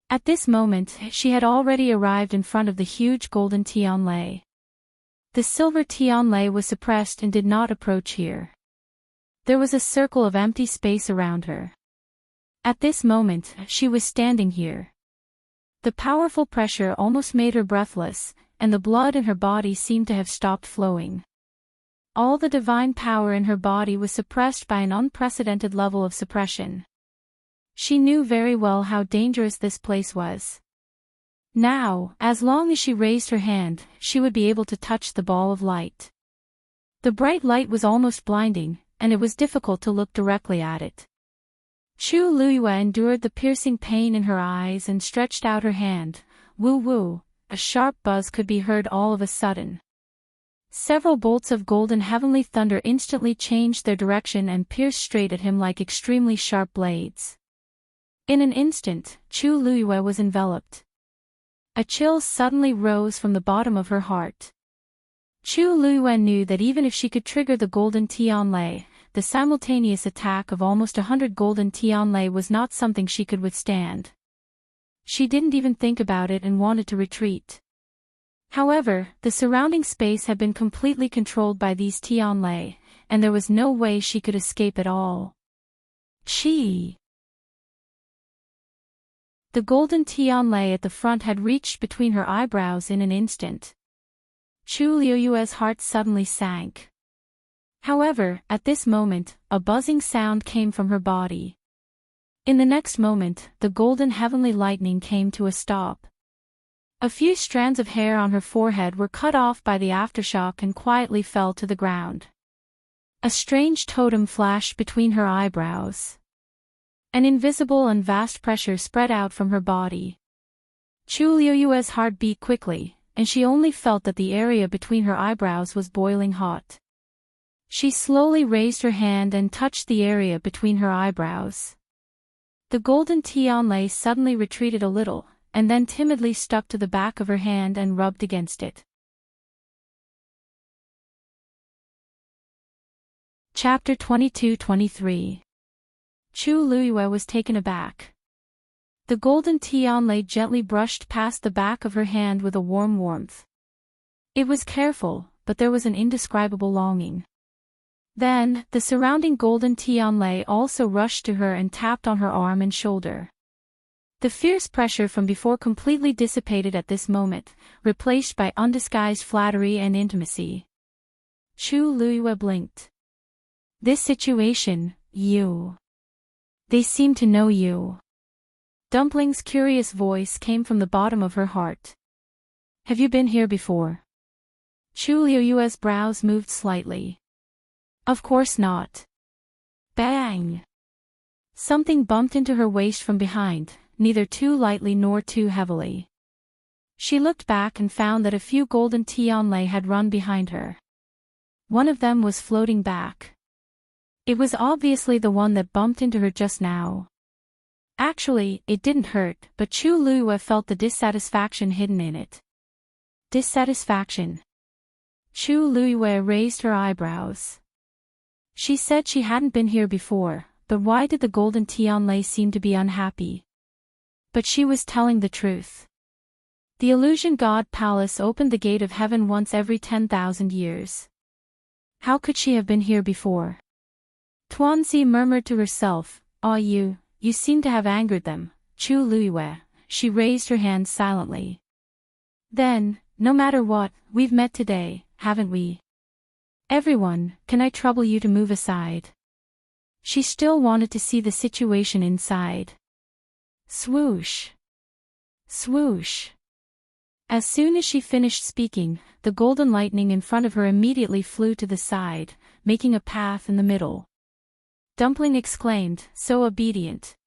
At this moment, she had already arrived in front of the huge golden Tianlai. The silver Tianlai was suppressed and did not approach here. There was a circle of empty space around her. At this moment, she was standing here. The powerful pressure almost made her breathless, and the blood in her body seemed to have stopped flowing. All the divine power in her body was suppressed by an unprecedented level of suppression. She knew very well how dangerous this place was. Now, as long as she raised her hand, she would be able to touch the ball of light. The bright light was almost blinding, and it was difficult to look directly at it. Chu Luiyue endured the piercing pain in her eyes and stretched out her hand. Woo woo, a sharp buzz could be heard all of a sudden. Several bolts of golden heavenly thunder instantly changed their direction and pierced straight at him like extremely sharp blades. In an instant, Chu Luiyue was enveloped. A chill suddenly rose from the bottom of her heart. Chu Luiyue knew that even if she could trigger the golden Tianlei, the simultaneous attack of almost 100 golden Tianlei was not something she could withstand. She didn't even think about it and wanted to retreat. However, the surrounding space had been completely controlled by these Tianlei, and there was no way she could escape at all. Chi! The golden Tianlei at the front had reached between her eyebrows in an instant. Chu Luiyue's heart suddenly sank. However, at this moment, a buzzing sound came from her body. In the next moment, the golden heavenly lightning came to a stop. A few strands of hair on her forehead were cut off by the aftershock and quietly fell to the ground. A strange totem flashed between her eyebrows. An invisible and vast pressure spread out from her body. Chu Luiyue's heart beat quickly, and she only felt that the area between her eyebrows was boiling hot. She slowly raised her hand and touched the area between her eyebrows. The golden Tianlei suddenly retreated a little, and then timidly stuck to the back of her hand and rubbed against it. Chapter 22-23. Chu Luiyue was taken aback. The golden Tianlei gently brushed past the back of her hand with a warm warmth. It was careful, but there was an indescribable longing. Then, the surrounding golden Tianlei also rushed to her and tapped on her arm and shoulder. The fierce pressure from before completely dissipated at this moment, replaced by undisguised flattery and intimacy. Chu Luiyue blinked. This situation, you. They seem to know you. Dumpling's curious voice came from the bottom of her heart. Have you been here before? Chu Luiyue's brows moved slightly. Of course not. Bang! Something bumped into her waist from behind, neither too lightly nor too heavily. She looked back and found that a few golden Tianlei had run behind her. One of them was floating back. It was obviously the one that bumped into her just now. Actually, it didn't hurt, but Chu Luiyue felt the dissatisfaction hidden in it. Dissatisfaction. Chu Luiyue raised her eyebrows. She said she hadn't been here before, but why did the golden Tianlei seem to be unhappy? But she was telling the truth. The illusion god palace opened the gate of heaven once every 10,000 years. How could she have been here before? Tuanzi murmured to herself, "Ah, you seem to have angered them, Chu Luiyue." She raised her hand silently. Then, no matter what, we've met today, haven't we? Everyone, can I trouble you to move aside? She still wanted to see the situation inside. Swoosh. Swoosh. As soon as she finished speaking, the golden lightning in front of her immediately flew to the side, making a path in the middle. Dumpling exclaimed, so obedient.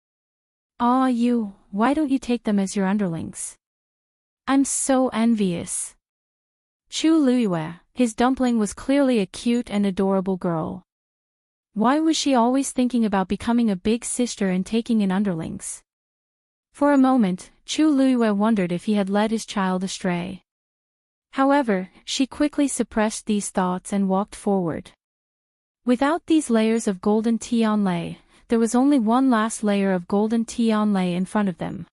"Ah, you, why don't you take them as your underlings? I'm so envious." Chu Luiyue, his dumpling was clearly a cute and adorable girl. Why was she always thinking about becoming a big sister and taking in underlings? For a moment, Chu Luiyue wondered if he had led his child astray. However, she quickly suppressed these thoughts and walked forward. Without these layers of golden Tianlei, there was only one last layer of golden Tianlei in front of them.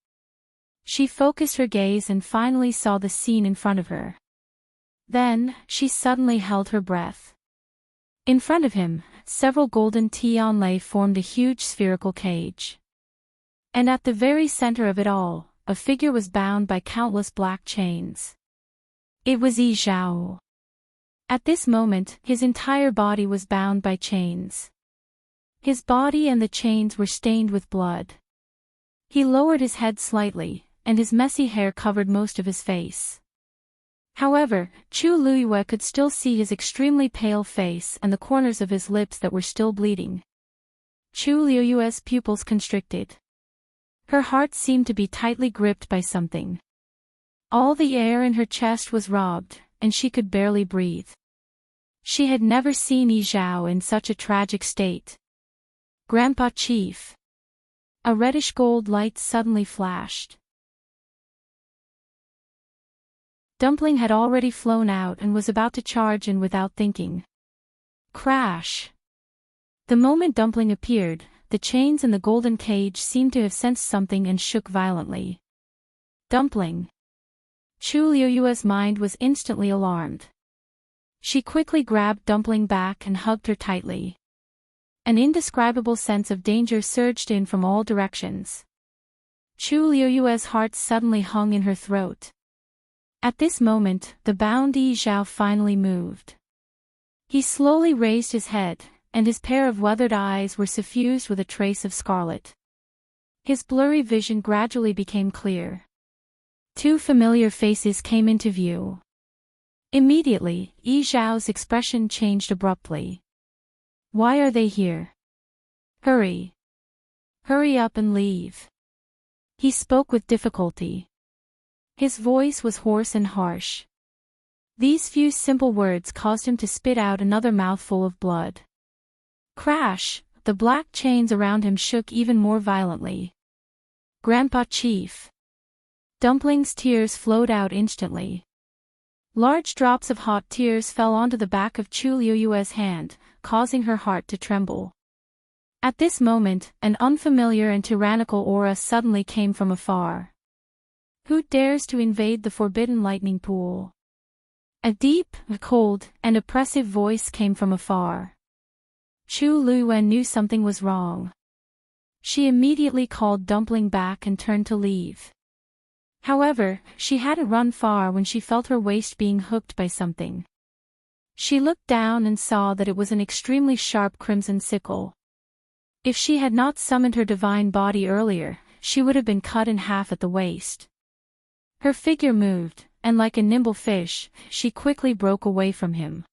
She focused her gaze and finally saw the scene in front of her. Then, she suddenly held her breath. In front of him, several golden Tianlei formed a huge spherical cage. And at the very center of it all, a figure was bound by countless black chains. It was Yi Zhao. At this moment, his entire body was bound by chains. His body and the chains were stained with blood. He lowered his head slightly, and his messy hair covered most of his face. However, Chu Luiyue could still see his extremely pale face and the corners of his lips that were still bleeding. Chu Luiyue's pupils constricted. Her heart seemed to be tightly gripped by something. All the air in her chest was robbed, and she could barely breathe. She had never seen Yi Zhao in such a tragic state. "Grandpa Chief." A reddish gold light suddenly flashed. Dumpling had already flown out and was about to charge in without thinking. Crash! The moment Dumpling appeared, the chains in the golden cage seemed to have sensed something and shook violently. Dumpling! Chu Liuyue's mind was instantly alarmed. She quickly grabbed Dumpling back and hugged her tightly. An indescribable sense of danger surged in from all directions. Chu Liuyue's heart suddenly hung in her throat. At this moment, the bound Yi Zhao finally moved. He slowly raised his head, and his pair of weathered eyes were suffused with a trace of scarlet. His blurry vision gradually became clear. Two familiar faces came into view. Immediately, Yi Zhao's expression changed abruptly. Why are they here? Hurry! Hurry up and leave! He spoke with difficulty. His voice was hoarse and harsh. These few simple words caused him to spit out another mouthful of blood. Crash! The black chains around him shook even more violently. Grandpa Chief! Dumpling's tears flowed out instantly. Large drops of hot tears fell onto the back of Chu Liuyue's hand, causing her heart to tremble. At this moment, an unfamiliar and tyrannical aura suddenly came from afar. Who dares to invade the forbidden lightning pool? A deep, cold, and oppressive voice came from afar. Chu Liyue knew something was wrong. She immediately called Dumpling back and turned to leave. However, she hadn't run far when she felt her waist being hooked by something. She looked down and saw that it was an extremely sharp crimson sickle. If she had not summoned her divine body earlier, she would have been cut in half at the waist. Her figure moved, and like a nimble fish, she quickly broke away from him.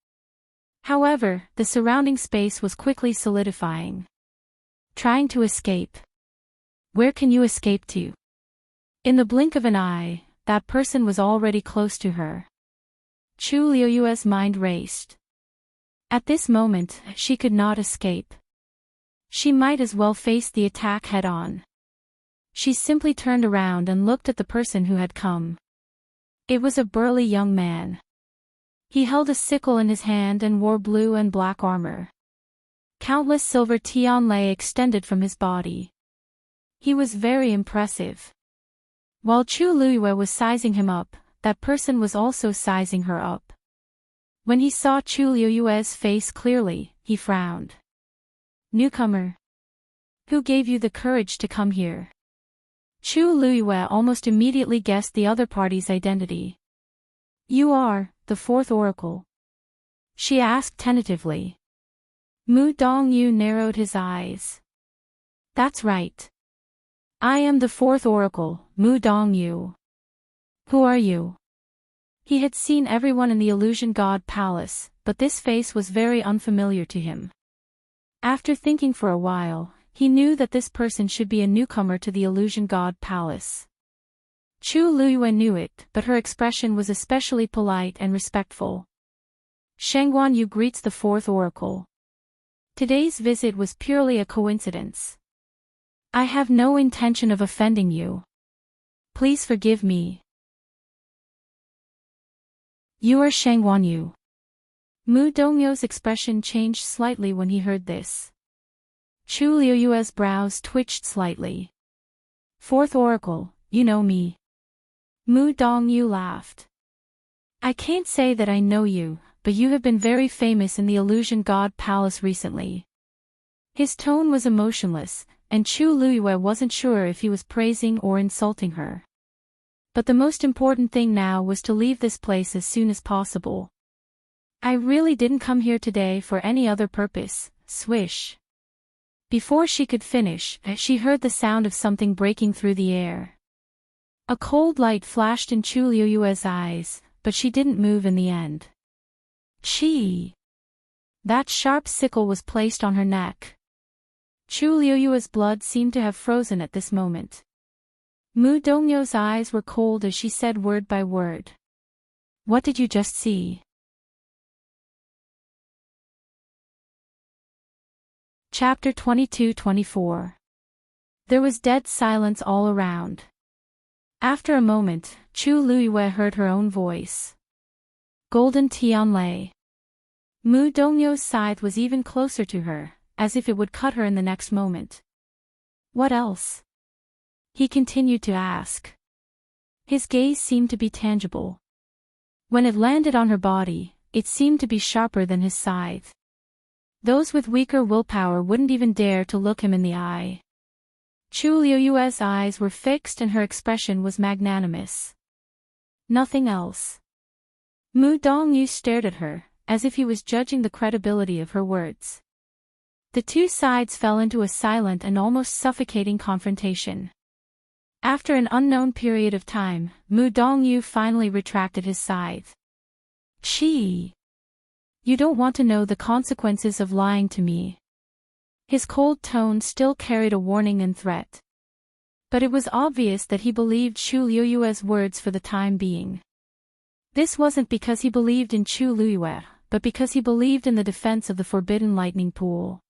However, the surrounding space was quickly solidifying. Trying to escape. Where can you escape to? In the blink of an eye, that person was already close to her. Chu Liuyue's mind raced. At this moment, she could not escape. She might as well face the attack head-on. She simply turned around and looked at the person who had come. It was a burly young man. He held a sickle in his hand and wore blue and black armor. Countless silver tianlei extended from his body. He was very impressive. While Chu Liyue was sizing him up, that person was also sizing her up. When he saw Chu Liyue's face clearly, he frowned. Newcomer. Who gave you the courage to come here? Chu Liyue almost immediately guessed the other party's identity. You are, the fourth oracle? She asked tentatively. Mu Dongyu narrowed his eyes. That's right. I am the fourth oracle, Mu Dongyu. Who are you? He had seen everyone in the Illusion God Palace, but this face was very unfamiliar to him. After thinking for a while, he knew that this person should be a newcomer to the Illusion God Palace. Chu Liyue knew it, but her expression was especially polite and respectful. Shengguan Yu greets the fourth oracle. Today's visit was purely a coincidence. I have no intention of offending you. Please forgive me. You are Shengguan Yu. Mu Dongyu's expression changed slightly when he heard this. Chu Liyue's brows twitched slightly. Fourth oracle, you know me. Mu Dongyu laughed. I can't say that I know you, but you have been very famous in the Illusion God Palace recently. His tone was emotionless, and Chu Liyue wasn't sure if he was praising or insulting her. But the most important thing now was to leave this place as soon as possible. I really didn't come here today for any other purpose, swish. Before she could finish, she heard the sound of something breaking through the air. A cold light flashed in Chu Liyue's eyes, but she didn't move in the end. Chi! That sharp sickle was placed on her neck. Chu Liyue's blood seemed to have frozen at this moment. Mu Dongyu's eyes were cold as she said word by word. What did you just see? Chapter 22-24. There was dead silence all around. After a moment, Chu Luiyue heard her own voice. Golden Tianlei. Mu Dongyu's scythe was even closer to her, as if it would cut her in the next moment. What else? He continued to ask. His gaze seemed to be tangible. When it landed on her body, it seemed to be sharper than his scythe. Those with weaker willpower wouldn't even dare to look him in the eye. Chu Luiyue's eyes were fixed and her expression was magnanimous. Nothing else. Mu Dongyu stared at her, as if he was judging the credibility of her words. The two sides fell into a silent and almost suffocating confrontation. After an unknown period of time, Mu Dongyu finally retracted his scythe. Chi! You don't want to know the consequences of lying to me. His cold tone still carried a warning and threat. But it was obvious that he believed Chu Luiyue's words for the time being. This wasn't because he believed in Chu Luiyue, but because he believed in the defense of the forbidden lightning pool.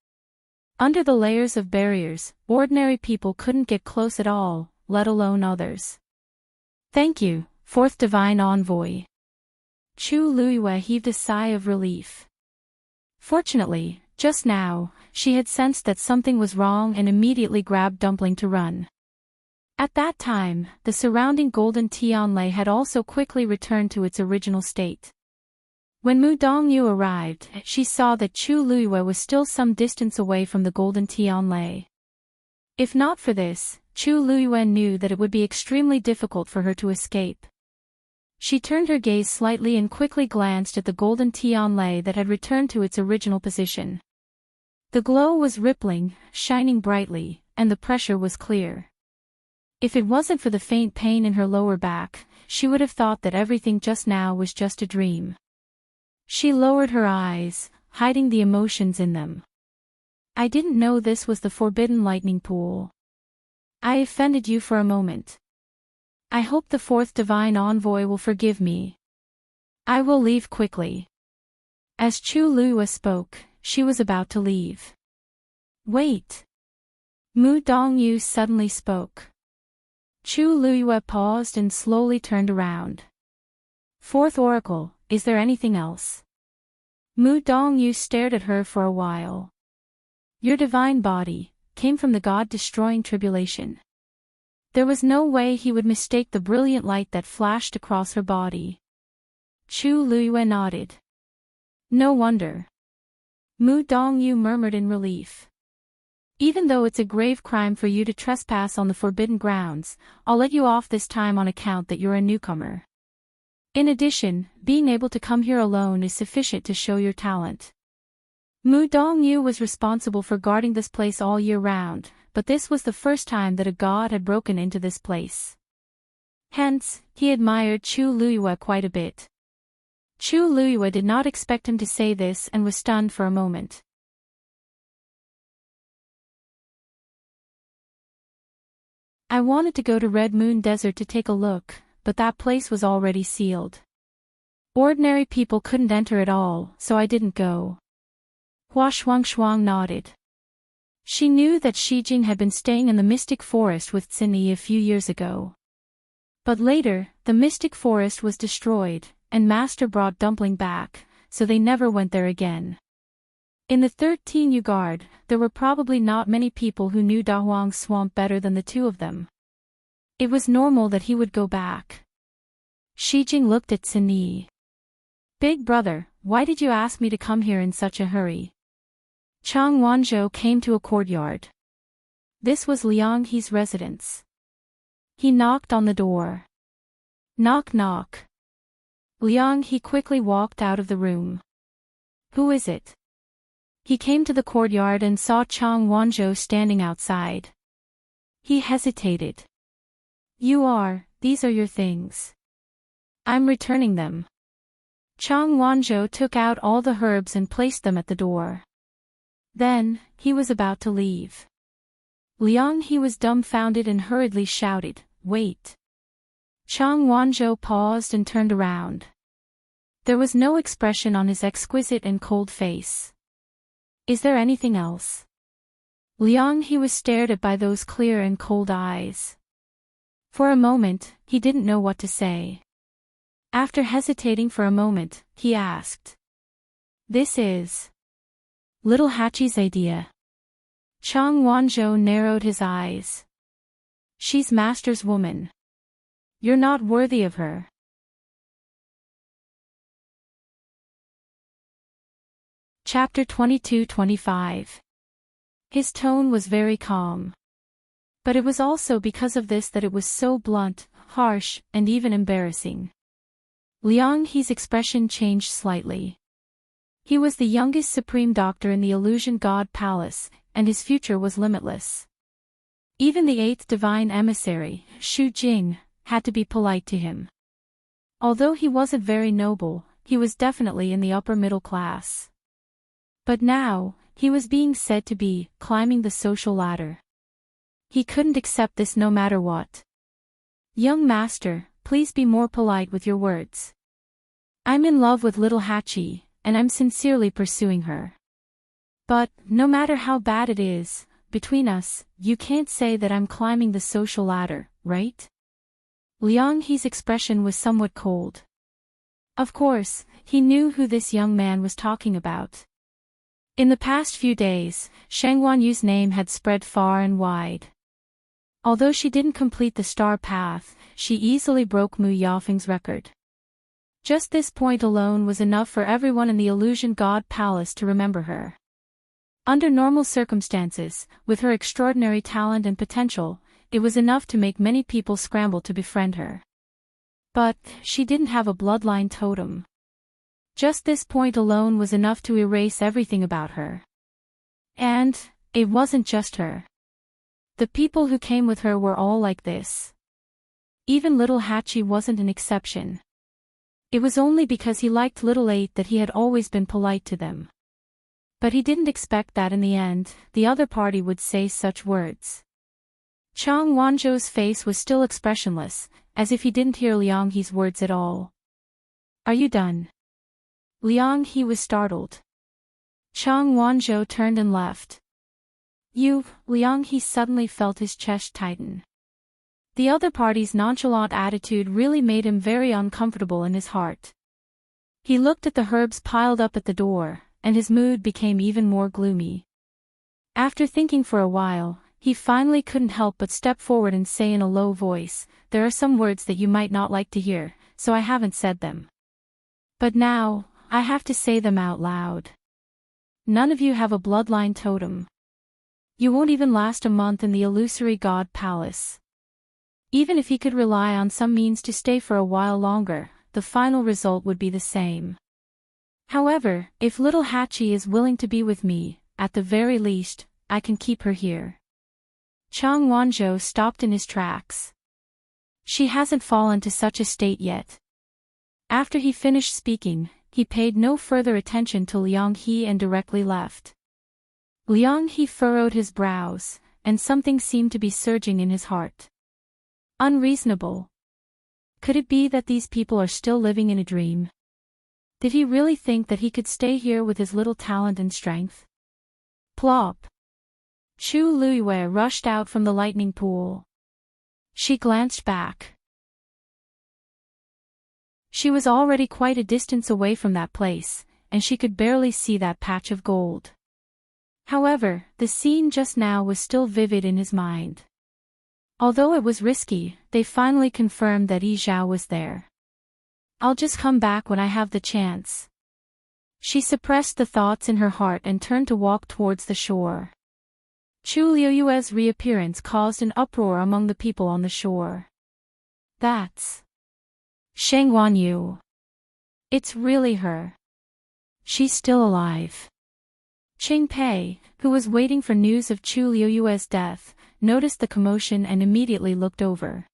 Under the layers of barriers, ordinary people couldn't get close at all, let alone others. Thank you, fourth divine envoy. Chu Luiyue heaved a sigh of relief. Fortunately, just now, she had sensed that something was wrong and immediately grabbed Dumpling to run. At that time, the surrounding golden Tianlei had also quickly returned to its original state. When Mu Dongyu arrived, she saw that Chu Luiyue was still some distance away from the golden Tianlei. If not for this, Chu Luiyue knew that it would be extremely difficult for her to escape. She turned her gaze slightly and quickly glanced at the golden Tianlei that had returned to its original position. The glow was rippling, shining brightly, and the pressure was clear. If it wasn't for the faint pain in her lower back, she would have thought that everything just now was just a dream. She lowered her eyes, hiding the emotions in them. I didn't know this was the forbidden lightning pool. I offended you for a moment. I hope the fourth divine envoy will forgive me. I will leave quickly. As Chu Luiyue spoke, she was about to leave. Wait. Mu Dongyu suddenly spoke. Chu Luiyue paused and slowly turned around. Fourth oracle, is there anything else? Mu Dongyu stared at her for a while. Your divine body came from the God-destroying tribulation. There was no way he would mistake the brilliant light that flashed across her body. Chu Luiyue nodded. No wonder. Mu Dongyu murmured in relief. Even though it's a grave crime for you to trespass on the forbidden grounds, I'll let you off this time on account that you're a newcomer. In addition, being able to come here alone is sufficient to show your talent. Mu Dongyu was responsible for guarding this place all year round, but this was the first time that a god had broken into this place. Hence, he admired Chu Luiyue quite a bit. Chu Luiyue did not expect him to say this and was stunned for a moment. I wanted to go to Red Moon Desert to take a look, but that place was already sealed. Ordinary people couldn't enter at all, so I didn't go. Hua Shuang nodded. She knew that Shijing had been staying in the mystic forest with Cini a few years ago. But later, the mystic forest was destroyed, and Master brought Dumpling back, so they never went there again. In the 13 Yu Guard, there were probably not many people who knew Dahuang's swamp better than the two of them. It was normal that he would go back. Shijing looked at Cini. Big brother, why did you ask me to come here in such a hurry? Chang Wanzhou came to a courtyard. This was Liang He's residence. He knocked on the door. Knock knock. Liang He quickly walked out of the room. Who is it? He came to the courtyard and saw Chang Wanzhou standing outside. He hesitated. These are your things. I'm returning them. Chang Wanzhou took out all the herbs and placed them at the door. Then, he was about to leave. Liang He was dumbfounded and hurriedly shouted, Wait! Chang Wanzhou paused and turned around. There was no expression on his exquisite and cold face. Is there anything else? Liang He was stared at by those clear and cold eyes. For a moment, he didn't know what to say. After hesitating for a moment, he asked. This is Little Hachi's idea. Chang Wanzhou narrowed his eyes. She's Master's woman. You're not worthy of her. Chapter 22-25. His tone was very calm. But it was also because of this that it was so blunt, harsh, and even embarrassing. Liang He's expression changed slightly. He was the youngest supreme doctor in the Illusion God Palace, and his future was limitless. Even the eighth divine emissary, Shu Jing, had to be polite to him. Although he wasn't very noble, he was definitely in the upper middle class. But now, he was being said to be climbing the social ladder. He couldn't accept this no matter what. Young master, please be more polite with your words. I'm in love with little Hachi, and I'm sincerely pursuing her. But, no matter how bad it is, between us, you can't say that I'm climbing the social ladder, right? Liang He's expression was somewhat cold. Of course, he knew who this young man was talking about. In the past few days, Shang Guanyu's name had spread far and wide. Although she didn't complete the star path, she easily broke Mu Yafeng's record. Just this point alone was enough for everyone in the Illusion God Palace to remember her. Under normal circumstances, with her extraordinary talent and potential, it was enough to make many people scramble to befriend her. But, she didn't have a bloodline totem. Just this point alone was enough to erase everything about her. And, it wasn't just her. The people who came with her were all like this. Even little Hachi wasn't an exception. It was only because he liked little Eight that he had always been polite to them. But he didn't expect that in the end, the other party would say such words. Chang Wanzhou's face was still expressionless, as if he didn't hear Liang He's words at all. Are you done? Liang He was startled. Chang Wanzhou turned and left. Liang He suddenly felt his chest tighten. The other party's nonchalant attitude really made him very uncomfortable in his heart. He looked at the herbs piled up at the door, and his mood became even more gloomy. After thinking for a while, he finally couldn't help but step forward and say in a low voice, there are some words that you might not like to hear, so I haven't said them. But now, I have to say them out loud. None of you have a bloodline totem. You won't even last a month in the illusory God Palace. Even if he could rely on some means to stay for a while longer, the final result would be the same. However, if little Hachi is willing to be with me, at the very least, I can keep her here. Chang Wanzhou stopped in his tracks. She hasn't fallen to such a state yet. After he finished speaking, he paid no further attention to Liang He and directly left. Liang He furrowed his brows, and something seemed to be surging in his heart. Unreasonable. Could it be that these people are still living in a dream? Did he really think that he could stay here with his little talent and strength? Plop. Chu Luiyue rushed out from the lightning pool. She glanced back. She was already quite a distance away from that place, and she could barely see that patch of gold. However, the scene just now was still vivid in his mind. Although it was risky, they finally confirmed that Yi Zhao was there. I'll just come back when I have the chance. She suppressed the thoughts in her heart and turned to walk towards the shore. Chu Liuyue's reappearance caused an uproar among the people on the shore. That's Shang Guanyu. It's really her. She's still alive. Ching Pei, who was waiting for news of Chu Liuyue's death, noticed the commotion and immediately looked over.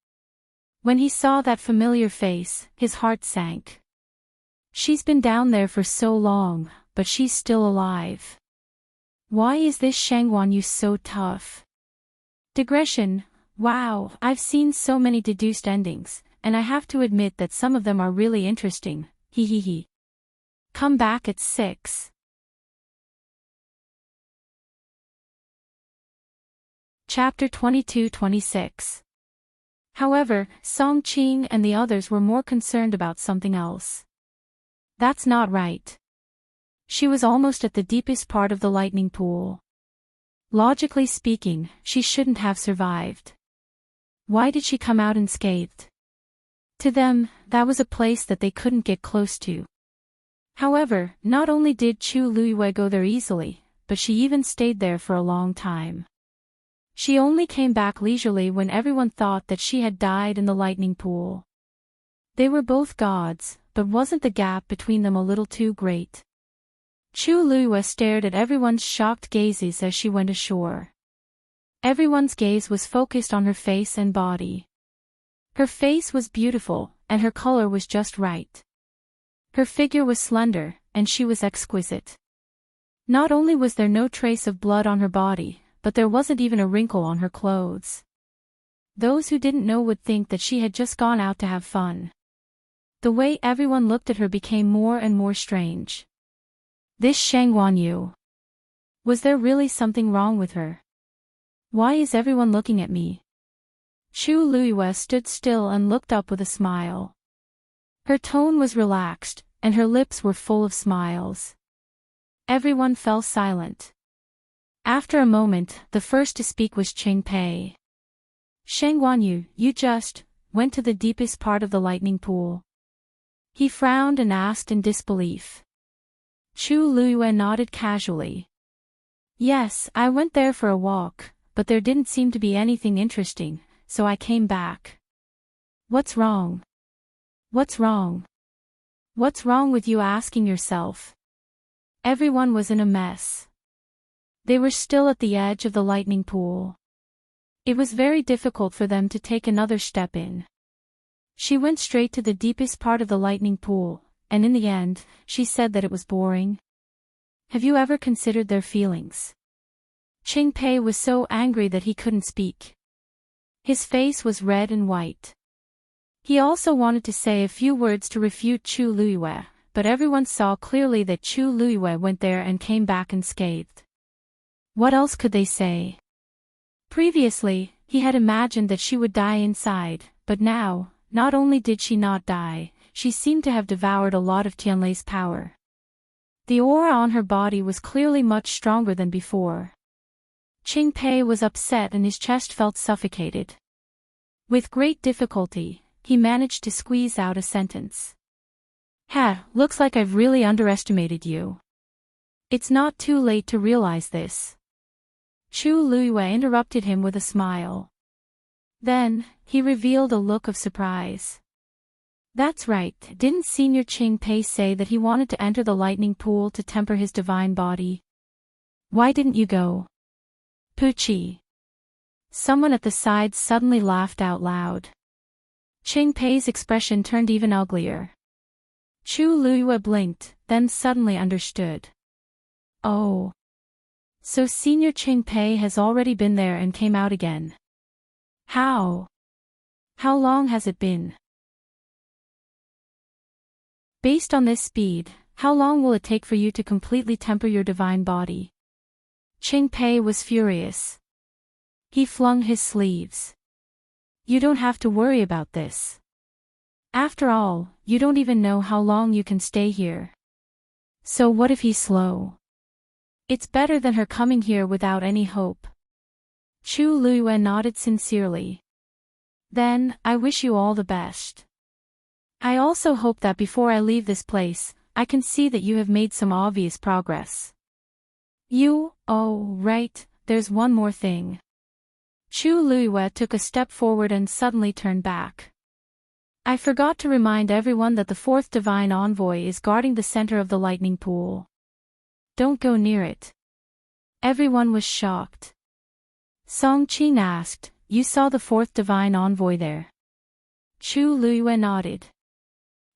When he saw that familiar face, his heart sank. She's been down there for so long, but she's still alive. Why is this Shang Guanyu so tough? Digression. Wow, I've seen so many deduced endings, and I have to admit that some of them are really interesting. He. Come back at 6. Chapter 22-26. However, Song Qing and the others were more concerned about something else. That's not right. She was almost at the deepest part of the lightning pool. Logically speaking, she shouldn't have survived. Why did she come out unscathed? To them, that was a place that they couldn't get close to. However, not only did Chu Luiyue go there easily, but she even stayed there for a long time. She only came back leisurely when everyone thought that she had died in the lightning pool. They were both gods, but wasn't the gap between them a little too great? Chu Luiyue stared at everyone's shocked gazes as she went ashore. Everyone's gaze was focused on her face and body. Her face was beautiful, and her color was just right. Her figure was slender, and she was exquisite. Not only was there no trace of blood on her body, but there wasn't even a wrinkle on her clothes. Those who didn't know would think that she had just gone out to have fun. The way everyone looked at her became more and more strange. This Shang Wanyu. Was there really something wrong with her? Why is everyone looking at me? Chu Luiyue stood still and looked up with a smile. Her tone was relaxed, and her lips were full of smiles. Everyone fell silent. After a moment, the first to speak was Qing Pei. Shang Wanyu, you just went to the deepest part of the lightning pool. He frowned and asked in disbelief. Chu Luiyue nodded casually. Yes, I went there for a walk, but there didn't seem to be anything interesting, so I came back. What's wrong? What's wrong? What's wrong with you asking yourself? Everyone was in a mess. They were still at the edge of the lightning pool. It was very difficult for them to take another step in. She went straight to the deepest part of the lightning pool, and in the end, she said that it was boring. Have you ever considered their feelings? Qing Pei was so angry that he couldn't speak. His face was red and white. He also wanted to say a few words to refute Chu Luiyue, but everyone saw clearly that Chu Luiyue went there and came back unscathed. What else could they say? Previously, he had imagined that she would die inside, but now, not only did she not die, she seemed to have devoured a lot of Tianlei's power. The aura on her body was clearly much stronger than before. Qing Pei was upset and his chest felt suffocated. With great difficulty, he managed to squeeze out a sentence. Looks like I've really underestimated you. It's not too late to realize this. Chu Luiyue interrupted him with a smile. Then, he revealed a look of surprise. That's right, didn't Senior Qing Pei say that he wanted to enter the lightning pool to temper his divine body? Why didn't you go? Poochie. Someone at the side suddenly laughed out loud. Qing Pei's expression turned even uglier. Chu Luiyue blinked, then suddenly understood. Oh. So Senior Qing Pei has already been there and came out again. How? How long has it been? Based on this speed, how long will it take for you to completely temper your divine body? Qing Pei was furious. He flung his sleeves. You don't have to worry about this. After all, you don't even know how long you can stay here. So what if he's slow? It's better than her coming here without any hope. Chu Luiyue nodded sincerely. Then, I wish you all the best. I also hope that before I leave this place, I can see that you have made some obvious progress. Oh, right, there's one more thing. Chu Luiyue took a step forward and suddenly turned back. I forgot to remind everyone that the fourth divine envoy is guarding the center of the lightning pool. Don't go near it. Everyone was shocked. Song Qing asked, You saw the fourth divine envoy there? Chu Luiyue nodded.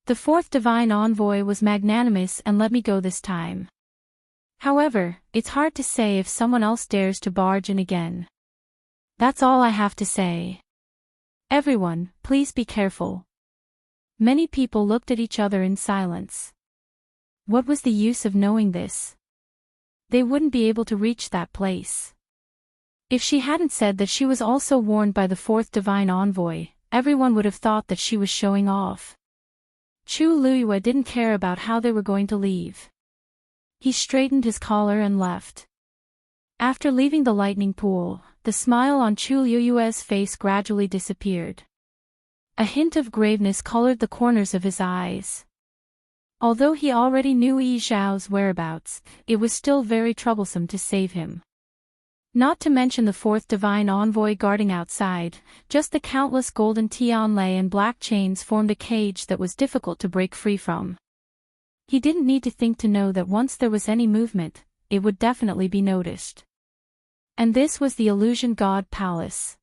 The fourth divine envoy was magnanimous and let me go this time. However, it's hard to say if someone else dares to barge in again. That's all I have to say. Everyone, please be careful. Many people looked at each other in silence. What was the use of knowing this? They wouldn't be able to reach that place. If she hadn't said that she was also warned by the fourth divine envoy, everyone would have thought that she was showing off. Chu Luiyue didn't care about how they were going to leave. He straightened his collar and left. After leaving the lightning pool, the smile on Chu Luiyue's face gradually disappeared. A hint of graveness colored the corners of his eyes. Although he already knew Yi Zhao's whereabouts, it was still very troublesome to save him. Not to mention the fourth divine envoy guarding outside, just the countless golden tianlei and black chains formed a cage that was difficult to break free from. He didn't need to think to know that once there was any movement, it would definitely be noticed. And this was the Illusion God Palace.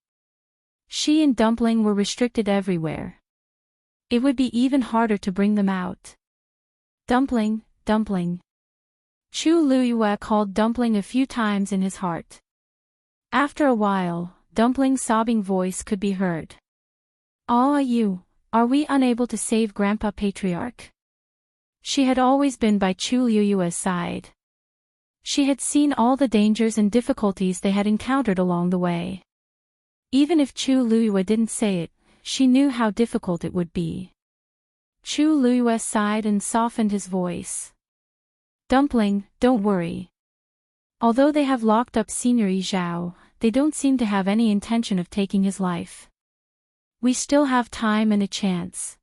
She and Dumpling were restricted everywhere. It would be even harder to bring them out. Dumpling, Dumpling. Chu Luiyue called Dumpling a few times in his heart. After a while, Dumpling's sobbing voice could be heard. Are we unable to save Grandpa Patriarch? She had always been by Chu Luiyue's side. She had seen all the dangers and difficulties they had encountered along the way. Even if Chu Luiyue didn't say it, she knew how difficult it would be. Chu Luiyue sighed and softened his voice. Dumpling, don't worry. Although they have locked up Senior Yi Zhao, they don't seem to have any intention of taking his life. We still have time and a chance.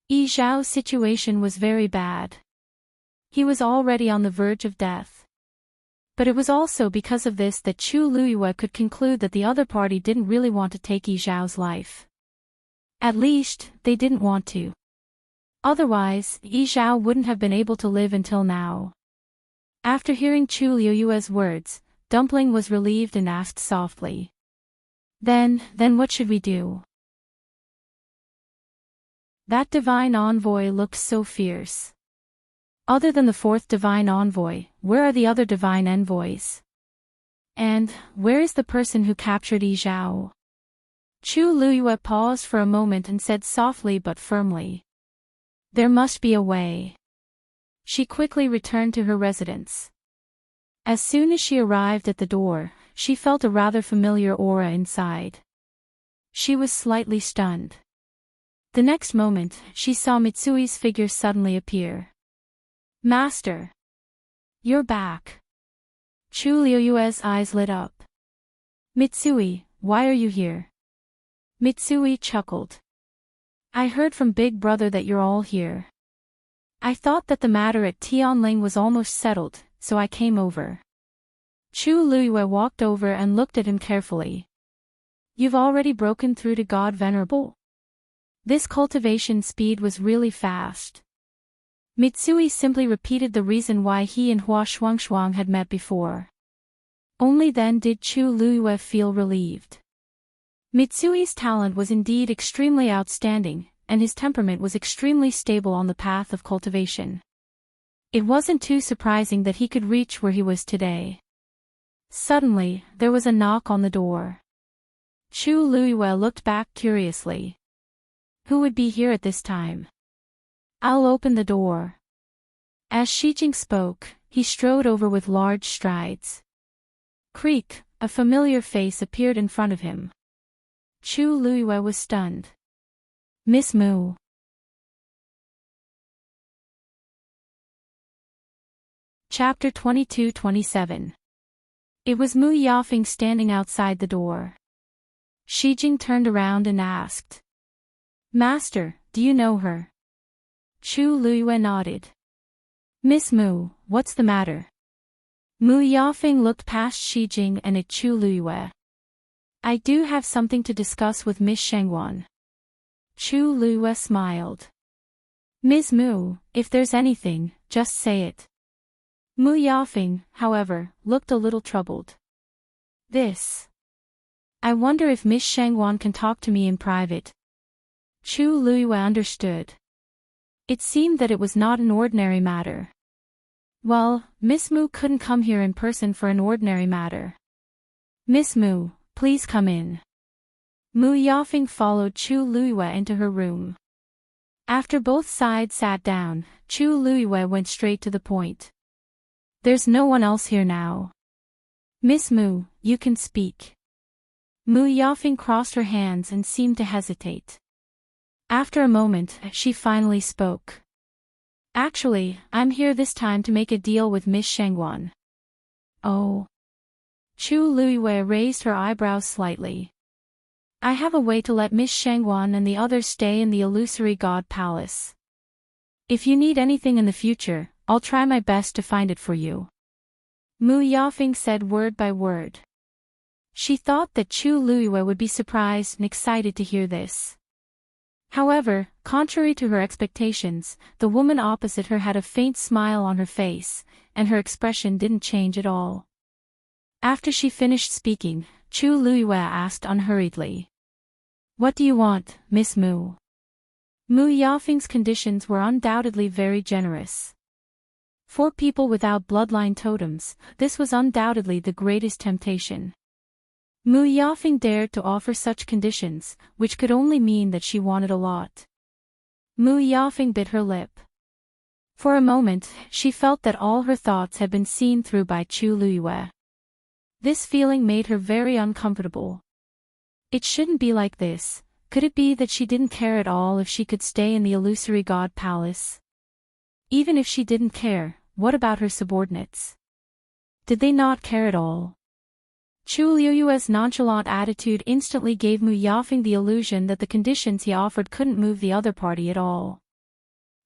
Yi Zhao's situation was very bad. He was already on the verge of death. But it was also because of this that Chu Luiyue could conclude that the other party didn't really want to take Yi Zhao's life. At least, they didn't want to. Otherwise, Yi Zhao wouldn't have been able to live until now. After hearing Chu Luiyue's words, Dumpling was relieved and asked softly. Then what should we do? That divine envoy looked so fierce. Other than the fourth divine envoy, where are the other divine envoys? And, where is the person who captured Yi Zhao? Chu Luiyue paused for a moment and said softly but firmly. There must be a way. She quickly returned to her residence. As soon as she arrived at the door, she felt a rather familiar aura inside. She was slightly stunned. The next moment, she saw Mitsui's figure suddenly appear. Master! You're back. Chu Luiyue's eyes lit up. Mitsui, why are you here? Mitsui chuckled. I heard from Big Brother that you're all here. I thought that the matter at Tianling was almost settled, so I came over. Chu Luiyue walked over and looked at him carefully. You've already broken through to God Venerable? This cultivation speed was really fast. Mitsui simply repeated the reason why he and Hua Shuangshuang had met before. Only then did Chu Luiyue feel relieved. Mitsui's talent was indeed extremely outstanding, and his temperament was extremely stable on the path of cultivation. It wasn't too surprising that he could reach where he was today. Suddenly, there was a knock on the door. Chu Luiyue looked back curiously. Who would be here at this time? I'll open the door. As Shijing spoke, he strode over with large strides. Creak, a familiar face appeared in front of him. Chu Luiyue was stunned. Miss Mu. Chapter 22-27. It was Mu Yafeng standing outside the door. Shijing turned around and asked. Master, do you know her? Chu Luiyue nodded. Miss Mu, what's the matter? Mu Yafeng looked past Shijing and at Chu Luiyue. I do have something to discuss with Miss Shengwan. Chu Luiyue smiled. Ms. Mu, if there's anything, just say it. Mu Yafeng, however, looked a little troubled. This. I wonder if Miss Shengwan can talk to me in private. Chu Luiyue understood. It seemed that it was not an ordinary matter. Well, Miss Mu couldn't come here in person for an ordinary matter. Miss Mu, please come in. Mu Yafeng followed Chu Luiyue into her room. After both sides sat down, Chu Luiyue went straight to the point. There's no one else here now. Miss Mu, you can speak. Mu Yafeng crossed her hands and seemed to hesitate. After a moment, she finally spoke. Actually, I'm here this time to make a deal with Miss Shangguan. Oh. Chu Luiyue raised her eyebrows slightly. I have a way to let Miss Shangguan and the others stay in the illusory god palace. If you need anything in the future, I'll try my best to find it for you. Mu Yafeng said word by word. She thought that Chu Luiyue would be surprised and excited to hear this. However, contrary to her expectations, the woman opposite her had a faint smile on her face, and her expression didn't change at all. After she finished speaking, Chu Luiyue asked unhurriedly. What do you want, Miss Mu? Mu Yafeng's conditions were undoubtedly very generous. For people without bloodline totems, this was undoubtedly the greatest temptation. Mu Yafeng dared to offer such conditions, which could only mean that she wanted a lot. Mu Yafeng bit her lip. For a moment, she felt that all her thoughts had been seen through by Chu Luiyue. This feeling made her very uncomfortable. It shouldn't be like this. Could it be that she didn't care at all if she could stay in the illusory god palace? Even if she didn't care, what about her subordinates? Did they not care at all? Chu Luiyue's nonchalant attitude instantly gave Mu Yafeng the illusion that the conditions he offered couldn't move the other party at all.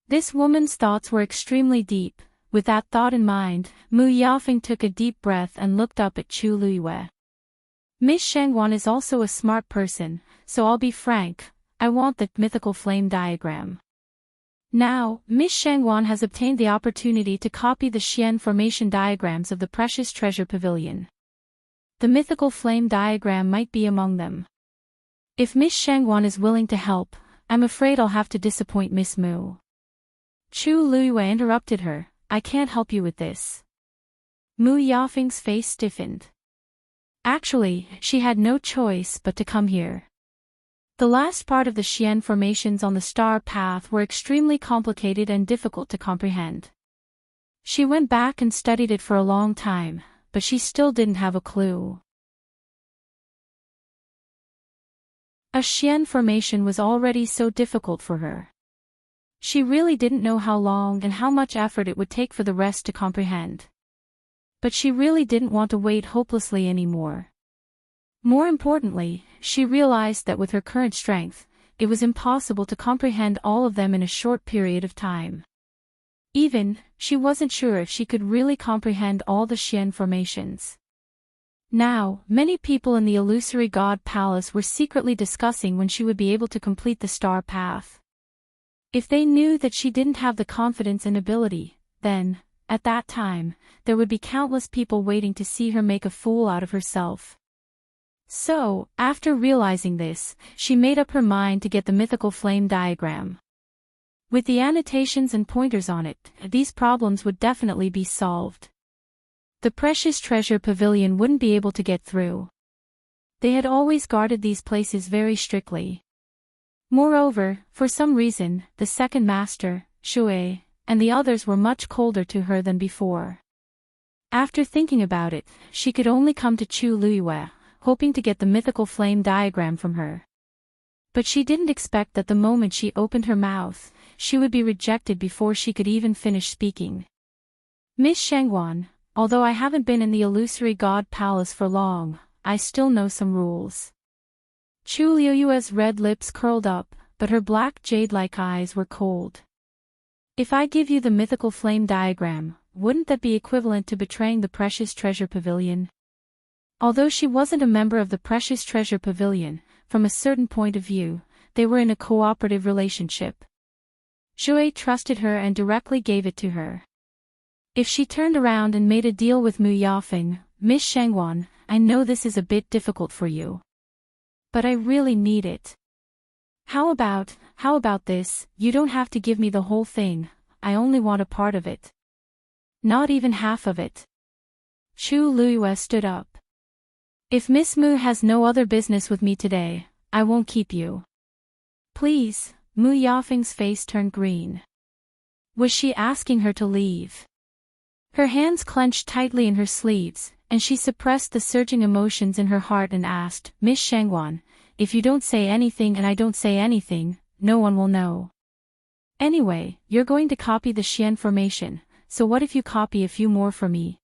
This woman's thoughts were extremely deep. With that thought in mind, Mu Yafeng took a deep breath and looked up at Chu Luiyue. Miss Shangguan is also a smart person, so I'll be frank, I want the mythical flame diagram. Now, Miss Shangguan has obtained the opportunity to copy the Xian formation diagrams of the precious treasure pavilion. The mythical flame diagram might be among them. If Miss Shangguan is willing to help, I'm afraid I'll have to disappoint Miss Mu. Chu Luiyue interrupted her. I can't help you with this. Mu Yafeng's face stiffened. Actually, she had no choice but to come here. The last part of the Xian formations on the star path were extremely complicated and difficult to comprehend. She went back and studied it for a long time, but she still didn't have a clue. A Xian formation was already so difficult for her. She really didn't know how long and how much effort it would take for the rest to comprehend. But she really didn't want to wait hopelessly anymore. More importantly, she realized that with her current strength, it was impossible to comprehend all of them in a short period of time. Even, she wasn't sure if she could really comprehend all the Xian formations. Now, many people in the illusory god palace were secretly discussing when she would be able to complete the star path. If they knew that she didn't have the confidence and ability, then, at that time, there would be countless people waiting to see her make a fool out of herself. So, after realizing this, she made up her mind to get the mythical flame diagram. With the annotations and pointers on it, these problems would definitely be solved. The precious treasure pavilion wouldn't be able to get through. They had always guarded these places very strictly. Moreover, for some reason, the second master, Shui, and the others were much colder to her than before. After thinking about it, she could only come to Chu Luiyue, hoping to get the mythical flame diagram from her. But she didn't expect that the moment she opened her mouth, she would be rejected before she could even finish speaking. Miss Shangguan, although I haven't been in the illusory god palace for long, I still know some rules. Chu Luiyue's red lips curled up, but her black jade-like eyes were cold. If I give you the mythical flame diagram, wouldn't that be equivalent to betraying the precious treasure pavilion? Although she wasn't a member of the precious treasure pavilion, from a certain point of view, they were in a cooperative relationship. Shui trusted her and directly gave it to her. If she turned around and made a deal with Mu Yafeng, Miss Shangguan, I know this is a bit difficult for you. But I really need it. How about this, you don't have to give me the whole thing, I only want a part of it. Not even half of it. Chu Luiyue stood up. If Miss Mu has no other business with me today, I won't keep you. Please, Mu Yafeng's face turned green. Was she asking her to leave? Her hands clenched tightly in her sleeves, and she suppressed the surging emotions in her heart and asked, Miss Shangwan, if you don't say anything and I don't say anything, no one will know. Anyway, you're going to copy the Xian formation, so what if you copy a few more for me?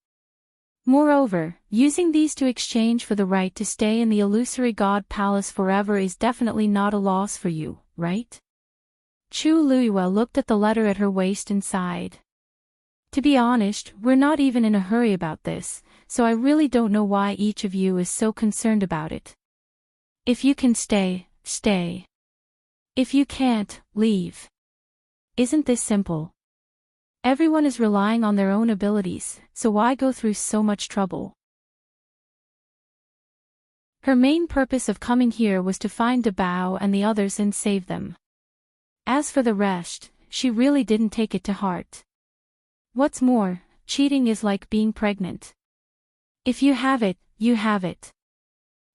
Moreover, using these to exchange for the right to stay in the illusory God Palace forever is definitely not a loss for you, right? Chu Luiyue looked at the letter at her waist and sighed. To be honest, we're not even in a hurry about this, so I really don't know why each of you is so concerned about it. If you can stay, stay. If you can't, leave. Isn't this simple? Everyone is relying on their own abilities, so why go through so much trouble? Her main purpose of coming here was to find Dabao and the others and save them. As for the rest, she really didn't take it to heart. What's more, cheating is like being pregnant. If you have it, you have it.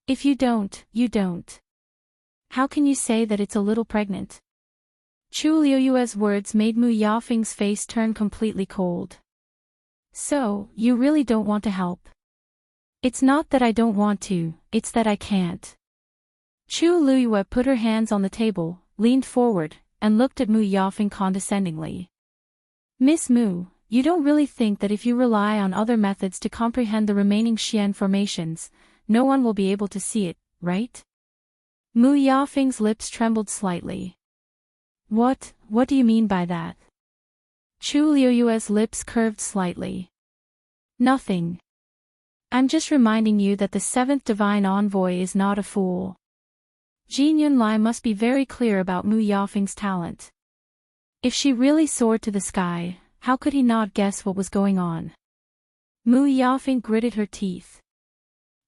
If you don't, you don't. How can you say that it's a little pregnant? Chu Liuyue's words made Mu Yafeng's face turn completely cold. So, you really don't want to help? It's not that I don't want to, it's that I can't. Chu Luiyue put her hands on the table, leaned forward, and looked at Mu Yafeng condescendingly. Miss Mu, you don't really think that if you rely on other methods to comprehend the remaining Xian formations, no one will be able to see it, right? Mu Yafeng's lips trembled slightly. What do you mean by that? Chu Liuyue's lips curved slightly. Nothing. I'm just reminding you that the seventh divine envoy is not a fool. Jin Yunlai must be very clear about Mu Yafeng's talent. If she really soared to the sky, how could he not guess what was going on? Mu Yafeng gritted her teeth.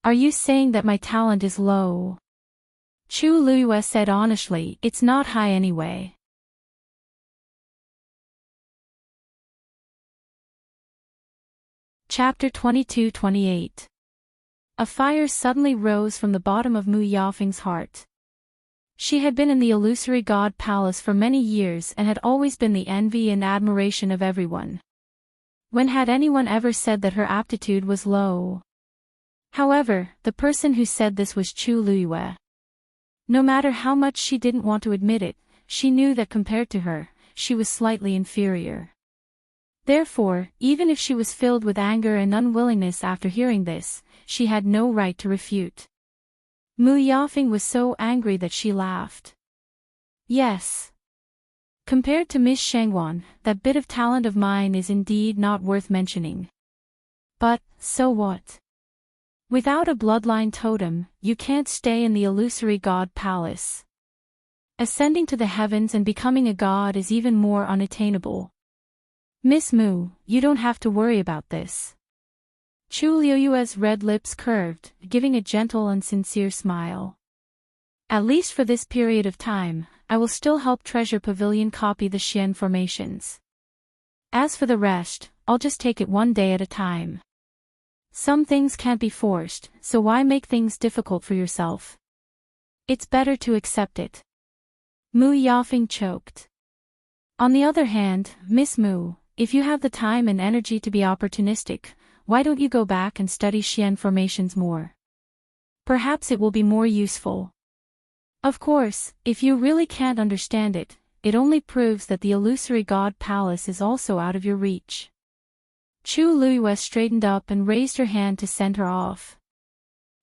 Are you saying that my talent is low? Chu Luiyue said honestly, it's not high anyway. Chapter 22-28. A fire suddenly rose from the bottom of Mu Yafeng's heart. She had been in the illusory God Palace for many years and had always been the envy and admiration of everyone. When had anyone ever said that her aptitude was low? However, the person who said this was Chu Luiyue. No matter how much she didn't want to admit it, she knew that compared to her, she was slightly inferior. Therefore, even if she was filled with anger and unwillingness after hearing this, she had no right to refute. Mu Yafeng was so angry that she laughed. Yes. Compared to Miss Shangwan, that bit of talent of mine is indeed not worth mentioning. But, so what? Without a bloodline totem, you can't stay in the illusory God Palace. Ascending to the heavens and becoming a god is even more unattainable. Miss Mu, you don't have to worry about this. Chu Liuyue's red lips curved, giving a gentle and sincere smile. At least for this period of time, I will still help Treasure Pavilion copy the Xian formations. As for the rest, I'll just take it one day at a time. Some things can't be forced, so why make things difficult for yourself? It's better to accept it. Mu Yafeng choked. On the other hand, Miss Mu, if you have the time and energy to be opportunistic, why don't you go back and study Xian formations more? Perhaps it will be more useful. Of course, if you really can't understand it, it only proves that the illusory God Palace is also out of your reach. Chu Luiyue straightened up and raised her hand to send her off.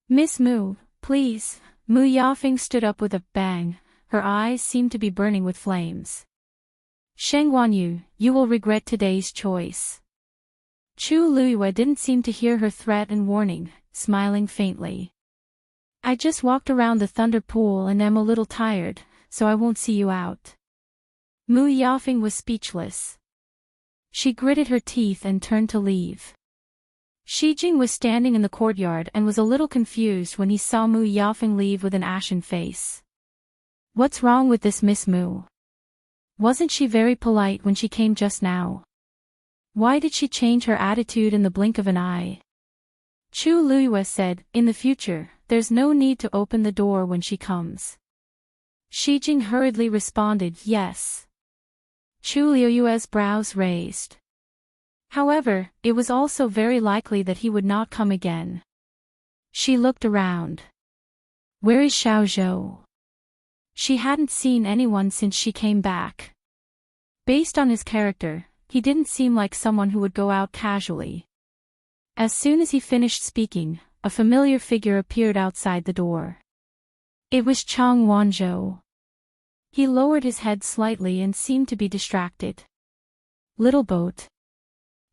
Miss Mu, please. Mu Yafeng stood up with a bang, her eyes seemed to be burning with flames. Shengguanyu, you will regret today's choice. Chu Luiyue didn't seem to hear her threat and warning, smiling faintly. I just walked around the thunder pool and am a little tired, so I won't see you out. Mu Yafeng was speechless. She gritted her teeth and turned to leave. Shijing was standing in the courtyard and was a little confused when he saw Mu Yafeng leave with an ashen face. What's wrong with this Miss Mu? Wasn't she very polite when she came just now? Why did she change her attitude in the blink of an eye? Chu Luiyue said, in the future, there's no need to open the door when she comes. Shijing hurriedly responded, yes. Chu Liuyue's brows raised. However, it was also very likely that he would not come again. She looked around. Where is Xiao Zhou? She hadn't seen anyone since she came back. Based on his character, he didn't seem like someone who would go out casually. As soon as he finished speaking, a familiar figure appeared outside the door. It was Chang Wanzhou. He lowered his head slightly and seemed to be distracted. Little boat.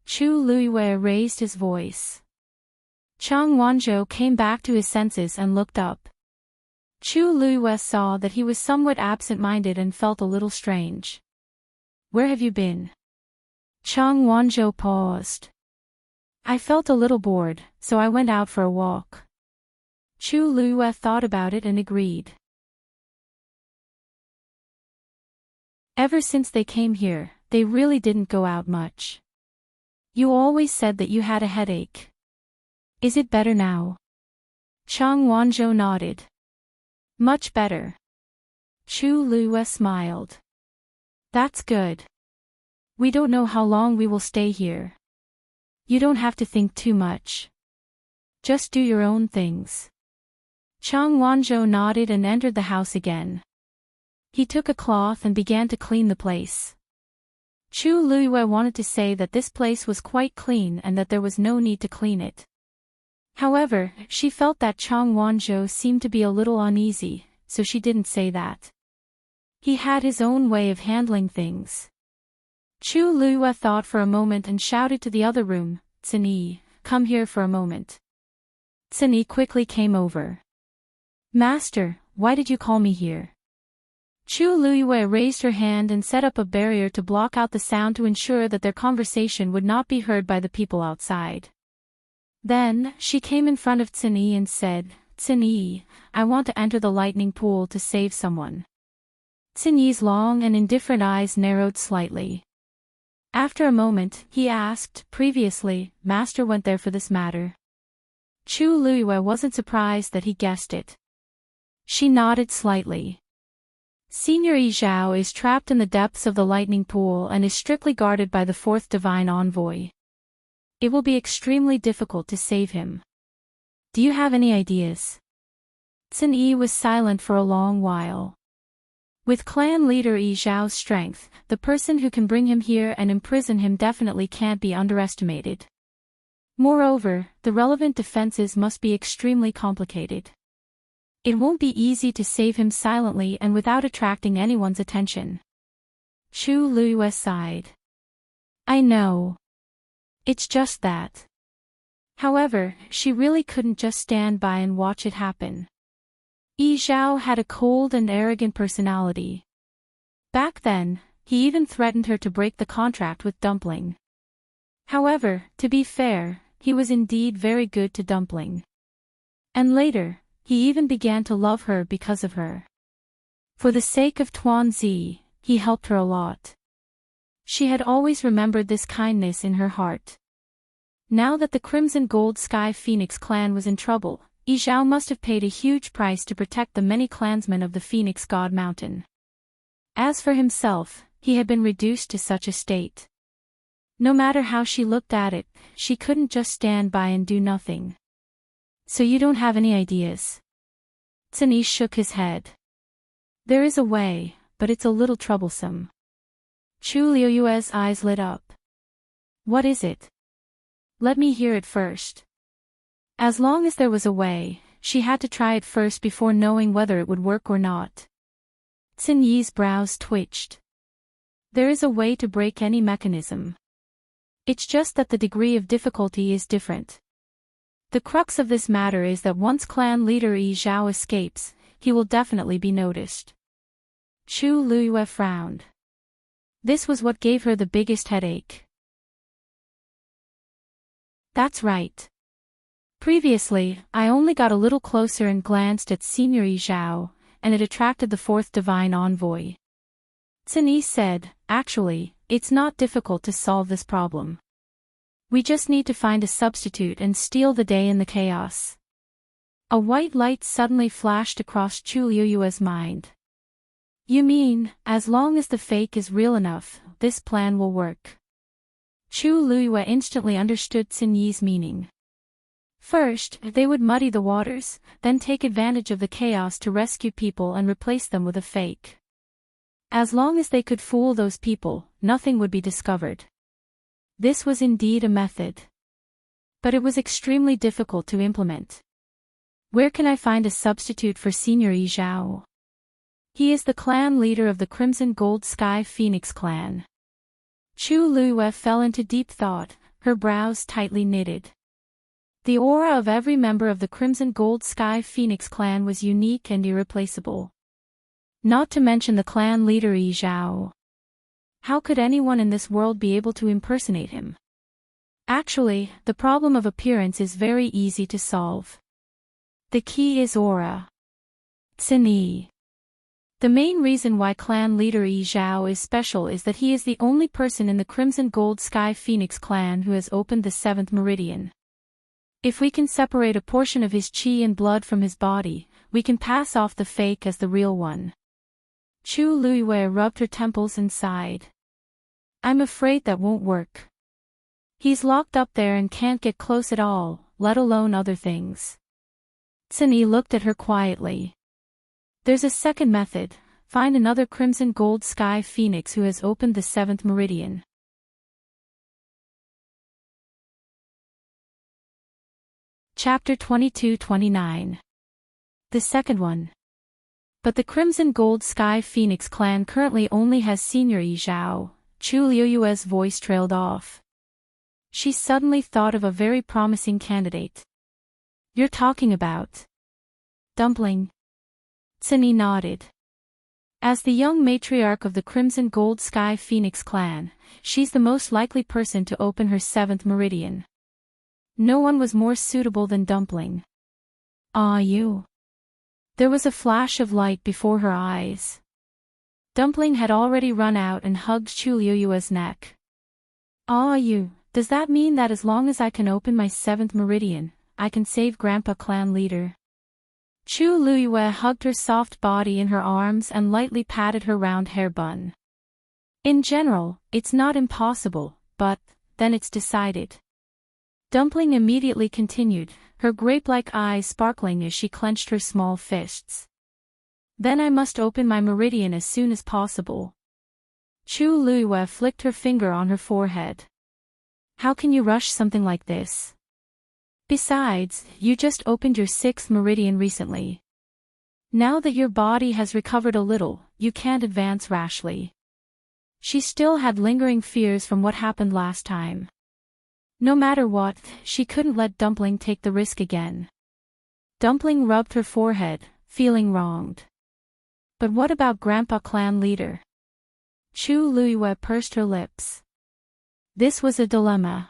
Chu Luiyue raised his voice. Chang Wanzhou came back to his senses and looked up. Chu Luiyue saw that he was somewhat absent-minded and felt a little strange. Where have you been? Chang Wanzhou paused. I felt a little bored, so I went out for a walk. Chu Luiyue thought about it and agreed. Ever since they came here, they really didn't go out much. You always said that you had a headache. Is it better now? Chang Wanzhou nodded. Much better. Chu Luiyue smiled. That's good. We don't know how long we will stay here. You don't have to think too much. Just do your own things. Chang Wanzhou nodded and entered the house again. He took a cloth and began to clean the place. Chu Luiyue wanted to say that this place was quite clean and that there was no need to clean it. However, she felt that Chang Wanzhou seemed to be a little uneasy, so she didn't say that. He had his own way of handling things. Chu Luiyue thought for a moment and shouted to the other room, Cini, come here for a moment. Cini quickly came over. Master, why did you call me here? Chu Luiyue raised her hand and set up a barrier to block out the sound to ensure that their conversation would not be heard by the people outside. Then, she came in front of Cini and said, Cini, I want to enter the lightning pool to save someone. Cini's long and indifferent eyes narrowed slightly. After a moment, he asked, previously, Master went there for this matter. Chu Luiyue wasn't surprised that he guessed it. She nodded slightly. Senior Yi Zhao is trapped in the depths of the lightning pool and is strictly guarded by the fourth divine envoy. It will be extremely difficult to save him. Do you have any ideas? Cin Yi was silent for a long while. With clan leader Yi Zhao's strength, the person who can bring him here and imprison him definitely can't be underestimated. Moreover, the relevant defenses must be extremely complicated. It won't be easy to save him silently and without attracting anyone's attention. Chu Luiyue sighed. I know. It's just that. However, she really couldn't just stand by and watch it happen. Yi Zhao had a cold and arrogant personality. Back then, he even threatened her to break the contract with Dumpling. However, to be fair, he was indeed very good to Dumpling. And later, he even began to love her because of her. For the sake of Tuanzi, he helped her a lot. She had always remembered this kindness in her heart. Now that the Crimson Gold Sky Phoenix clan was in trouble, Yi Zhao must have paid a huge price to protect the many clansmen of the Phoenix God Mountain. As for himself, he had been reduced to such a state. No matter how she looked at it, she couldn't just stand by and do nothing. So you don't have any ideas? Cini shook his head. There is a way, but it's a little troublesome. Chu Luiyue's eyes lit up. What is it? Let me hear it first. As long as there was a way, she had to try it first before knowing whether it would work or not. Cin Yi's brows twitched. There is a way to break any mechanism. It's just that the degree of difficulty is different. The crux of this matter is that once clan leader Yi Zhao escapes, he will definitely be noticed. Chu Luiyue frowned. This was what gave her the biggest headache. That's right. Previously, I only got a little closer and glanced at Senior Yi Zhao, and it attracted the fourth divine envoy. Cin Yi said, actually, it's not difficult to solve this problem. We just need to find a substitute and steal the day in the chaos. A white light suddenly flashed across Chu Luiyue's mind. You mean, as long as the fake is real enough, this plan will work? Chu Luiyue instantly understood Xin Yi's meaning. First, they would muddy the waters, then take advantage of the chaos to rescue people and replace them with a fake. As long as they could fool those people, nothing would be discovered. This was indeed a method. But it was extremely difficult to implement. Where can I find a substitute for Senior Yi Zhao? He is the clan leader of the Crimson Gold Sky Phoenix clan. Chu Luiyue fell into deep thought, her brows tightly knitted. The aura of every member of the Crimson Gold Sky Phoenix clan was unique and irreplaceable. Not to mention the clan leader Yi Zhao. How could anyone in this world be able to impersonate him? Actually, the problem of appearance is very easy to solve. The key is aura. Xin Yi. The main reason why clan leader Yi Zhao is special is that he is the only person in the Crimson Gold Sky Phoenix clan who has opened the 7th meridian. If we can separate a portion of his qi and blood from his body, we can pass off the fake as the real one. Chu Luiyue rubbed her temples and sighed. I'm afraid that won't work. He's locked up there and can't get close at all, let alone other things. Xin Yi looked at her quietly. There's a second method, find another Crimson Gold Sky Phoenix who has opened the 7th meridian. Chapter 22-29. The second one. But the Crimson Gold Sky Phoenix clan currently only has Senior Yi Zhao. Chu Luiyue's voice trailed off. She suddenly thought of a very promising candidate. You're talking about Dumpling? Xin Yi nodded. As the young matriarch of the Crimson Gold Sky Phoenix clan, she's the most likely person to open her 7th meridian. No one was more suitable than Dumpling. Ah, you. There was a flash of light before her eyes. Dumpling had already run out and hugged Chu Luiyue's neck. Ah, you, does that mean that as long as I can open my 7th meridian, I can save Grandpa clan leader? Chu Luiyue hugged her soft body in her arms and lightly patted her round hair bun. In general, it's not impossible, but, then it's decided. Dumpling immediately continued, her grape-like eyes sparkling as she clenched her small fists. Then I must open my meridian as soon as possible. Chu Luiyue flicked her finger on her forehead. How can you rush something like this? Besides, you just opened your 6th meridian recently. Now that your body has recovered a little, you can't advance rashly. She still had lingering fears from what happened last time. No matter what, she couldn't let Dumpling take the risk again. Dumpling rubbed her forehead, feeling wronged. But what about Grandpa clan leader? Chu Luiyue pursed her lips. This was a dilemma.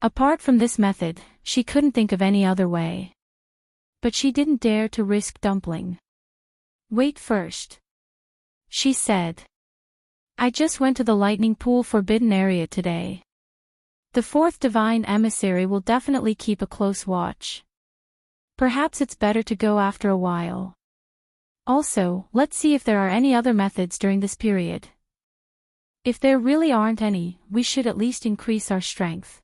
Apart from this method, she couldn't think of any other way. But she didn't dare to risk Dumpling. Wait first. She said. I just went to the lightning pool forbidden area today. The 4th divine emissary will definitely keep a close watch. Perhaps it's better to go after a while. Also, let's see if there are any other methods during this period. If there really aren't any, we should at least increase our strength.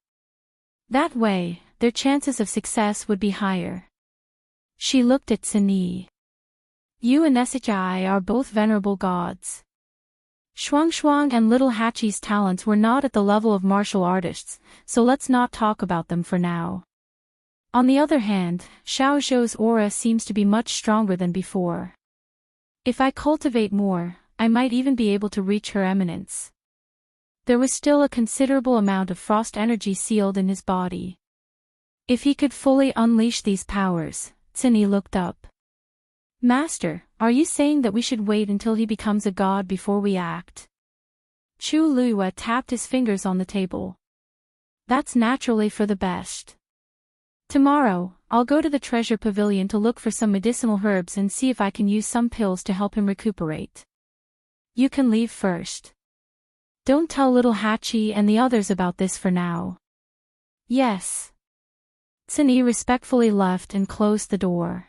That way, their chances of success would be higher. She looked at Xin Yi. You and Shi are both venerable gods. Shuang and Little Hachi's talents were not at the level of martial artists, so let's not talk about them for now. On the other hand, Xiao Zhou's aura seems to be much stronger than before. If I cultivate more, I might even be able to reach her eminence. There was still a considerable amount of frost energy sealed in his body. If he could fully unleash these powers, Xin Yi looked up. Master, are you saying that we should wait until he becomes a god before we act? Chu Luiyue tapped his fingers on the table. That's naturally for the best. Tomorrow, I'll go to the treasure pavilion to look for some medicinal herbs and see if I can use some pills to help him recuperate. You can leave first. Don't tell Little Hachi and the others about this for now. Yes. Xin Yi respectfully left and closed the door.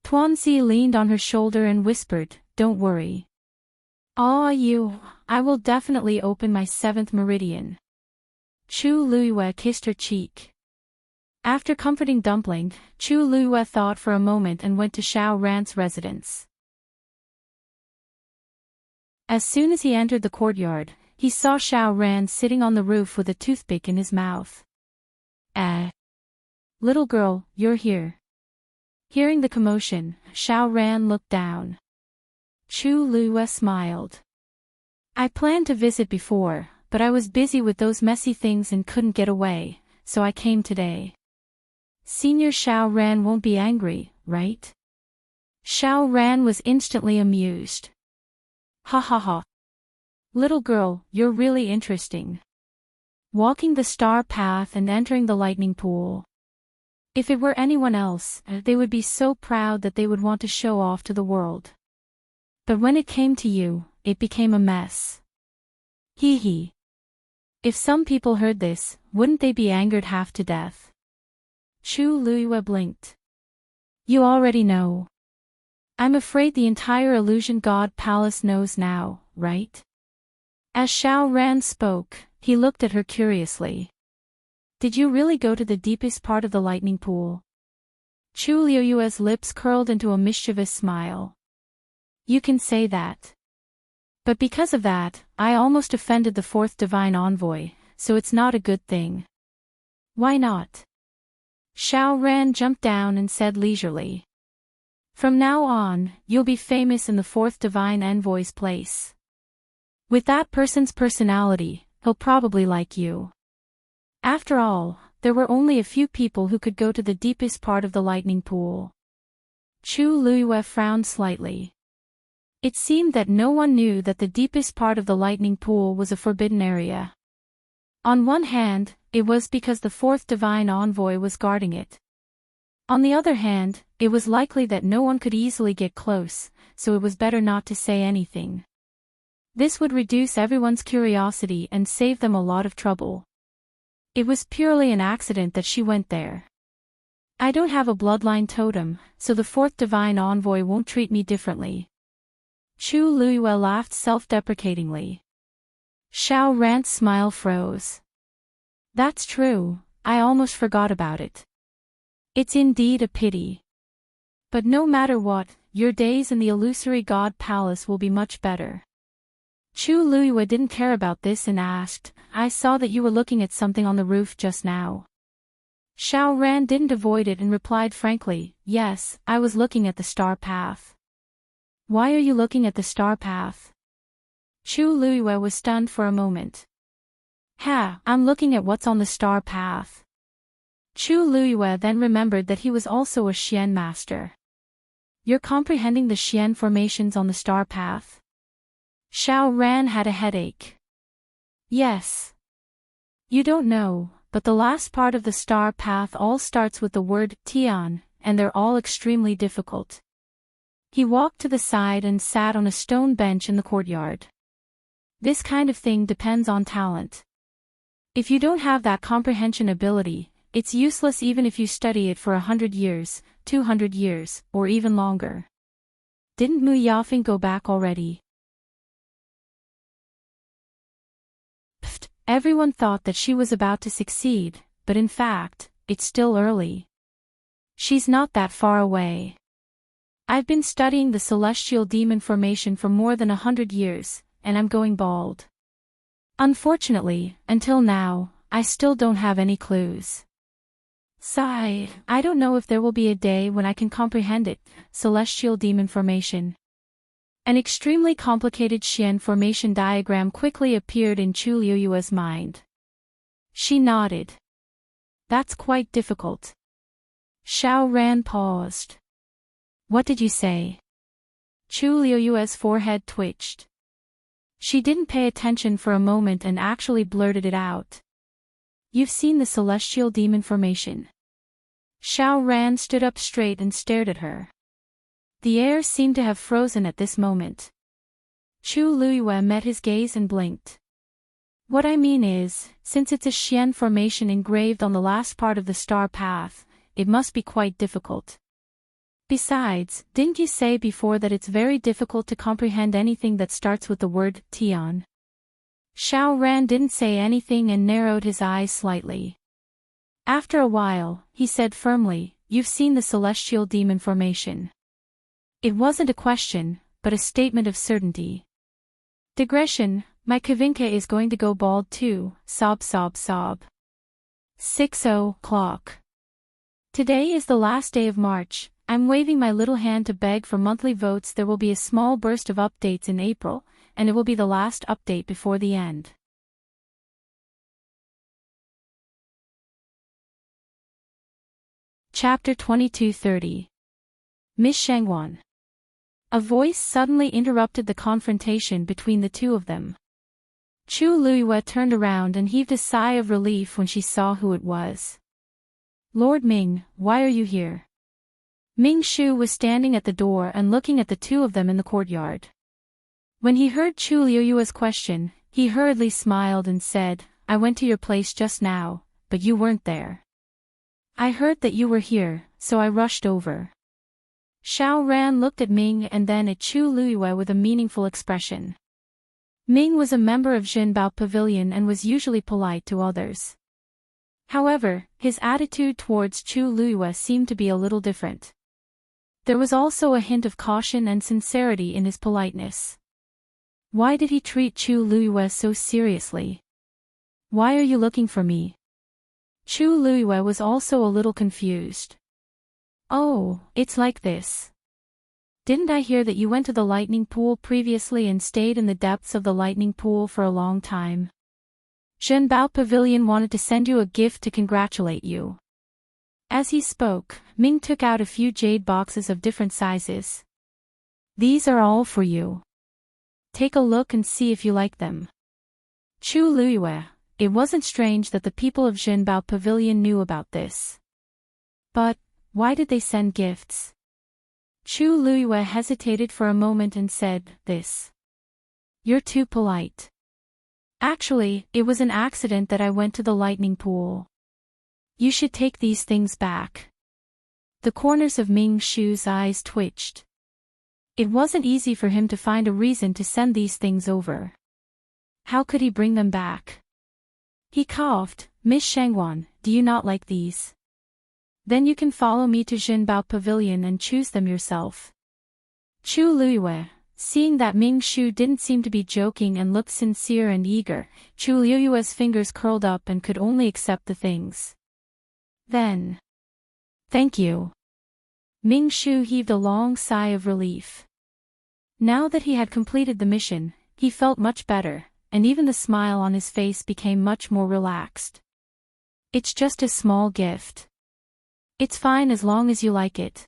Tuanzi leaned on her shoulder and whispered, Don't worry. Ah, you, I will definitely open my 7th meridian. Chu Luiyue kissed her cheek. After comforting Dumpling, Chu Luiyue thought for a moment and went to Xiao Ran's residence. As soon as he entered the courtyard, he saw Xiao Ran sitting on the roof with a toothpick in his mouth. Little girl, you're here. Hearing the commotion, Xiao Ran looked down. Chu Luiyue smiled. I planned to visit before, but I was busy with those messy things and couldn't get away, so I came today. Senior Xiao Ran won't be angry, right? Xiao Ran was instantly amused. Ha ha ha. Little girl, you're really interesting. Walking the star path and entering the lightning pool. If it were anyone else, they would be so proud that they would want to show off to the world. But when it came to you, it became a mess. Hee hee. If some people heard this, wouldn't they be angered half to death? Chu Luiyue blinked. You already know. I'm afraid the entire Illusion God Palace knows now, right? As Xiao Ran spoke, he looked at her curiously. Did you really go to the deepest part of the lightning pool? Chu Luiyue's lips curled into a mischievous smile. You can say that. But because of that, I almost offended the fourth divine envoy, so it's not a good thing. Why not? Xiao Ran jumped down and said leisurely. From now on, you'll be famous in the fourth divine envoy's place. With that person's personality, he'll probably like you. After all, there were only a few people who could go to the deepest part of the lightning pool. Chu Luiyue frowned slightly. It seemed that no one knew that the deepest part of the lightning pool was a forbidden area. On one hand, it was because the fourth divine envoy was guarding it. On the other hand, it was likely that no one could easily get close, so it was better not to say anything. This would reduce everyone's curiosity and save them a lot of trouble. It was purely an accident that she went there. I don't have a bloodline totem, so the fourth divine envoy won't treat me differently. Chu Luiyue laughed self-deprecatingly. Xiao Ran's smile froze. That's true, I almost forgot about it. It's indeed a pity. But no matter what, your days in the illusory God Palace will be much better. Chu Luiyue didn't care about this and asked, I saw that you were looking at something on the roof just now. Xiao Ran didn't avoid it and replied frankly, yes, I was looking at the star path. Why are you looking at the star path? Chu Luiyue was stunned for a moment. I'm looking at what's on the star path. Chu Luiyue then remembered that he was also a Xian master. You're comprehending the Xian formations on the star path? Xiao Ran had a headache. Yes. You don't know, but the last part of the star path all starts with the word Tian, and they're all extremely difficult. He walked to the side and sat on a stone bench in the courtyard. This kind of thing depends on talent. If you don't have that comprehension ability, it's useless even if you study it for 100 years, 200 years, or even longer. Didn't Mu Yafeng go back already? Everyone thought that she was about to succeed, but in fact, it's still early. She's not that far away. I've been studying the celestial demon formation for more than 100 years, and I'm going bald. Unfortunately, until now, I still don't have any clues. Sigh, I don't know if there will be a day when I can comprehend it, celestial demon formation. An extremely complicated Xian formation diagram quickly appeared in Chu Luiyue's mind. She nodded. That's quite difficult. Xiao Ran paused. What did you say? Chu Luiyue's forehead twitched. She didn't pay attention for a moment and actually blurted it out. You've seen the celestial demon formation. Xiao Ran stood up straight and stared at her. The air seemed to have frozen at this moment. Chu Luiyue met his gaze and blinked. What I mean is, since it's a Xian formation engraved on the last part of the star path, it must be quite difficult. Besides, didn't you say before that it's very difficult to comprehend anything that starts with the word Tian? Xiao Ran didn't say anything and narrowed his eyes slightly. After a while, he said firmly, "You've seen the celestial demon formation." It wasn't a question, but a statement of certainty. Digression, my Kavinka is going to go bald too, sob sob sob. 6:00. Today is the last day of March. I'm waving my little hand to beg for monthly votes. There will be a small burst of updates in April, and it will be the last update before the end. Chapter 2230. Miss Shangwan. A voice suddenly interrupted the confrontation between the two of them. Chu Luiyue turned around and heaved a sigh of relief when she saw who it was. "Lord Ming, why are you here?" Ming Shu was standing at the door and looking at the two of them in the courtyard. When he heard Chu Luiyue's question, he hurriedly smiled and said, "I went to your place just now, but you weren't there. I heard that you were here, so I rushed over." Xiao Ran looked at Ming and then at Chu Luiyue with a meaningful expression. Ming was a member of Zhenbao Pavilion and was usually polite to others. However, his attitude towards Chu Luiyue seemed to be a little different. There was also a hint of caution and sincerity in his politeness. Why did he treat Chu Luiyue so seriously? "Why are you looking for me?" Chu Luiyue was also a little confused. "Oh, it's like this. Didn't I hear that you went to the lightning pool previously and stayed in the depths of the lightning pool for a long time? Zhenbao Pavilion wanted to send you a gift to congratulate you." As he spoke, Ming took out a few jade boxes of different sizes. "These are all for you. Take a look and see if you like them." Chu Luiyue, it wasn't strange that the people of Zhenbao Pavilion knew about this. But, why did they send gifts? Chu Luiyue hesitated for a moment and said, "This. You're too polite. Actually, it was an accident that I went to the lightning pool. You should take these things back." The corners of Ming Shu's eyes twitched. It wasn't easy for him to find a reason to send these things over. How could he bring them back? He coughed, "Miss Shangwan, do you not like these? Then you can follow me to Zhenbao Pavilion and choose them yourself." Chu Luiyue, seeing that Ming Shu didn't seem to be joking and looked sincere and eager, Chu Luiyue's fingers curled up and could only accept the things. Then, "Thank you." Ming Shu heaved a long sigh of relief. Now that he had completed the mission, he felt much better, and even the smile on his face became much more relaxed. "It's just a small gift. It's fine as long as you like it.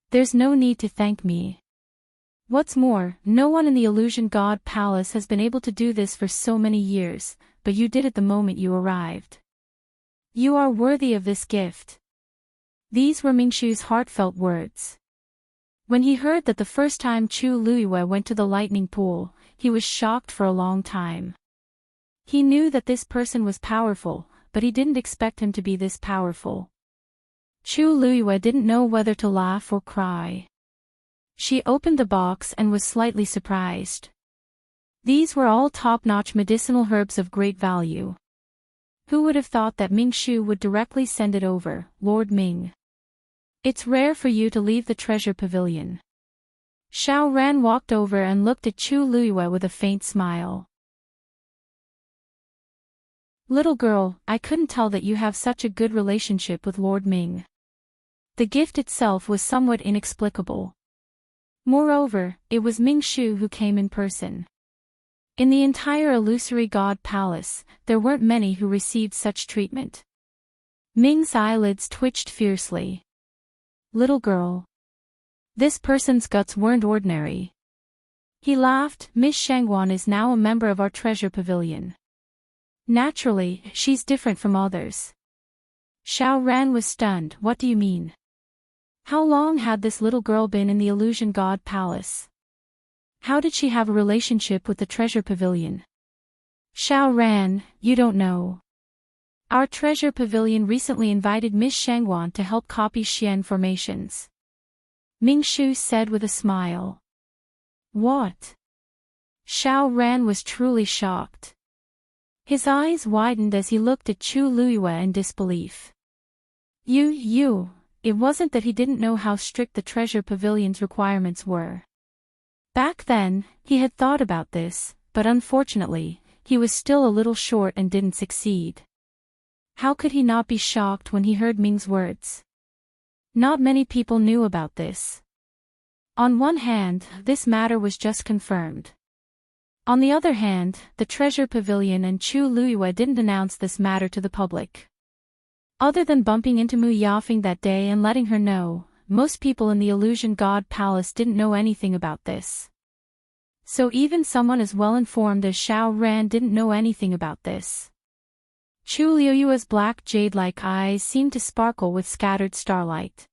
There's no need to thank me. What's more, no one in the Illusion God Palace has been able to do this for so many years, but you did it the moment you arrived. You are worthy of this gift." These were Ming Shu's heartfelt words. When he heard that the first time Chu Luiyue went to the lightning pool, he was shocked for a long time. He knew that this person was powerful, but he didn't expect him to be this powerful. Chu Luiyue didn't know whether to laugh or cry. She opened the box and was slightly surprised. These were all top-notch medicinal herbs of great value. Who would have thought that Ming Shu would directly send it over, Lord Ming? "It's rare for you to leave the treasure pavilion." Xiao Ran walked over and looked at Chu Luiyue with a faint smile. "Little girl, I couldn't tell that you have such a good relationship with Lord Ming." The gift itself was somewhat inexplicable. Moreover, it was Ming Shu who came in person. In the entire illusory God Palace, there weren't many who received such treatment. Ming's eyelids twitched fiercely. "Little girl. This person's guts weren't ordinary." He laughed. "Miss Shangwan is now a member of our treasure pavilion. Naturally, she's different from others." Xiao Ran was stunned. "What do you mean? How long had this little girl been in the Illusion God Palace? How did she have a relationship with the treasure pavilion?" "Xiao Ran, you don't know. Our treasure pavilion recently invited Miss Shangwan to help copy Xian formations," Ming Shu said with a smile. "What?" Xiao Ran was truly shocked. His eyes widened as he looked at Chu Luiyue in disbelief. It wasn't that he didn't know how strict the treasure pavilion's requirements were. Back then, he had thought about this, but unfortunately, he was still a little short and didn't succeed. How could he not be shocked when he heard Ming's words? Not many people knew about this. On one hand, this matter was just confirmed. On the other hand, the treasure pavilion and Chu Luiyue didn't announce this matter to the public. Other than bumping into Mu Yafing that day and letting her know, most people in the Illusion God Palace didn't know anything about this. So even someone as well informed as Xiao Ran didn't know anything about this. Chu Luiyue's black jade-like eyes seemed to sparkle with scattered starlight.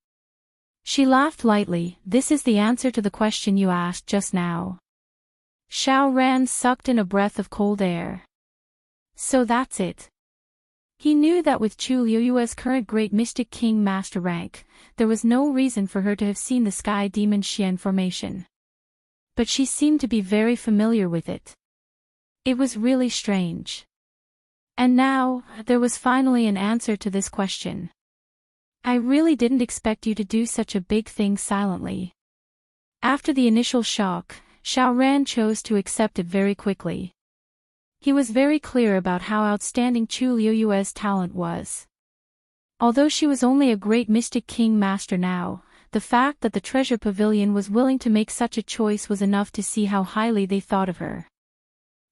She laughed lightly. This is the answer to the question you asked just now. Xiao Ran sucked in a breath of cold air. So that's it. He knew that with Chu Luiyue's current Great Mystic King Master rank, there was no reason for her to have seen the Sky Demon Xian formation. But she seemed to be very familiar with it. It was really strange. And now, there was finally an answer to this question. I really didn't expect you to do such a big thing silently. After the initial shock, Xiao Ran chose to accept it very quickly. He was very clear about how outstanding Chu Luiyue's talent was. Although she was only a Great Mystic King Master now, the fact that the Treasure Pavilion was willing to make such a choice was enough to see how highly they thought of her.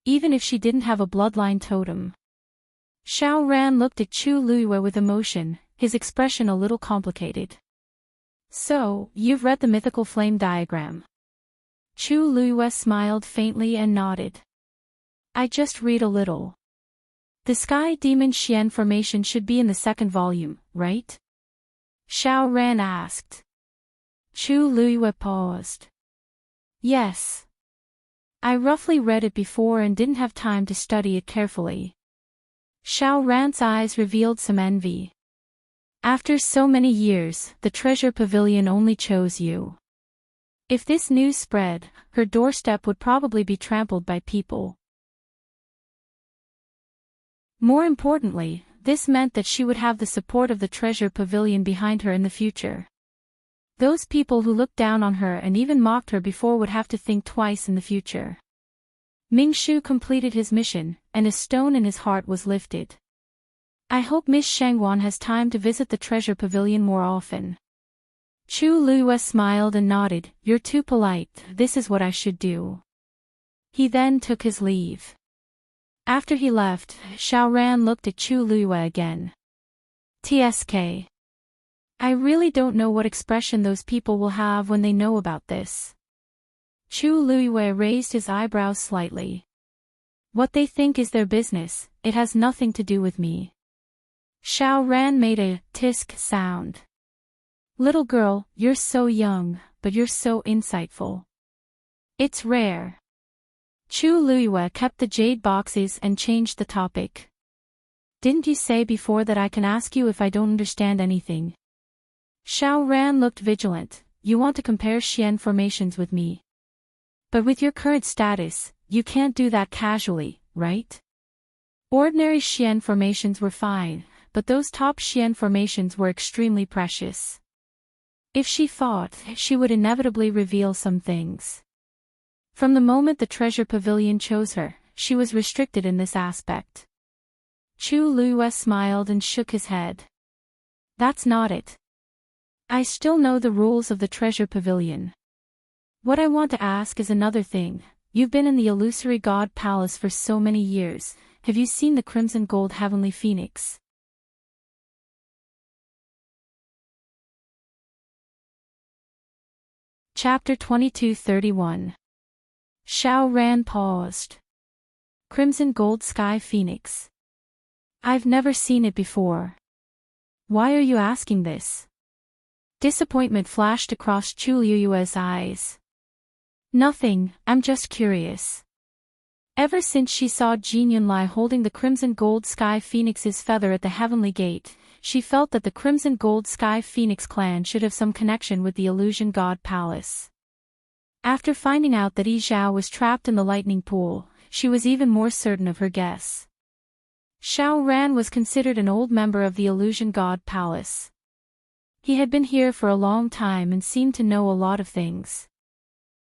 Even if she didn't have a bloodline totem. Xiao Ran looked at Chu Luiyue with emotion, his expression a little complicated. So, you've read the mythical flame diagram. Chu Luiyue smiled faintly and nodded. I just read a little. The Sky Demon Xian formation should be in the second volume, right? Xiao Ran asked. Chu Luiyue paused. Yes. I roughly read it before and didn't have time to study it carefully. Xiao Ran's eyes revealed some envy. After so many years, the Treasure Pavilion only chose you. If this news spread, her doorstep would probably be trampled by people. More importantly, this meant that she would have the support of the Treasure Pavilion behind her in the future. Those people who looked down on her and even mocked her before would have to think twice in the future. Ming Shu completed his mission, and a stone in his heart was lifted. I hope Miss Shangwan has time to visit the Treasure Pavilion more often. Chu Luiyue smiled and nodded. You're too polite, this is what I should do. He then took his leave. After he left, Xiao Ran looked at Chu Luiyue again. TSK. I really don't know what expression those people will have when they know about this. Chu Luiyue raised his eyebrows slightly. What they think is their business, it has nothing to do with me. Xiao Ran made a tisk sound. Little girl, you're so young, but you're so insightful. It's rare. Chu Luiyue kept the jade boxes and changed the topic. Didn't you say before that I can ask you if I don't understand anything? Xiao Ran looked vigilant. You want to compare Xian formations with me. But with your current status, you can't do that casually, right? Ordinary Xian formations were fine, but those top Xian formations were extremely precious. If she fought, she would inevitably reveal some things. From the moment the Treasure Pavilion chose her, she was restricted in this aspect. Chu Luiyue smiled and shook his head. That's not it. I still know the rules of the Treasure Pavilion. What I want to ask is another thing. You've been in the Illusory God Palace for so many years. Have you seen the Crimson Gold Heavenly Phoenix? Chapter 22:31. Xiao Ran paused. Crimson Gold Sky Phoenix. I've never seen it before. Why are you asking this? Disappointment flashed across Chu Luiyue's eyes. Nothing, I'm just curious. Ever since she saw Jin Yunlai holding the Crimson Gold Sky Phoenix's feather at the Heavenly Gate, she felt that the Crimson Gold Sky Phoenix clan should have some connection with the Illusion God Palace. After finding out that Yi Zhao was trapped in the lightning pool, she was even more certain of her guess. Xiao Ran was considered an old member of the Illusion God Palace. He had been here for a long time and seemed to know a lot of things.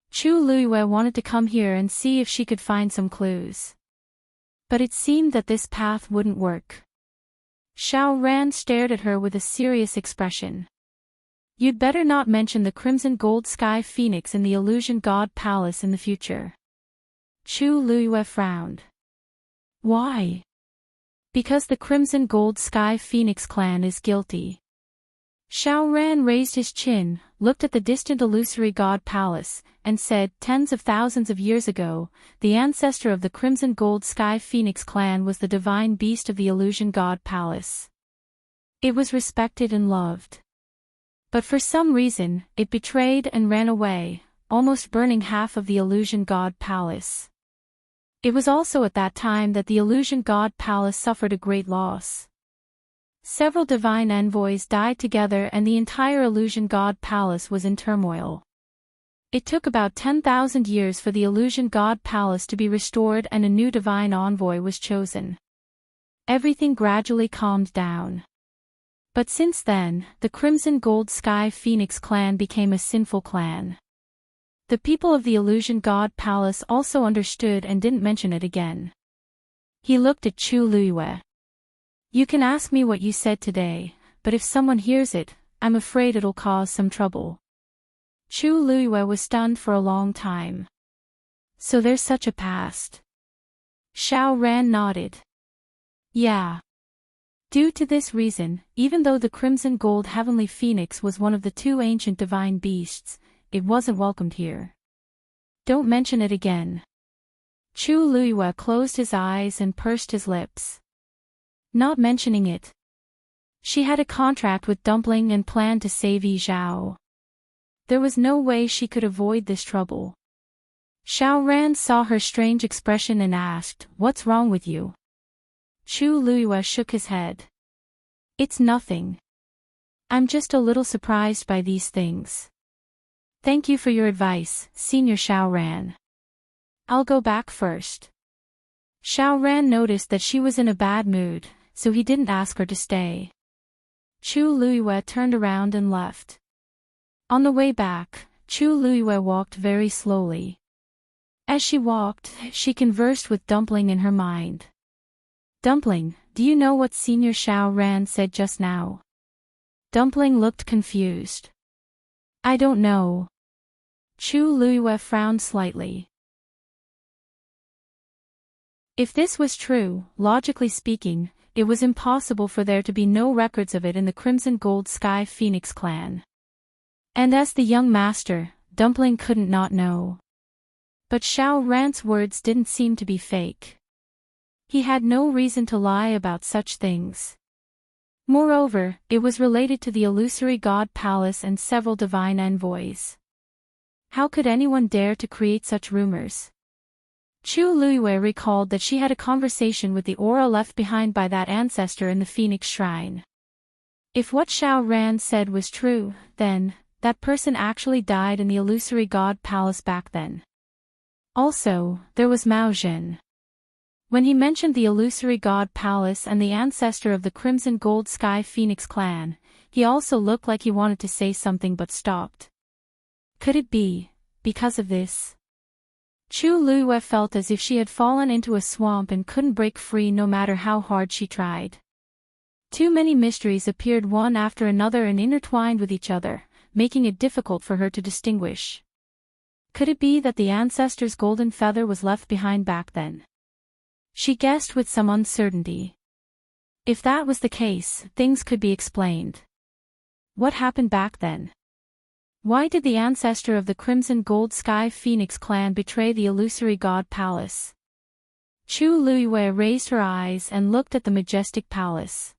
Chu Luiyue wanted to come here and see if she could find some clues. But it seemed that this path wouldn't work. Xiao Ran stared at her with a serious expression. You'd better not mention the crimson gold sky phoenix in the Illusion God Palace in the future. Chu Luiyue frowned. Why? Because the crimson gold sky phoenix clan is guilty. Xiao Ran raised his chin, looked at the distant illusory god palace, and said, tens of thousands of years ago, the ancestor of the crimson gold sky phoenix clan was the divine beast of the illusion god palace. It was respected and loved. But for some reason, it betrayed and ran away, almost burning half of the illusion god palace. It was also at that time that the illusion god palace suffered a great loss. Several divine envoys died together and the entire Illusion God Palace was in turmoil. It took about 10,000 years for the Illusion God Palace to be restored and a new divine envoy was chosen. Everything gradually calmed down. But since then, the Crimson Gold Sky Phoenix clan became a sinful clan. The people of the Illusion God Palace also understood and didn't mention it again. He looked at Chu Luiyue. You can ask me what you said today, but if someone hears it, I'm afraid it'll cause some trouble. Chu Luiyue was stunned for a long time. So there's such a past. Xiao Ran nodded. Yeah. Due to this reason, even though the Crimson Gold Heavenly Phoenix was one of the two ancient divine beasts, it wasn't welcomed here. Don't mention it again. Chu Luiyue closed his eyes and pursed his lips. Not mentioning it. She had a contract with Dumpling and planned to save Yi Zhao. There was no way she could avoid this trouble. Xiao Ran saw her strange expression and asked, "What's wrong with you?" Chu Luiyue shook his head. "It's nothing. I'm just a little surprised by these things. Thank you for your advice, Senior Xiao Ran. I'll go back first." Xiao Ran noticed that she was in a bad mood, so he didn't ask her to stay. Chu Luiyue turned around and left. On the way back, Chu Luiyue walked very slowly. As she walked, she conversed with Dumpling in her mind. "Dumpling, do you know what Senior Xiao Ran said just now?" Dumpling looked confused. "I don't know." Chu Luiyue frowned slightly. If this was true, logically speaking, it was impossible for there to be no records of it in the Crimson Gold Sky Phoenix clan. And as the young master, Dumpling couldn't not know. But Xiao Ran's words didn't seem to be fake. He had no reason to lie about such things. Moreover, it was related to the illusory god palace and several divine envoys. How could anyone dare to create such rumors? Chu Luiyue recalled that she had a conversation with the aura left behind by that ancestor in the Phoenix Shrine. If what Xiao Ran said was true, then, that person actually died in the illusory god palace back then. Also, there was Mao Zhen. When he mentioned the illusory god palace and the ancestor of the Crimson Gold Sky Phoenix clan, he also looked like he wanted to say something but stopped. Could it be, because of this? Chu Luiyue felt as if she had fallen into a swamp and couldn't break free no matter how hard she tried. Too many mysteries appeared one after another and intertwined with each other, making it difficult for her to distinguish. Could it be that the ancestor's golden feather was left behind back then? She guessed with some uncertainty. If that was the case, things could be explained. What happened back then? Why did the ancestor of the Crimson Gold Sky Phoenix clan betray the illusory god palace? Chu Luiyue raised her eyes and looked at the majestic palace.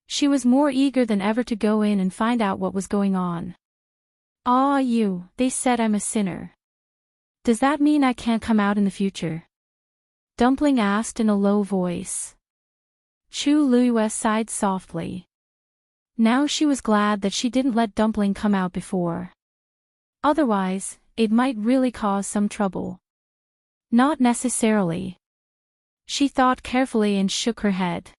She was more eager than ever to go in and find out what was going on. "Ah, they said I'm a sinner. Does that mean I can't come out in the future?" Dumpling asked in a low voice. Chu Luiyue sighed softly. Now she was glad that she didn't let Dumpling come out before. Otherwise, it might really cause some trouble. Not necessarily. She thought carefully and shook her head.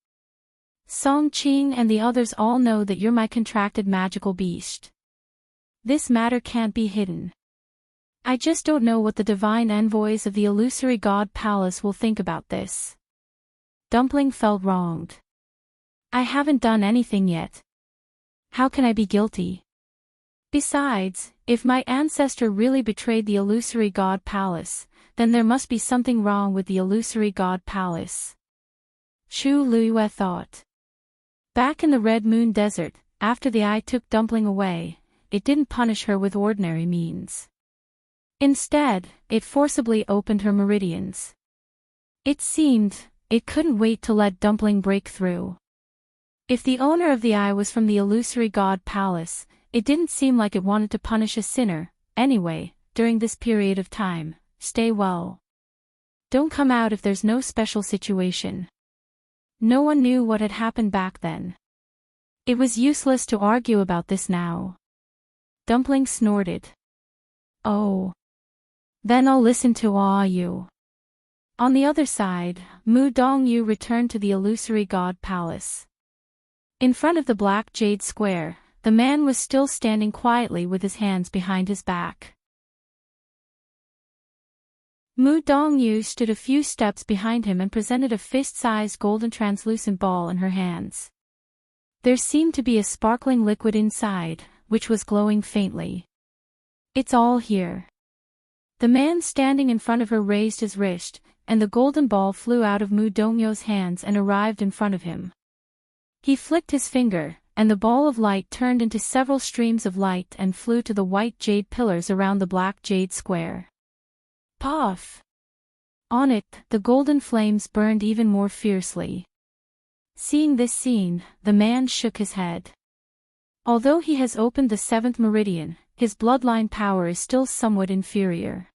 Song Qing and the others all know that you're my contracted magical beast. This matter can't be hidden. I just don't know what the divine envoys of the illusory god palace will think about this. Dumpling felt wronged. I haven't done anything yet. How can I be guilty? Besides, if my ancestor really betrayed the illusory god palace, then there must be something wrong with the illusory god palace. Chu Luiyue thought. Back in the Red Moon Desert, after the eye took Dumpling away, it didn't punish her with ordinary means. Instead, it forcibly opened her meridians. It seemed, it couldn't wait to let Dumpling break through. If the owner of the eye was from the illusory god palace, it didn't seem like it wanted to punish a sinner. Anyway, during this period of time, stay well. Don't come out if there's no special situation. No one knew what had happened back then. It was useless to argue about this now. Dumpling snorted. Oh. Then I'll listen to you. On the other side, Mu Dongyu returned to the illusory god palace. In front of the black jade square, the man was still standing quietly with his hands behind his back. Mu Dongyu stood a few steps behind him and presented a fist-sized golden translucent ball in her hands. There seemed to be a sparkling liquid inside, which was glowing faintly. It's all here. The man standing in front of her raised his wrist, and the golden ball flew out of Mu Dongyu's hands and arrived in front of him. He flicked his finger, and the ball of light turned into several streams of light and flew to the white jade pillars around the black jade square. Puff! On it, the golden flames burned even more fiercely. Seeing this scene, the man shook his head. Although he has opened the 7th meridian, his bloodline power is still somewhat inferior.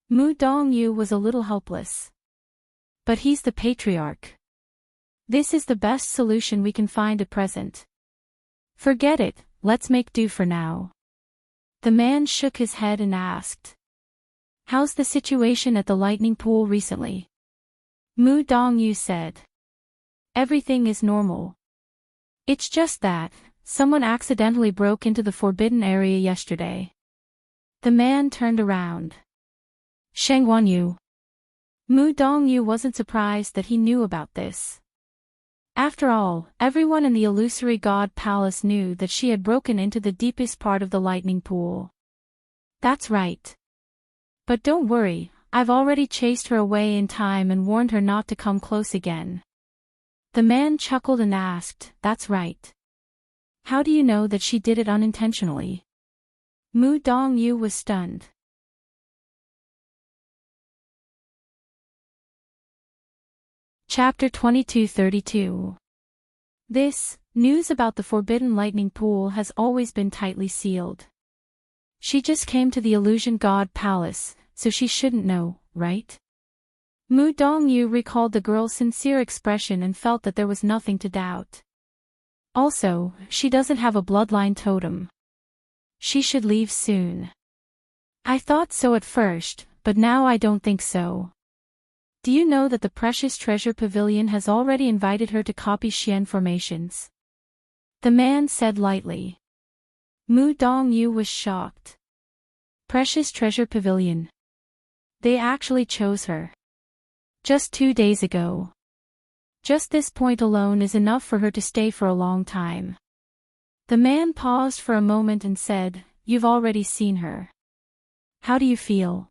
Mu Dongyu was a little helpless. But he's the patriarch. This is the best solution we can find at present. Forget it, let's make do for now. The man shook his head and asked. How's the situation at the lightning pool recently? Mu Dongyu said. Everything is normal. It's just that, someone accidentally broke into the forbidden area yesterday. The man turned around. Sheng Wanyu. Mu Dongyu wasn't surprised that he knew about this. After all, everyone in the illusory god palace knew that she had broken into the deepest part of the lightning pool. That's right. But don't worry, I've already chased her away in time and warned her not to come close again. The man chuckled and asked, That's right. How do you know that she did it unintentionally? Mu Dongyu was stunned. Chapter 2232. This, news about the forbidden lightning pool has always been tightly sealed. She just came to the illusion god palace, so she shouldn't know, right? Mu Dongyu recalled the girl's sincere expression and felt that there was nothing to doubt. Also, she doesn't have a bloodline totem. She should leave soon. I thought so at first, but now I don't think so. Do you know that the Precious Treasure Pavilion has already invited her to copy Xian formations? The man said lightly. Mu Dongyu was shocked. Precious Treasure Pavilion. They actually chose her. Just 2 days ago. Just this point alone is enough for her to stay for a long time. The man paused for a moment and said, You've already seen her. How do you feel?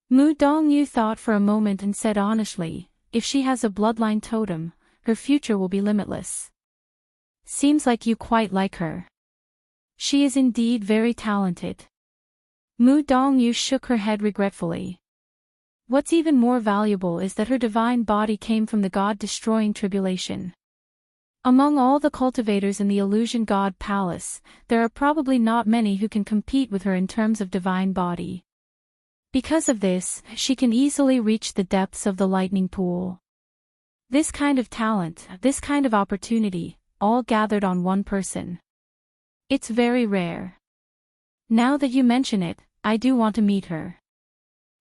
Mu Dongyu thought for a moment and said honestly, if she has a bloodline totem, her future will be limitless. Seems like you quite like her. She is indeed very talented. Mu Dongyu shook her head regretfully. What's even more valuable is that her divine body came from the god-destroying tribulation. Among all the cultivators in the illusion god palace, there are probably not many who can compete with her in terms of divine body. Because of this, she can easily reach the depths of the lightning pool. This kind of talent, this kind of opportunity, all gathered on one person. It's very rare. Now that you mention it, I do want to meet her.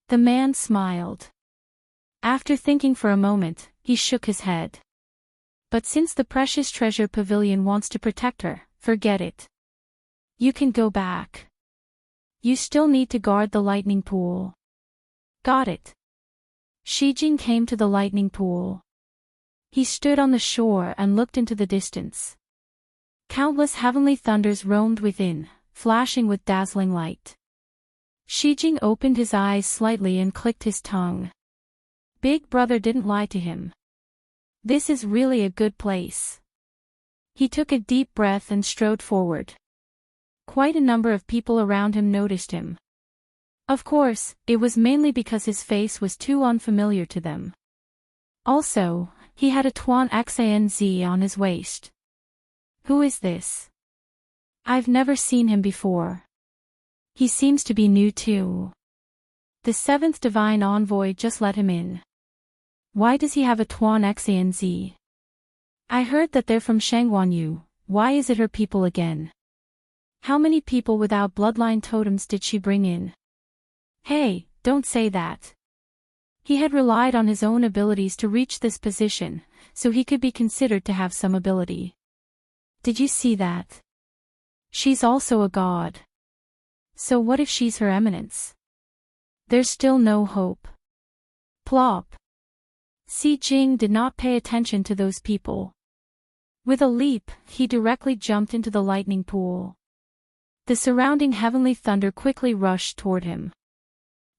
The man smiled. After thinking for a moment, he shook his head. But since the precious treasure pavilion wants to protect her, forget it. You can go back. You still need to guard the lightning pool. Got it. Shijing came to the lightning pool. He stood on the shore and looked into the distance. Countless heavenly thunders roamed within, flashing with dazzling light. Shijing opened his eyes slightly and clicked his tongue. Big Brother didn't lie to him. This is really a good place. He took a deep breath and strode forward. Quite a number of people around him noticed him. Of course, it was mainly because his face was too unfamiliar to them. Also, he had a Tuan Xanz on his waist. Who is this? I've never seen him before. He seems to be new too. The seventh divine envoy just let him in. Why does he have a Tuan Xanz? I heard that they're from Shangguanyu. Why is it her people again? How many people without bloodline totems did she bring in? Hey, don't say that. He had relied on his own abilities to reach this position, so he could be considered to have some ability. Did you see that? She's also a god. So what if she's her eminence? There's still no hope. Plop. Si Jing did not pay attention to those people. With a leap, he directly jumped into the lightning pool. The surrounding heavenly thunder quickly rushed toward him.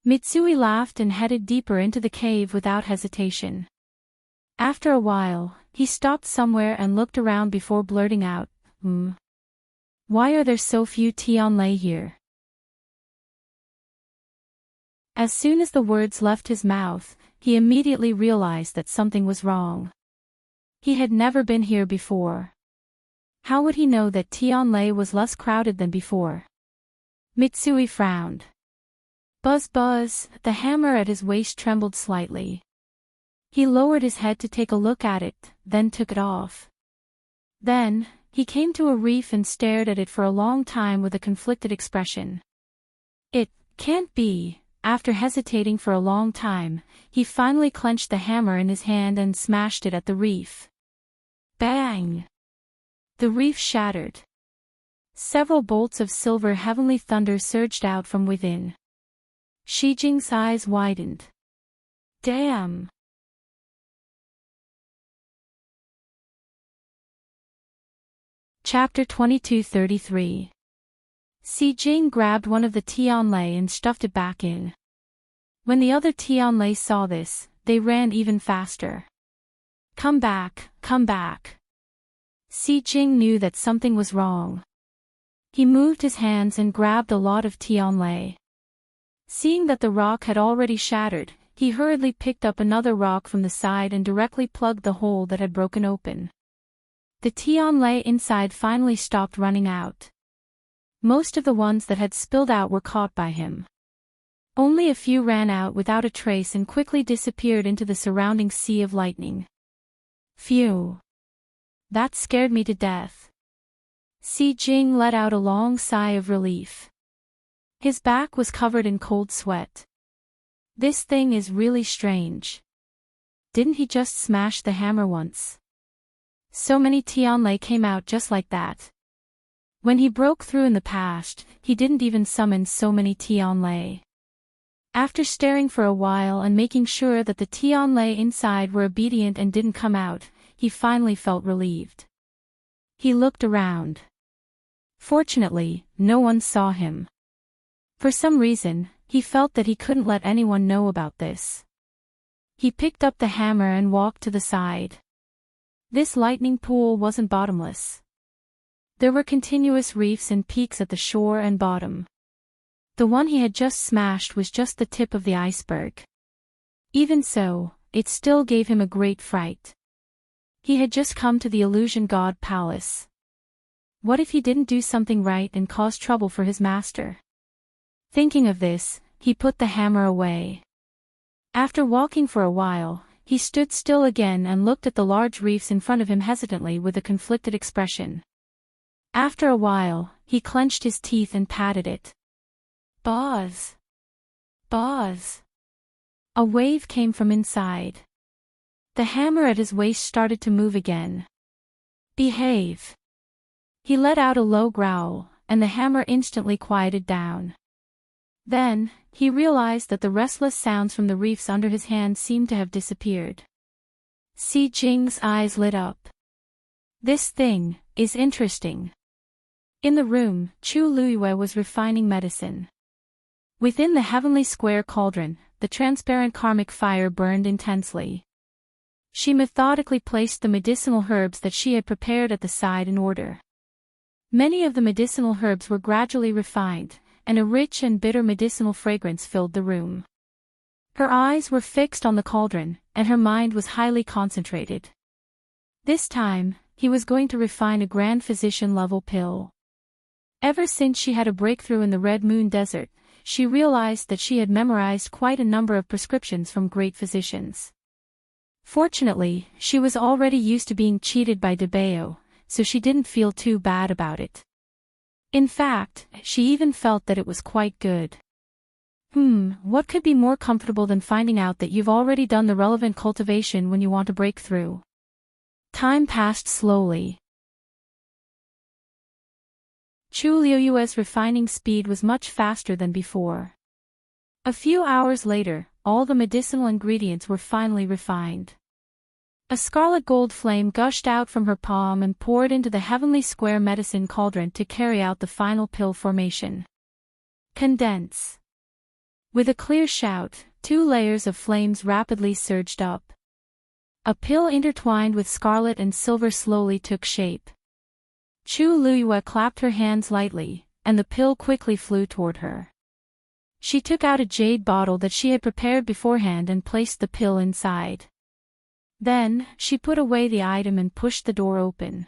Mitsui laughed and headed deeper into the cave without hesitation. After a while, he stopped somewhere and looked around before blurting out, Why are there so few Tianlei here? As soon as the words left his mouth, he immediately realized that something was wrong. He had never been here before. How would he know that Tianlei was less crowded than before? Mitsui frowned. Buzz buzz, the hammer at his waist trembled slightly. He lowered his head to take a look at it, then took it off. Then, he came to a reef and stared at it for a long time with a conflicted expression. It can't be. After hesitating for a long time, he finally clenched the hammer in his hand and smashed it at the reef. Bang! The reef shattered. Several bolts of silver heavenly thunder surged out from within. Shijing's eyes widened. Damn! Chapter 2233. Si Jing grabbed one of the Tianlei and stuffed it back in. When the other Tianlei saw this, they ran even faster. Come back, come back. Si Jing knew that something was wrong. He moved his hands and grabbed a lot of Tianlei. Seeing that the rock had already shattered, he hurriedly picked up another rock from the side and directly plugged the hole that had broken open. The Tianlei inside finally stopped running out. Most of the ones that had spilled out were caught by him. Only a few ran out without a trace and quickly disappeared into the surrounding sea of lightning. Phew! That scared me to death. Si Jing let out a long sigh of relief. His back was covered in cold sweat. This thing is really strange. Didn't he just smash the hammer once? So many Tianlei came out just like that. When he broke through in the past, he didn't even summon so many Tianlei. After staring for a while and making sure that the Tianlei inside were obedient and didn't come out, he finally felt relieved. He looked around. Fortunately, no one saw him. For some reason, he felt that he couldn't let anyone know about this. He picked up the hammer and walked to the side. This lightning pool wasn't bottomless. There were continuous reefs and peaks at the shore and bottom. The one he had just smashed was just the tip of the iceberg. Even so, it still gave him a great fright. He had just come to the Illusion God Palace. What if he didn't do something right and cause trouble for his master? Thinking of this, he put the hammer away. After walking for a while, he stood still again and looked at the large reefs in front of him hesitantly with a conflicted expression. After a while, he clenched his teeth and patted it. Buzz! Buzz! A wave came from inside. The hammer at his waist started to move again. Behave. He let out a low growl, and the hammer instantly quieted down. Then, he realized that the restless sounds from the reefs under his hand seemed to have disappeared. Si Jing's eyes lit up. This thing is interesting. In the room, Chu Luiyue was refining medicine. Within the heavenly square cauldron, the transparent karmic fire burned intensely. She methodically placed the medicinal herbs that she had prepared at the side in order. Many of the medicinal herbs were gradually refined, and a rich and bitter medicinal fragrance filled the room. Her eyes were fixed on the cauldron, and her mind was highly concentrated. This time, he was going to refine a grand physician-level pill. Ever since she had a breakthrough in the Red Moon Desert, she realized that she had memorized quite a number of prescriptions from great physicians. Fortunately, she was already used to being cheated by DeBeo, so she didn't feel too bad about it. In fact, she even felt that it was quite good. What could be more comfortable than finding out that you've already done the relevant cultivation when you want to break through? Time passed slowly. Chu Luiyue's refining speed was much faster than before. A few hours later, all the medicinal ingredients were finally refined. A scarlet gold flame gushed out from her palm and poured into the heavenly square medicine cauldron to carry out the final pill formation. Condense. With a clear shout, 2 layers of flames rapidly surged up. A pill intertwined with scarlet and silver slowly took shape. Chu Luiyue clapped her hands lightly, and the pill quickly flew toward her. She took out a jade bottle that she had prepared beforehand and placed the pill inside. Then, she put away the item and pushed the door open.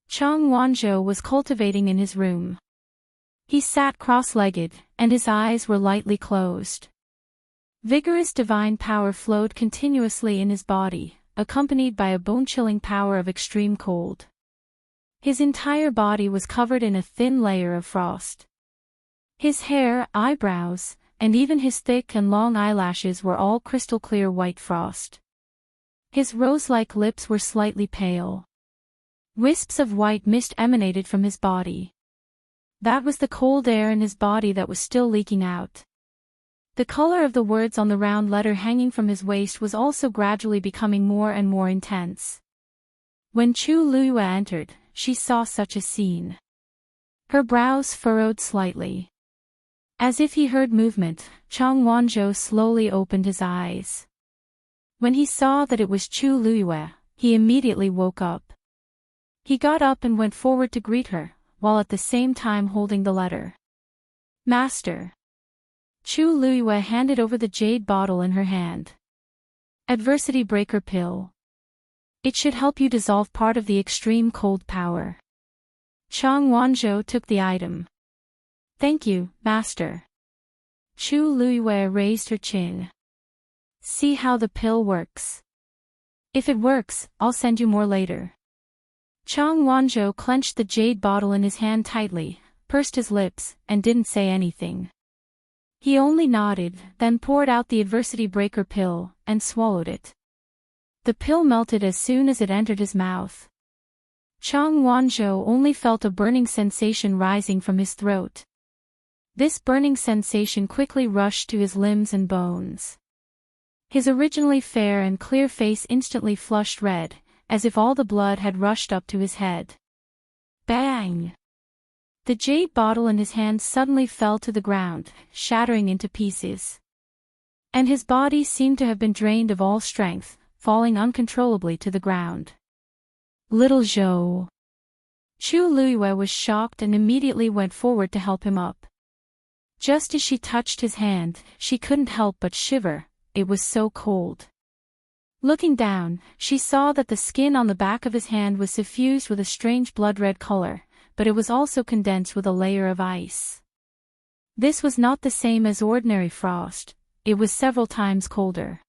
Chang Wanzhou was cultivating in his room. He sat cross-legged, and his eyes were lightly closed. Vigorous divine power flowed continuously in his body, accompanied by a bone-chilling power of extreme cold. His entire body was covered in a thin layer of frost. His hair, eyebrows, and even his thick and long eyelashes were all crystal-clear white frost. His rose-like lips were slightly pale. Wisps of white mist emanated from his body. That was the cold air in his body that was still leaking out. The color of the words on the round letter hanging from his waist was also gradually becoming more and more intense. When Chu Luiyue entered, she saw such a scene. Her brows furrowed slightly. As if he heard movement, Chang Wanzhou slowly opened his eyes. When he saw that it was Chu Luiyue, he immediately woke up. He got up and went forward to greet her, while at the same time holding the letter. Master. Chu Luiyue handed over the jade bottle in her hand. Adversity Breaker Pill. It should help you dissolve part of the extreme cold power. Chang Wanzhou took the item. Thank you, Master. Chu Luiyue raised her chin. See how the pill works. If it works, I'll send you more later. Chang Wanzhou clenched the jade bottle in his hand tightly, pursed his lips, and didn't say anything. He only nodded, then poured out the adversity breaker pill, and swallowed it. The pill melted as soon as it entered his mouth. Chang Wanzhou only felt a burning sensation rising from his throat. This burning sensation quickly rushed to his limbs and bones. His originally fair and clear face instantly flushed red, as if all the blood had rushed up to his head. Bang! The jade bottle in his hand suddenly fell to the ground, shattering into pieces. And his body seemed to have been drained of all strength, falling uncontrollably to the ground. Little Zhou. Chu Luiyue was shocked and immediately went forward to help him up. Just as she touched his hand, she couldn't help but shiver, it was so cold. Looking down, she saw that the skin on the back of his hand was suffused with a strange blood-red color, but it was also condensed with a layer of ice. This was not the same as ordinary frost, it was several times colder.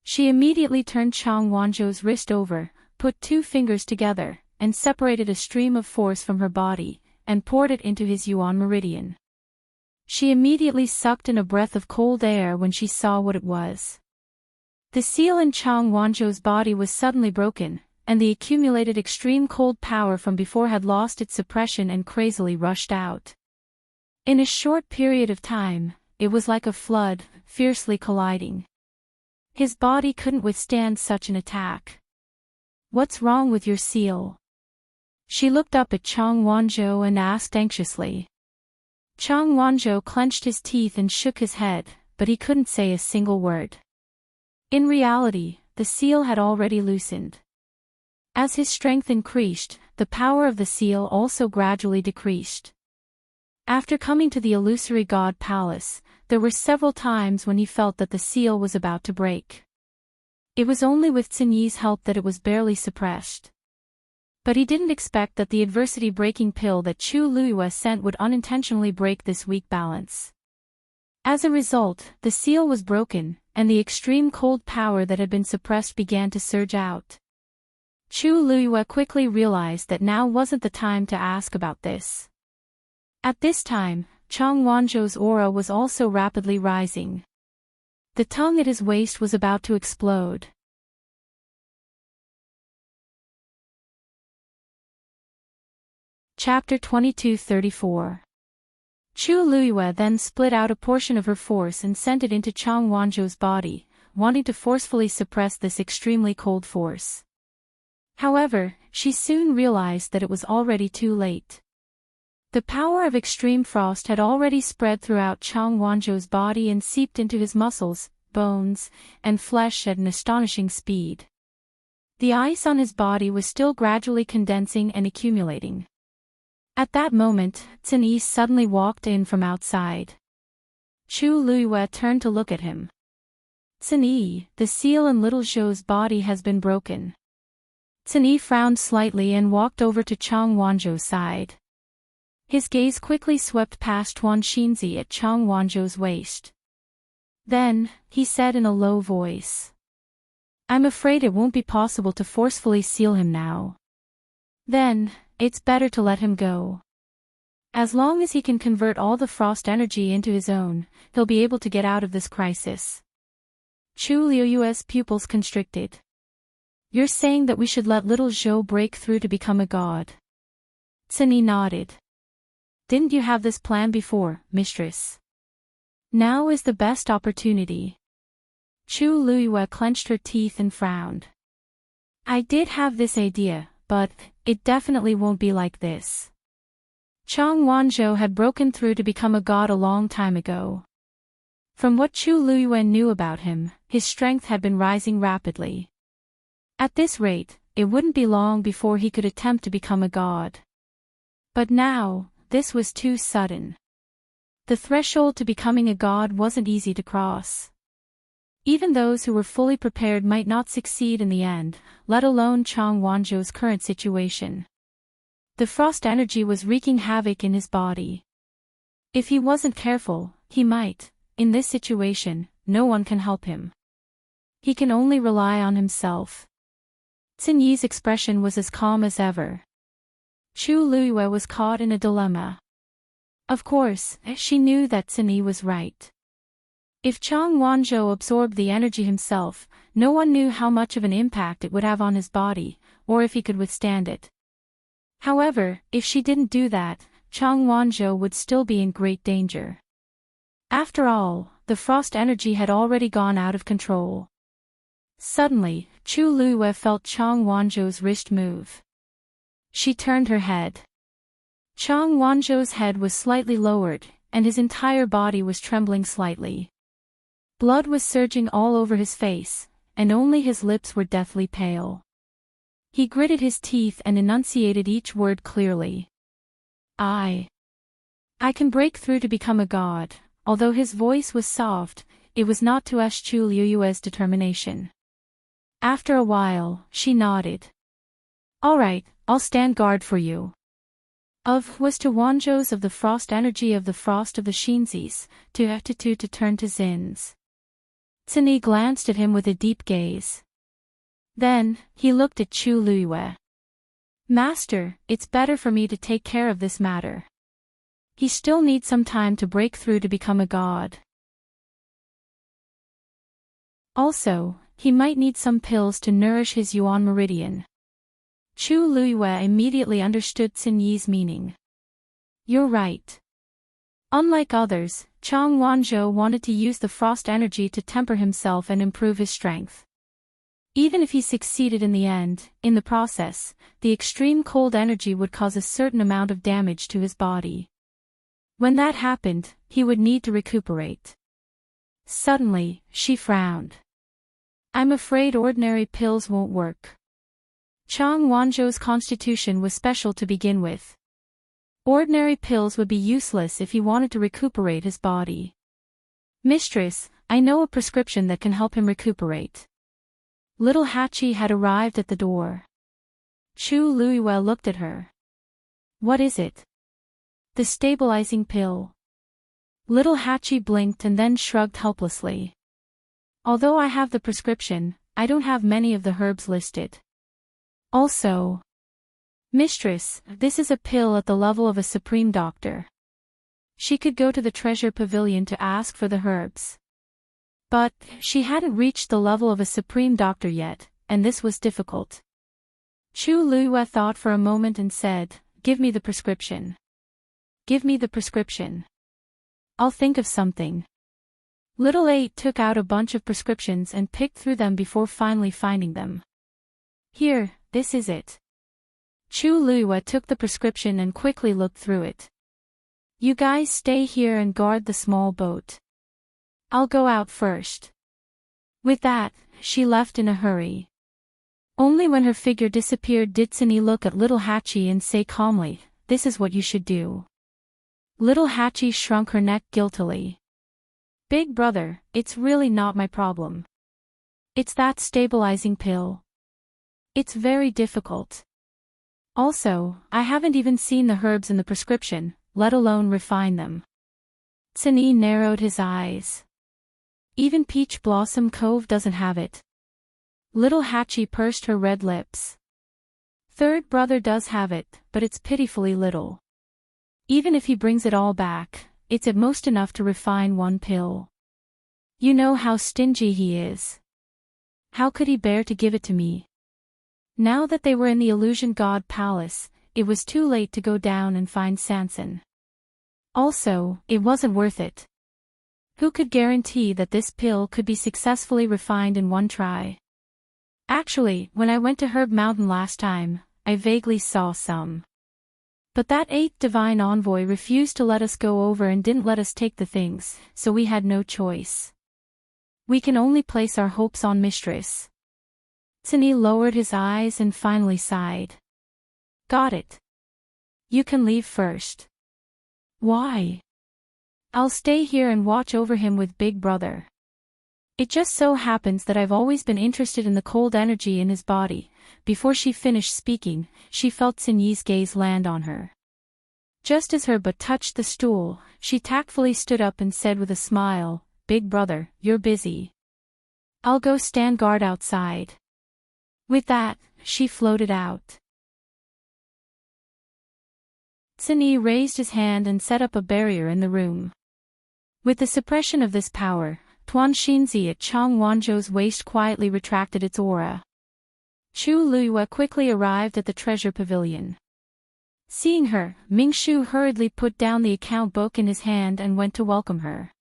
She immediately turned Chang Wanzhou's wrist over, put 2 fingers together, and separated a stream of force from her body, and poured it into his yuan meridian. She immediately sucked in a breath of cold air when she saw what it was. The seal in Chang Wanzhou's body was suddenly broken, and the accumulated extreme cold power from before had lost its suppression and crazily rushed out. In a short period of time, it was like a flood, fiercely colliding. His body couldn't withstand such an attack. "What's wrong with your seal?" She looked up at Chang Wanzhou and asked anxiously. Chang Wanzhou clenched his teeth and shook his head, but he couldn't say a single word. In reality, the seal had already loosened. As his strength increased, the power of the seal also gradually decreased. After coming to the illusory god palace, there were several times when he felt that the seal was about to break. It was only with Cinyi's help that it was barely suppressed. But he didn't expect that the adversity-breaking pill that Chu Luiyue sent would unintentionally break this weak balance. As a result, the seal was broken, and the extreme cold power that had been suppressed began to surge out. Chu Luiyue quickly realized that now wasn't the time to ask about this. At this time, Chang Wanzhou's aura was also rapidly rising. The tongue at his waist was about to explode. Chapter 2234. Chu Luiyue then split out a portion of her force and sent it into Chang Wanzhou's body, wanting to forcefully suppress this extremely cold force. However, she soon realized that it was already too late. The power of extreme frost had already spread throughout Chang Wanzhou's body and seeped into his muscles, bones, and flesh at an astonishing speed. The ice on his body was still gradually condensing and accumulating. At that moment, Cinyi suddenly walked in from outside. Chu Luiyue turned to look at him. "Cinyi, the seal in little Zhou's body has been broken." Cinyi frowned slightly and walked over to Chang Wanzhou's side. His gaze quickly swept past Huan Xinzi at Chang Wanzhou's waist. Then, he said in a low voice, "I'm afraid it won't be possible to forcefully seal him now. Then, it's better to let him go. As long as he can convert all the frost energy into his own, he'll be able to get out of this crisis." Chu Luiyue's pupils constricted. "You're saying that we should let little Zhou break through to become a god?" Cinyi nodded. "Didn't you have this plan before, mistress? Now is the best opportunity." Chu Luiyue clenched her teeth and frowned. "I did have this idea, but it definitely won't be like this." Chang Wanzhou had broken through to become a god a long time ago. From what Chu Luiyue knew about him, his strength had been rising rapidly. At this rate, it wouldn't be long before he could attempt to become a god. But now, this was too sudden. The threshold to becoming a god wasn't easy to cross. Even those who were fully prepared might not succeed in the end, let alone Chang Wanzhou's current situation. The frost energy was wreaking havoc in his body. If he wasn't careful, he might. In this situation, no one can help him. He can only rely on himself. Cinyi's expression was as calm as ever. Chu Luiyue was caught in a dilemma. Of course, she knew that Cinyi was right. If Chang Wanzhou absorbed the energy himself, no one knew how much of an impact it would have on his body, or if he could withstand it. However, if she didn't do that, Chang Wanzhou would still be in great danger. After all, the frost energy had already gone out of control. Suddenly, Chu Luiyue felt Chang Wanzhou's wrist move. She turned her head. Chang Wanzhou's head was slightly lowered, and his entire body was trembling slightly. Blood was surging all over his face, and only his lips were deathly pale. He gritted his teeth and enunciated each word clearly. I can break through to become a god." Although his voice was soft, it was not to ask Chu Luiyue's determination. After a while, she nodded. "All right, I'll stand guard for you." Was to Wanzhou's of the frost energy of the frost of the Xinzis, to turn to Zin's. Cinyi glanced at him with a deep gaze. Then, he looked at Chu Luiyue. "Master, it's better for me to take care of this matter." he still needs some time to break through to become a god. Also, he might need some pills to nourish his yuan meridian. Chu Luiyue immediately understood Xin Yi's meaning. You're right. Unlike others, Chang Wanzhou wanted to use the frost energy to temper himself and improve his strength. Even if he succeeded in the end, in the process, the extreme cold energy would cause a certain amount of damage to his body. When that happened, he would need to recuperate. Suddenly, she frowned. I'm afraid ordinary pills won't work. Chang Wanzhou's constitution was special to begin with. Ordinary pills would be useless if he wanted to recuperate his body. Mistress, I know a prescription that can help him recuperate. Little Hachi had arrived at the door. Chu Luiyue looked at her. What is it? The stabilizing pill. Little Hachi blinked and then shrugged helplessly. Although I have the prescription, I don't have many of the herbs listed. Also, Mistress, this is a pill at the level of a supreme doctor. She could go to the treasure pavilion to ask for the herbs. But, she hadn't reached the level of a supreme doctor yet, and this was difficult. Chu Luiyue thought for a moment and said, Give me the prescription. Give me the prescription. I'll think of something. Little Eight took out a bunch of prescriptions and picked through them before finally finding them. Here, this is it. Chu Luiyue took the prescription and quickly looked through it. You guys stay here and guard the small boat. I'll go out first. With that, she left in a hurry. Only when her figure disappeared did Sunny look at little Hachi and say calmly, This is what you should do. Little Hachi shrunk her neck guiltily. Big brother, it's really not my problem. It's that stabilizing pill. It's very difficult. Also, I haven't even seen the herbs in the prescription, let alone refine them. Sunny narrowed his eyes. Even Peach Blossom Cove doesn't have it. Little Hachi pursed her red lips. Third brother does have it, but it's pitifully little. Even if he brings it all back, it's at most enough to refine one pill. You know how stingy he is. How could he bear to give it to me? Now that they were in the Illusion God Palace, it was too late to go down and find Sanson. Also, it wasn't worth it. Who could guarantee that this pill could be successfully refined in one try? Actually, when I went to Herb Mountain last time, I vaguely saw some. But that 8th divine envoy refused to let us go over and didn't let us take the things, so we had no choice. We can only place our hopes on Mistress. Sunny lowered his eyes and finally sighed. Got it. You can leave first. Why? I'll stay here and watch over him with Big Brother. It just so happens that I've always been interested in the cold energy in his body. Before she finished speaking, she felt Xin Yi's gaze land on her. Just as her butt touched the stool, she tactfully stood up and said with a smile, Big Brother, you're busy. I'll go stand guard outside. With that, she floated out. Xin Yi raised his hand and set up a barrier in the room. With the suppression of this power, Tuan Xinzi at Chang Wanzhou's waist quietly retracted its aura. Chu Luiyue quickly arrived at the treasure pavilion. Seeing her, Mingshu hurriedly put down the account book in his hand and went to welcome her.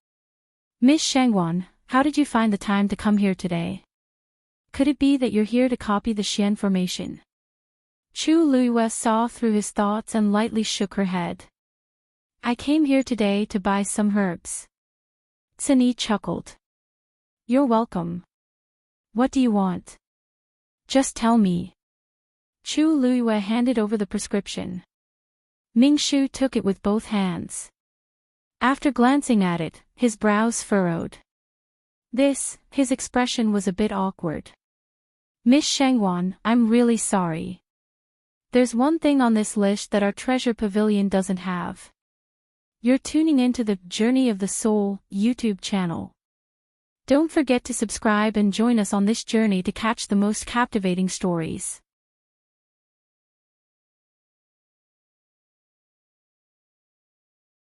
Miss Shangwan, how did you find the time to come here today? Could it be that you're here to copy the Xian formation? Chu Luiyue saw through his thoughts and lightly shook her head. I came here today to buy some herbs. Xin Yi chuckled. You're welcome. What do you want? Just tell me. Chu Luiyue handed over the prescription. Mingshu took it with both hands. After glancing at it, his brows furrowed. His expression was a bit awkward. Miss Shangwan, I'm really sorry. There's one thing on this list that our treasure pavilion doesn't have. You're tuning into the Journey of the Soul YouTube channel. Don't forget to subscribe and join us on this journey to catch the most captivating stories.